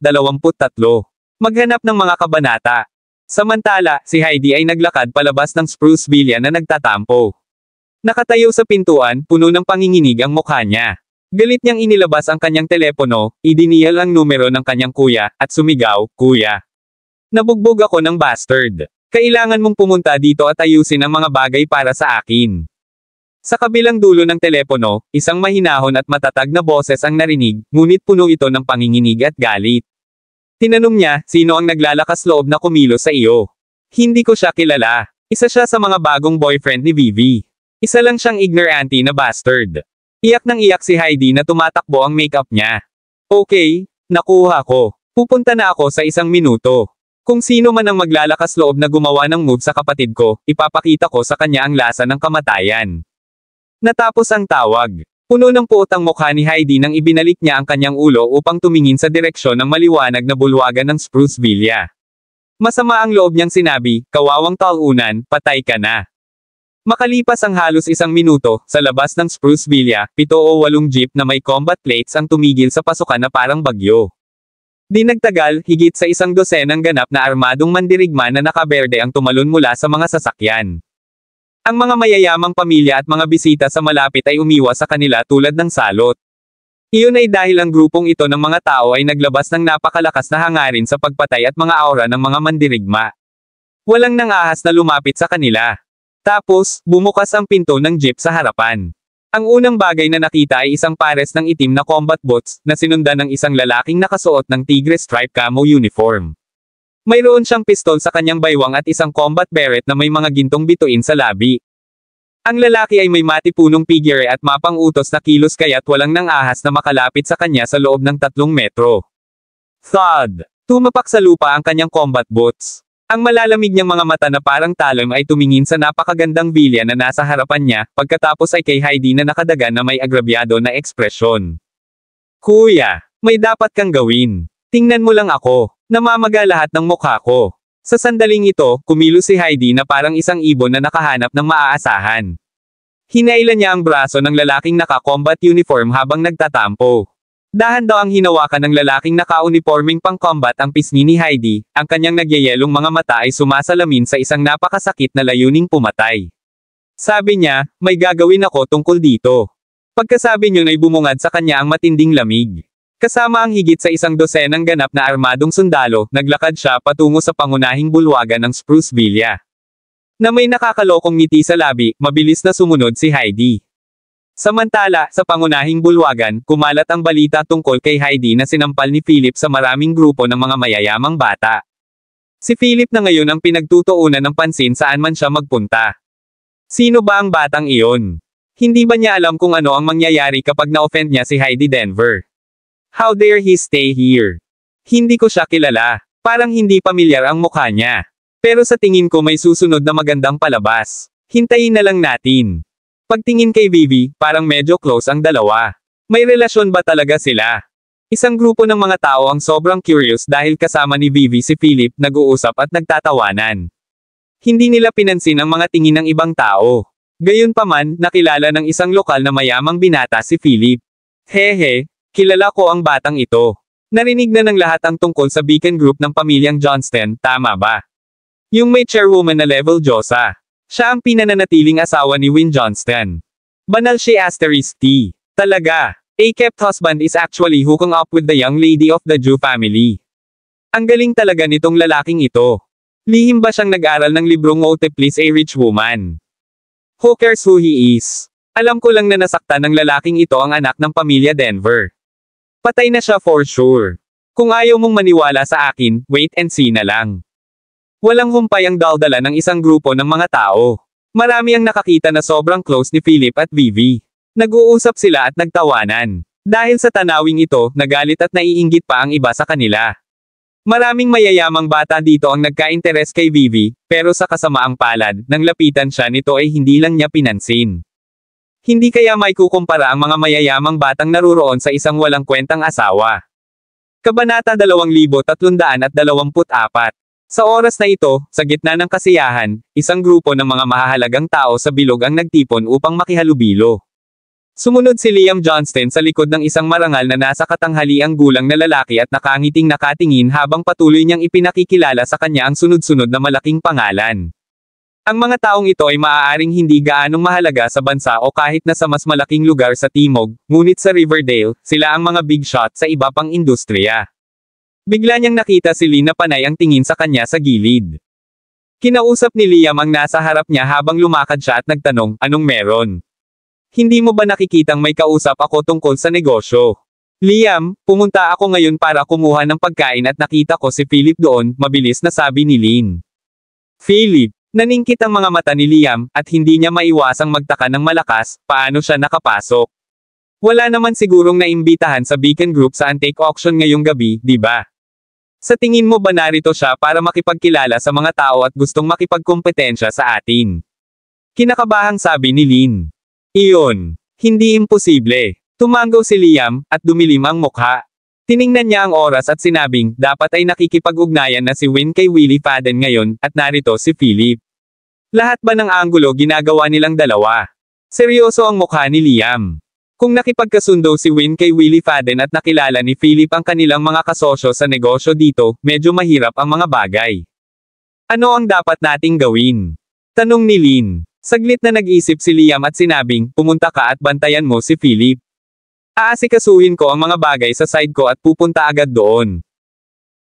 Maghanap ng mga kabanata. Samantala, si Heidi ay naglakad palabas ng Spruce Villa na nagtatampo. Nakatayo sa pintuan, puno ng panginginig ang mukha niya. Galit niyang inilabas ang kanyang telepono, idinial ang numero ng kanyang kuya, at sumigaw, Kuya. Nabugbog ako ng bastard. Kailangan mong pumunta dito at ayusin ang mga bagay para sa akin. Sa kabilang dulo ng telepono, isang mahinahon at matatag na boses ang narinig, ngunit puno ito ng panginginig at galit. Tinanong niya, sino ang naglalakas loob na kumilos sa iyo? Hindi ko siya kilala. Isa siya sa mga bagong boyfriend ni Vivi. Isa lang siyang ignorante na bastard. Iyak nang iyak si Heidi na tumatakbo ang makeup niya. Okay, nakuha ko. Pupunta na ako sa 1 minuto. Kung sino man ang maglalakas loob na gumawa ng move sa kapatid ko, ipapakita ko sa kanya ang lasa ng kamatayan. Natapos ang tawag. Puno ng puot ang mukha ni Heidi nang ibinalik niya ang kanyang ulo upang tumingin sa direksyon ng maliwanag na bulwagan ng Spruce Villa. Masama ang loob niyang sinabi, kawawang talunan, patay ka na. Makalipas ang halos 1 minuto, sa labas ng Spruce Villa, 7 o 8 jeep na may combat plates ang tumigil sa pasukan na parang bagyo. Di nagtagal, higit sa 1 dosenang ganap na armadong mandirigma na nakaberde ang tumalon mula sa mga sasakyan. Ang mga mayayamang pamilya at mga bisita sa malapit ay umiwas sa kanila tulad ng salot. Iyon ay dahil ang grupong ito ng mga tao ay naglabas ng napakalakas na hangarin sa pagpatay at mga aura ng mga mandirigma. Walang nangahas na lumapit sa kanila. Tapos, bumukas ang pinto ng jeep sa harapan. Ang unang bagay na nakita ay isang pares ng itim na combat boots, na sinundan ng isang lalaking nakasuot ng tigre stripe camo uniform. Mayroon siyang pistol sa kanyang baywang at isang combat beret na may mga gintong bituin sa labi. Ang lalaki ay may matipunong figure at mapang-utos na kilos kaya't walang nangahas na makalapit sa kanya sa loob ng 3 metro. Thud! Tumapak sa lupa ang kanyang combat boots. Ang malalamig niyang mga mata na parang talon ay tumingin sa napakagandang bilya na nasa harapan niya, pagkatapos ay kay Heidi na nakadaga na may agrabyado na ekspresyon. Kuya, may dapat kang gawin. Tingnan mo lang ako. Namamaga lahat ng mukha ko. Sa sandaling ito, kumilos si Heidi na parang isang ibon na nakahanap ng maaasahan. Hinailan niya ang braso ng lalaking naka-combat uniform habang nagtatampo. Dahan daw ang hinawakan ng lalaking naka-uniforming pang-combat ang pisngi ni Heidi, ang kanyang nagyayelong mga mata ay sumasalamin sa isang napakasakit na layuning pumatay. Sabi niya, may gagawin ako tungkol dito. Pagkasabi niyo ay bumungad sa kanya ang matinding lamig. Kasama ang higit sa 100 ganap na armadong sundalo, naglakad siya patungo sa pangunahing bulwagan ng Spruce Villa. Na may nakakalokong ngiti sa labi, mabilis na sumunod si Heidi. Samantala, sa pangunahing bulwagan, kumalat ang balita tungkol kay Heidi na sinampal ni Philip sa maraming grupo ng mga mayayamang bata. Si Philip na ngayon ang pinagtutuunan ng pansin saan man siya magpunta. Sino ba ang batang iyon? Hindi ba niya alam kung ano ang mangyayari kapag na-offend niya si Heidi Denver? How dare he stay here? Hindi ko siya kilala. Parang hindi pamilyar ang mukha niya. Pero sa tingin ko may susunod na magandang palabas. Hintayin na lang natin. Pagtingin kay Vivi, parang medyo close ang dalawa. May relasyon ba talaga sila? Isang grupo ng mga tao ang sobrang curious dahil kasama ni Vivi si Philip, nag-uusap at nagtatawanan. Hindi nila pinansin ang mga tingin ng ibang tao. Gayunpaman, nakilala ng isang lokal na mayamang binata si Philip. Hehe, kilala ko ang batang ito. Narinig na ng lahat ang tungkol sa Beacon Group ng pamilyang Johnston, tama ba? Yung may chairwoman na level Diyosa. Siya ang pinananatiling asawa ni Win Johnston. Banal si *T. Talaga. A kept husband is actually hooking up with the young lady of the Jew family. Ang galing talaga nitong lalaking ito. Lihim ba siyang nag-aral ng librong How to Please a Rich Woman? Who cares who he is? Alam ko lang na nasaktan ng lalaking ito ang anak ng pamilya Denver. Patay na siya for sure. Kung ayaw mong maniwala sa akin, wait and see na lang. Walang humpay ang daldala ng isang grupo ng mga tao. Marami ang nakakita na sobrang close ni Philip at Vivi. Nag-uusap sila at nagtawanan. Dahil sa tanawing ito, nagalit at naiinggit pa ang iba sa kanila. Maraming mayayamang bata dito ang nagka-interes kay Vivi, pero sa kasamaang palad, nang lapitan siya nito ay hindi lang niya pinansin. Hindi kaya may kukumpara ang mga mayayamang batang naruroon sa isang walang kwentang asawa. Kabanata 2324. Sa oras na ito, sa gitna ng kasiyahan, isang grupo ng mga mahahalagang tao sa bilog ang nagtipon upang makihalubilo. Sumunod si Liam Johnston sa likod ng isang marangal na nasa katanghaliang gulang na lalaki at nakangiting nakatingin habang patuloy niyang ipinakikilala sa kanya ang sunod-sunod na malaking pangalan. Ang mga taong ito ay maaaring hindi gaanong mahalaga sa bansa o kahit na sa mas malaking lugar sa timog, ngunit sa Riverdale, sila ang mga big shot sa iba pang industriya. Bigla niyang nakita si Lee na panay ang tingin sa kanya sa gilid. Kinausap ni Liam ang nasa harap niya habang lumakad siya at nagtanong, anong meron? Hindi mo ba nakikitang may kausap ako tungkol sa negosyo? Liam, pumunta ako ngayon para kumuha ng pagkain at nakita ko si Philip doon, mabilis na sabi ni Lynn. Philip, naningkit ang mga mata ni Liam, at hindi niya maiwasang magtaka ng malakas, paano siya nakapasok. Wala naman sigurong naimbitahan sa Beacon Group sa antique auction ngayong gabi, di ba? Sa tingin mo ba narito siya para makipagkilala sa mga tao at gustong makipagkompetensya sa atin? Kinakabahang sabi ni Lynn. Iyon. Hindi imposible. Tumango si Liam, at dumilim ang mukha. Tiningnan niya ang oras at sinabing, dapat ay nakikipag-ugnayan na si Win kay Willie Fadden ngayon, at narito si Philip. Lahat ba ng anggulo ginagawa nilang dalawa? Seryoso ang mukha ni Liam. Kung nakipagkasundo si Win kay Willie Fadden at nakilala ni Philip ang kanilang mga kasosyo sa negosyo dito, medyo mahirap ang mga bagay. Ano ang dapat nating gawin? Tanong ni Lynn. Saglit na nag-isip si Liam at sinabing, pumunta ka at bantayan mo si Philip. Aasikasuhin ko ang mga bagay sa side ko at pupunta agad doon.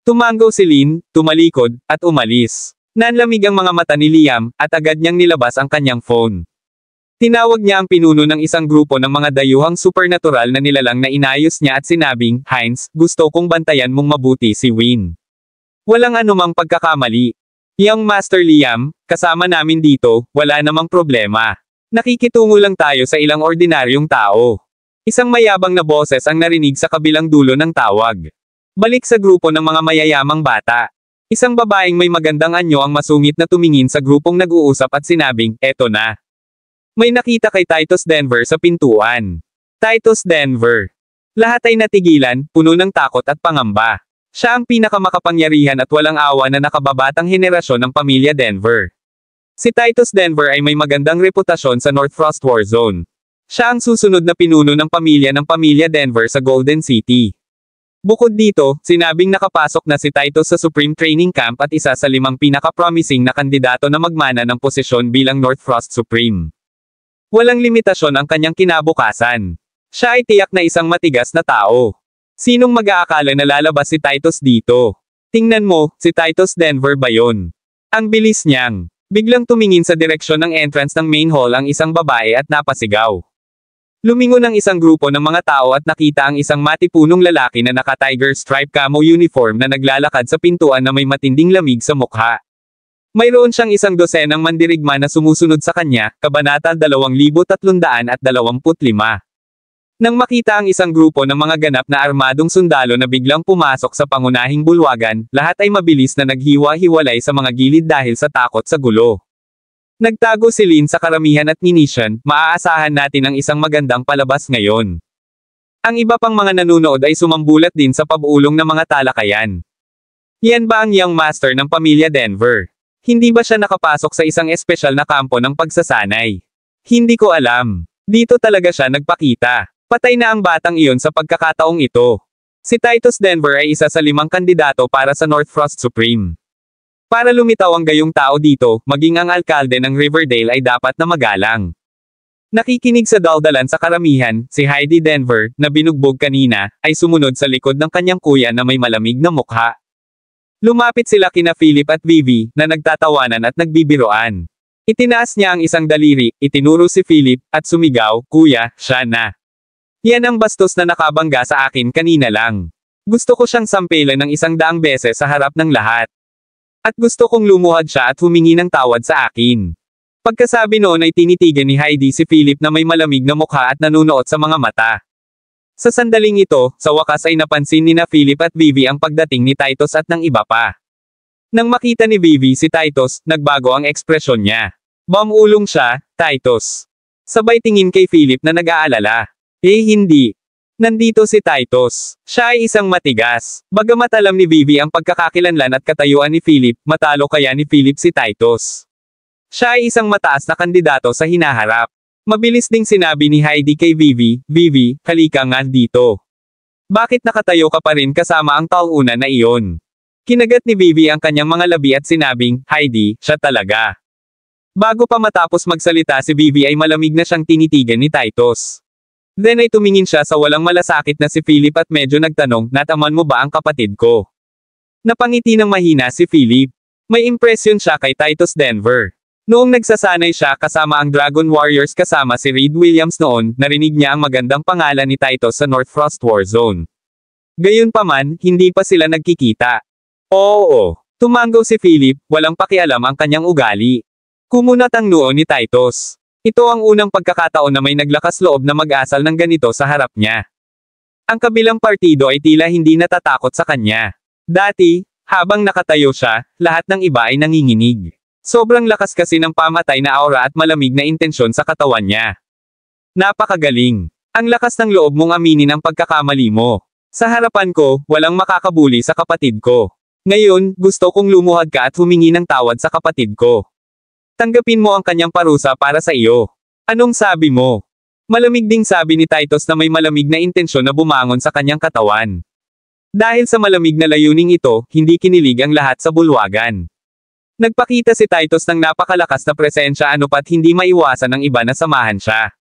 Tumango si Lynn, tumalikod, at umalis. Nanlamig ang mga mata ni Liam, at agad niyang nilabas ang kanyang phone. Tinawag niya ang pinuno ng isang grupo ng mga dayuhang supernatural na nilalang na inayos niya at sinabing, Heinz, gusto kong bantayan mong mabuti si Win. Walang anumang pagkakamali. Young Master Liam, kasama namin dito, wala namang problema. Nakikitungo lang tayo sa ilang ordinaryong tao. Isang mayabang na boses ang narinig sa kabilang dulo ng tawag. Balik sa grupo ng mga mayayamang bata. Isang babaeng may magandang anyo ang masungit na tumingin sa grupong nag-uusap at sinabing, "Eto na." May nakita kay Titus Denver sa pintuan. Titus Denver. Lahat ay natigilan, puno ng takot at pangamba. Siya ang pinakamakapangyarihan at walang awa na nakababatang henerasyon ng pamilya Denver. Si Titus Denver ay may magandang reputasyon sa North Frost War Zone. Siya ang susunod na pinuno ng pamilya Denver sa Golden City. Bukod dito, sinabing nakapasok na si Titus sa Supreme Training Camp at isa sa 5 pinaka-promising na kandidato na magmana ng posisyon bilang North Frost Supreme. Walang limitasyon ang kanyang kinabukasan. Siya ay tiyak na isang matigas na tao. Sinong mag-aakala na lalabas si Titus dito? Tingnan mo, si Titus Denver ba yon? Ang bilis niyang. Biglang tumingin sa direksyon ng entrance ng main hall ang isang babae at napasigaw. Lumingon ang isang grupo ng mga tao at nakita ang isang matipunong lalaki na naka-tiger stripe camo uniform na naglalakad sa pintuan na may matinding lamig sa mukha. Mayroon siyang 100 mandirigma na sumusunod sa kanya, Kabanata 2325. Nang makita ang isang grupo ng mga ganap na armadong sundalo na biglang pumasok sa pangunahing bulwagan, lahat ay mabilis na naghiwa-hiwalay sa mga gilid dahil sa takot sa gulo. Nagtago si Lin sa karamihan at munition, maaasahan natin ang isang magandang palabas ngayon. Ang iba pang mga nanunood ay sumambulat din sa pabulong ng mga talakayan. Yan ba ang young master ng pamilya Denver? Hindi ba siya nakapasok sa isang espesyal na kampo ng pagsasanay? Hindi ko alam. Dito talaga siya nagpakita. Patay na ang batang iyon sa pagkakataong ito. Si Titus Denver ay isa sa 5 kandidato para sa North Frost Supreme. Para lumitaw ang gayong tao dito, maging ang alkalde ng Riverdale ay dapat na magalang. Nakikinig sa daldalan sa karamihan, si Heidi Denver, na binugbog kanina, ay sumunod sa likod ng kanyang kuya na may malamig na mukha. Lumapit sila kina Philip at Vivi, na nagtatawanan at nagbibiroan. Itinaas niya ang isang daliri, itinuro si Philip, at sumigaw, "Kuya, siya na." Yan ang bastos na nakabangga sa akin kanina lang. Gusto ko siyang sampelan ng 100 beses sa harap ng lahat. At gusto kong lumuhad siya at humingi ng tawad sa akin. Pagkasabi noon ay tinitigan ni Heidi si Philip na may malamig na mukha at nanunuot sa mga mata. Sa sandaling ito, sa wakas ay napansin ni na Philip at Vivi ang pagdating ni Titus at ng iba pa. Nang makita ni Vivi si Titus, nagbago ang ekspresyon niya. Bumulong siya, "Titus." Sabay tingin kay Philip na nag-aalala. Hindi. Nandito si Titus. Siya ay isang matigas. Bagamat alam ni Vivi ang pagkakakilanlan at katayuan ni Philip, matalo kaya ni Philip si Titus. Siya ay isang mataas na kandidato sa hinaharap. Mabilis ding sinabi ni Heidi kay Vivi, "Vivi, halika nga dito. Bakit nakatayo ka pa rin kasama ang tauna na iyon?" Kinagat ni Vivi ang kanyang mga labi at sinabing, "Heidi, siya talaga." Bago pa matapos magsalita si Vivi ay malamig na siyang tinitigan ni Titus. Then ay tumingin siya sa walang malasakit na si Philip at medyo nagtanong, "Nataman mo ba ang kapatid ko?" Napangiti ng mahina si Philip. May impresyon siya kay Titus Denver. Noong nagsasanay siya kasama ang Dragon Warriors kasama si Reed Williams noon, narinig niya ang magandang pangalan ni Titus sa North Frost War Zone. Gayunpaman, hindi pa sila nagkikita. Oo. Tumanggaw si Philip, walang pakialam ang kanyang ugali. Kumunat ang noo ni Titus. Ito ang unang pagkakataon na may naglakas loob na mag-asal ng ganito sa harap niya. Ang kabilang partido ay tila hindi natatakot sa kanya. Dati, habang nakatayo siya, lahat ng iba ay nanginginig. Sobrang lakas kasi ng pamatay na aura at malamig na intensyon sa katawan niya. Napakagaling. Ang lakas ng loob mong aminin ang pagkakamali mo. Sa harapan ko, walang makakabuli sa kapatid ko. Ngayon, gusto kong lumuhad ka at humingi ng tawad sa kapatid ko. Tanggapin mo ang kanyang parusa para sa iyo. Anong sabi mo? Malamig ding sabi ni Titus na may malamig na intensyon na bumangon sa kanyang katawan. Dahil sa malamig na layuning ito, hindi kinilig ang lahat sa bulwagan. Nagpakita si Titus ng napakalakas na presensya anupat hindi maiwasan ng iba na samahan siya.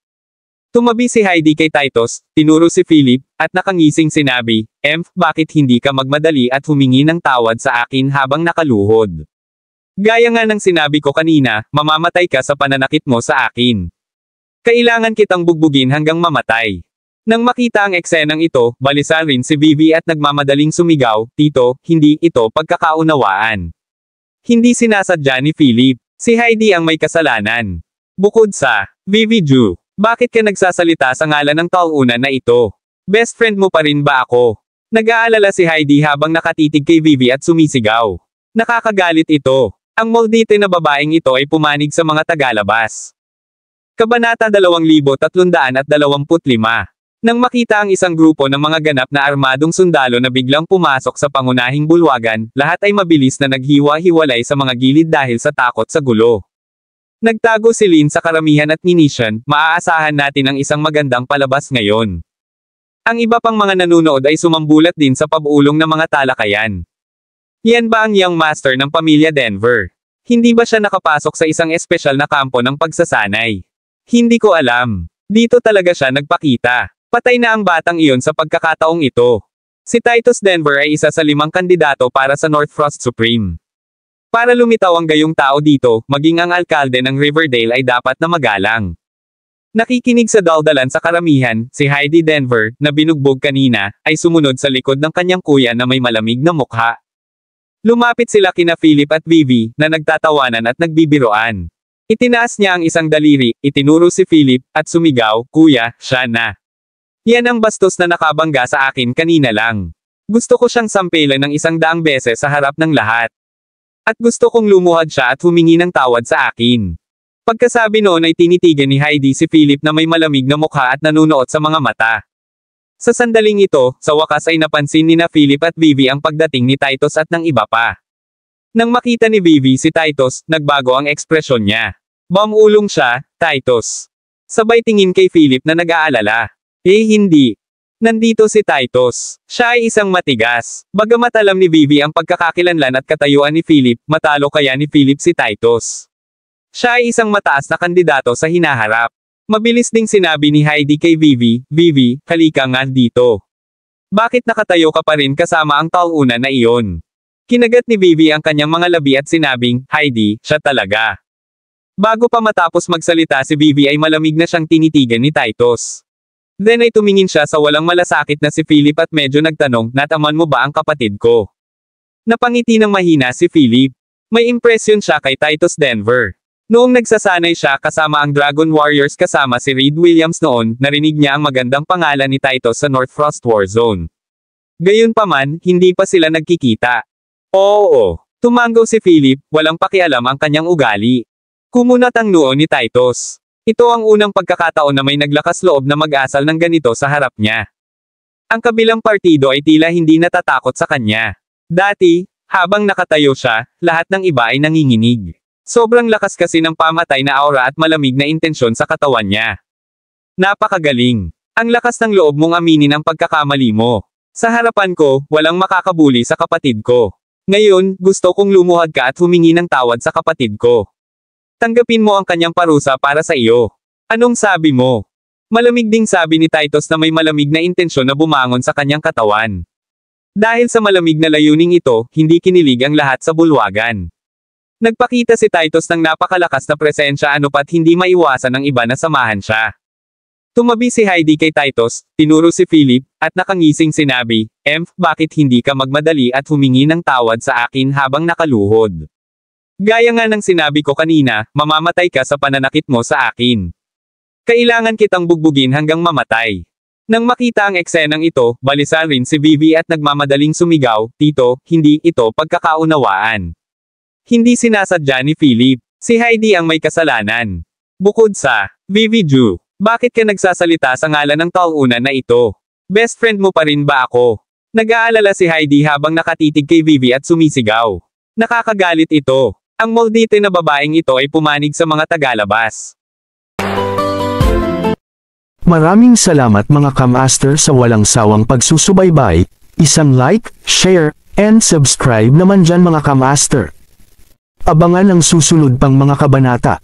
Tumabi si Heidi kay Titus, tinuro si Philip, at nakangising sinabi, bakit hindi ka magmadali at humingi ng tawad sa akin habang nakaluhod? Gaya nga ng sinabi ko kanina, mamamatay ka sa pananakit mo sa akin. Kailangan kitang bugbugin hanggang mamatay. Nang makita ang eksenang ito, balisa rin si Vivi at nagmamadaling sumigaw, "Tito, hindi ito pagkakaunawaan." Hindi sinasadya ni Philip. Si Heidi ang may kasalanan. Bukod sa, "Vivi Ju, bakit ka nagsasalita sa ngalan ng tauna na ito? Best friend mo pa rin ba ako?" Nag-aalala si Heidi habang nakatitig kay Vivi at sumisigaw. Nakakagalit ito. Ang moldite na babaeng ito ay pumanig sa mga tagalabas. Kabanata 2325. Nang makita ang isang grupo ng mga ganap na armadong sundalo na biglang pumasok sa pangunahing bulwagan, lahat ay mabilis na naghiwa-hiwalay sa mga gilid dahil sa takot sa gulo. Nagtago si Lin sa karamihan at munition, maaasahan natin ang isang magandang palabas ngayon. Ang iba pang mga nanonood ay sumambulat din sa pag-ulong ng mga talakayan. Yan ba ang young master ng pamilya Denver? Hindi ba siya nakapasok sa isang espesyal na kampo ng pagsasanay? Hindi ko alam. Dito talaga siya nagpakita. Patay na ang batang iyon sa pagkakataong ito. Si Titus Denver ay isa sa 5 kandidato para sa North Frost Supreme. Para lumitaw ang gayong tao dito, maging ang alkalde ng Riverdale ay dapat na magalang. Nakikinig sa daldalan sa karamihan, si Heidi Denver, na binugbog kanina, ay sumunod sa likod ng kanyang kuya na may malamig na mukha. Lumapit sila kina Philip at Vivi, na nagtatawanan at nagbibiroan. Itinaas niya ang isang daliri, itinuro si Philip, at sumigaw, "Kuya, siya na." Yan ang bastos na nakabangga sa akin kanina lang. Gusto ko siyang sampelan ng 100 beses sa harap ng lahat. At gusto kong lumuhad siya at humingi ng tawad sa akin. Pagkasabi noon ay tinitigan ni Heidi si Philip na may malamig na mukha at nanunuot sa mga mata. Sa sandaling ito, sa wakas ay napansin ni na Philip at Vivi ang pagdating ni Titus at ng iba pa. Nang makita ni Vivi si Titus, nagbago ang ekspresyon niya. Bumulong siya, "Titus." Sabay tingin kay Philip na nag-aalala. Hindi. Nandito si Titus. Siya ay isang matigas. Bagamat alam ni Vivi ang pagkakakilanlan at katayuan ni Philip, matalo kaya ni Philip si Titus. Siya ay isang mataas na kandidato sa hinaharap. Mabilis ding sinabi ni Heidi kay Vivi, "Vivi, halika nga dito. Bakit nakatayo ka pa rin kasama ang tauna na iyon?" Kinagat ni Vivi ang kanyang mga labi at sinabing, "Heidi, siya talaga." Bago pa matapos magsalita si Vivi ay malamig na siyang tinitigan ni Titus. Then ay tumingin siya sa walang malasakit na si Philip at medyo nagtanong, "Nataman mo ba ang kapatid ko?" Napangiti ng mahina si Philip. May impresyon siya kay Titus Denver. Noong nagsasanay siya kasama ang Dragon Warriors kasama si Reed Williams noon, narinig niya ang magandang pangalan ni Titus sa North Frost Warzone. Gayunpaman, hindi pa sila nagkikita. Oo. Tumanggaw si Philip, walang pakialam ang kanyang ugali. Kumunat ang noo ni Titus. Ito ang unang pagkakataon na may naglakas loob na mag-asal ng ganito sa harap niya. Ang kabilang partido ay tila hindi natatakot sa kanya. Dati, habang nakatayo siya, lahat ng iba ay nanginginig. Sobrang lakas kasi ng pamatay na aura at malamig na intensyon sa katawan niya. Napakagaling. Ang lakas ng loob mong aminin ang pagkakamali mo. Sa harapan ko, walang makakabuli sa kapatid ko. Ngayon, gusto kong lumuhad ka at humingi ng tawad sa kapatid ko. Tanggapin mo ang kanyang parusa para sa iyo. Anong sabi mo? Malamig ding sabi ni Titus na may malamig na intensyon na bumangon sa kanyang katawan. Dahil sa malamig na layuning ito, hindi kinilig ang lahat sa bulwagan. Nagpakita si Titus ng napakalakas na presensya anupat hindi maiwasan ng iba na samahan siya. Tumabi si Heidi kay Titus, tinuro si Philip, at nakangising sinabi, Bakit hindi ka magmadali at humingi ng tawad sa akin habang nakaluhod? Gaya nga ng sinabi ko kanina, mamamatay ka sa pananakit mo sa akin. Kailangan kitang bugbugin hanggang mamatay. Nang makita ang eksenang ito, balisa rin si Vivi at nagmamadaling sumigaw, "Tito, hindi ito pagkakaunawaan." Hindi sinasadya ni Philip. Si Heidi ang may kasalanan. Bukod sa, "Vivi Ju, bakit ka nagsasalita sa ngalan ng tauna na ito? Best friend mo pa rin ba ako?" Nag-aalala si Heidi habang nakatitig kay Vivi at sumisigaw. Nakakagalit ito. Ang moldite na babaeng ito ay pumanig sa mga tagalabas.
Maraming salamat mga kamaster sa walang sawang pagsusubaybay, isang like, share, and subscribe naman dyan mga kamaster. Abangan ang susunod pang mga kabanata.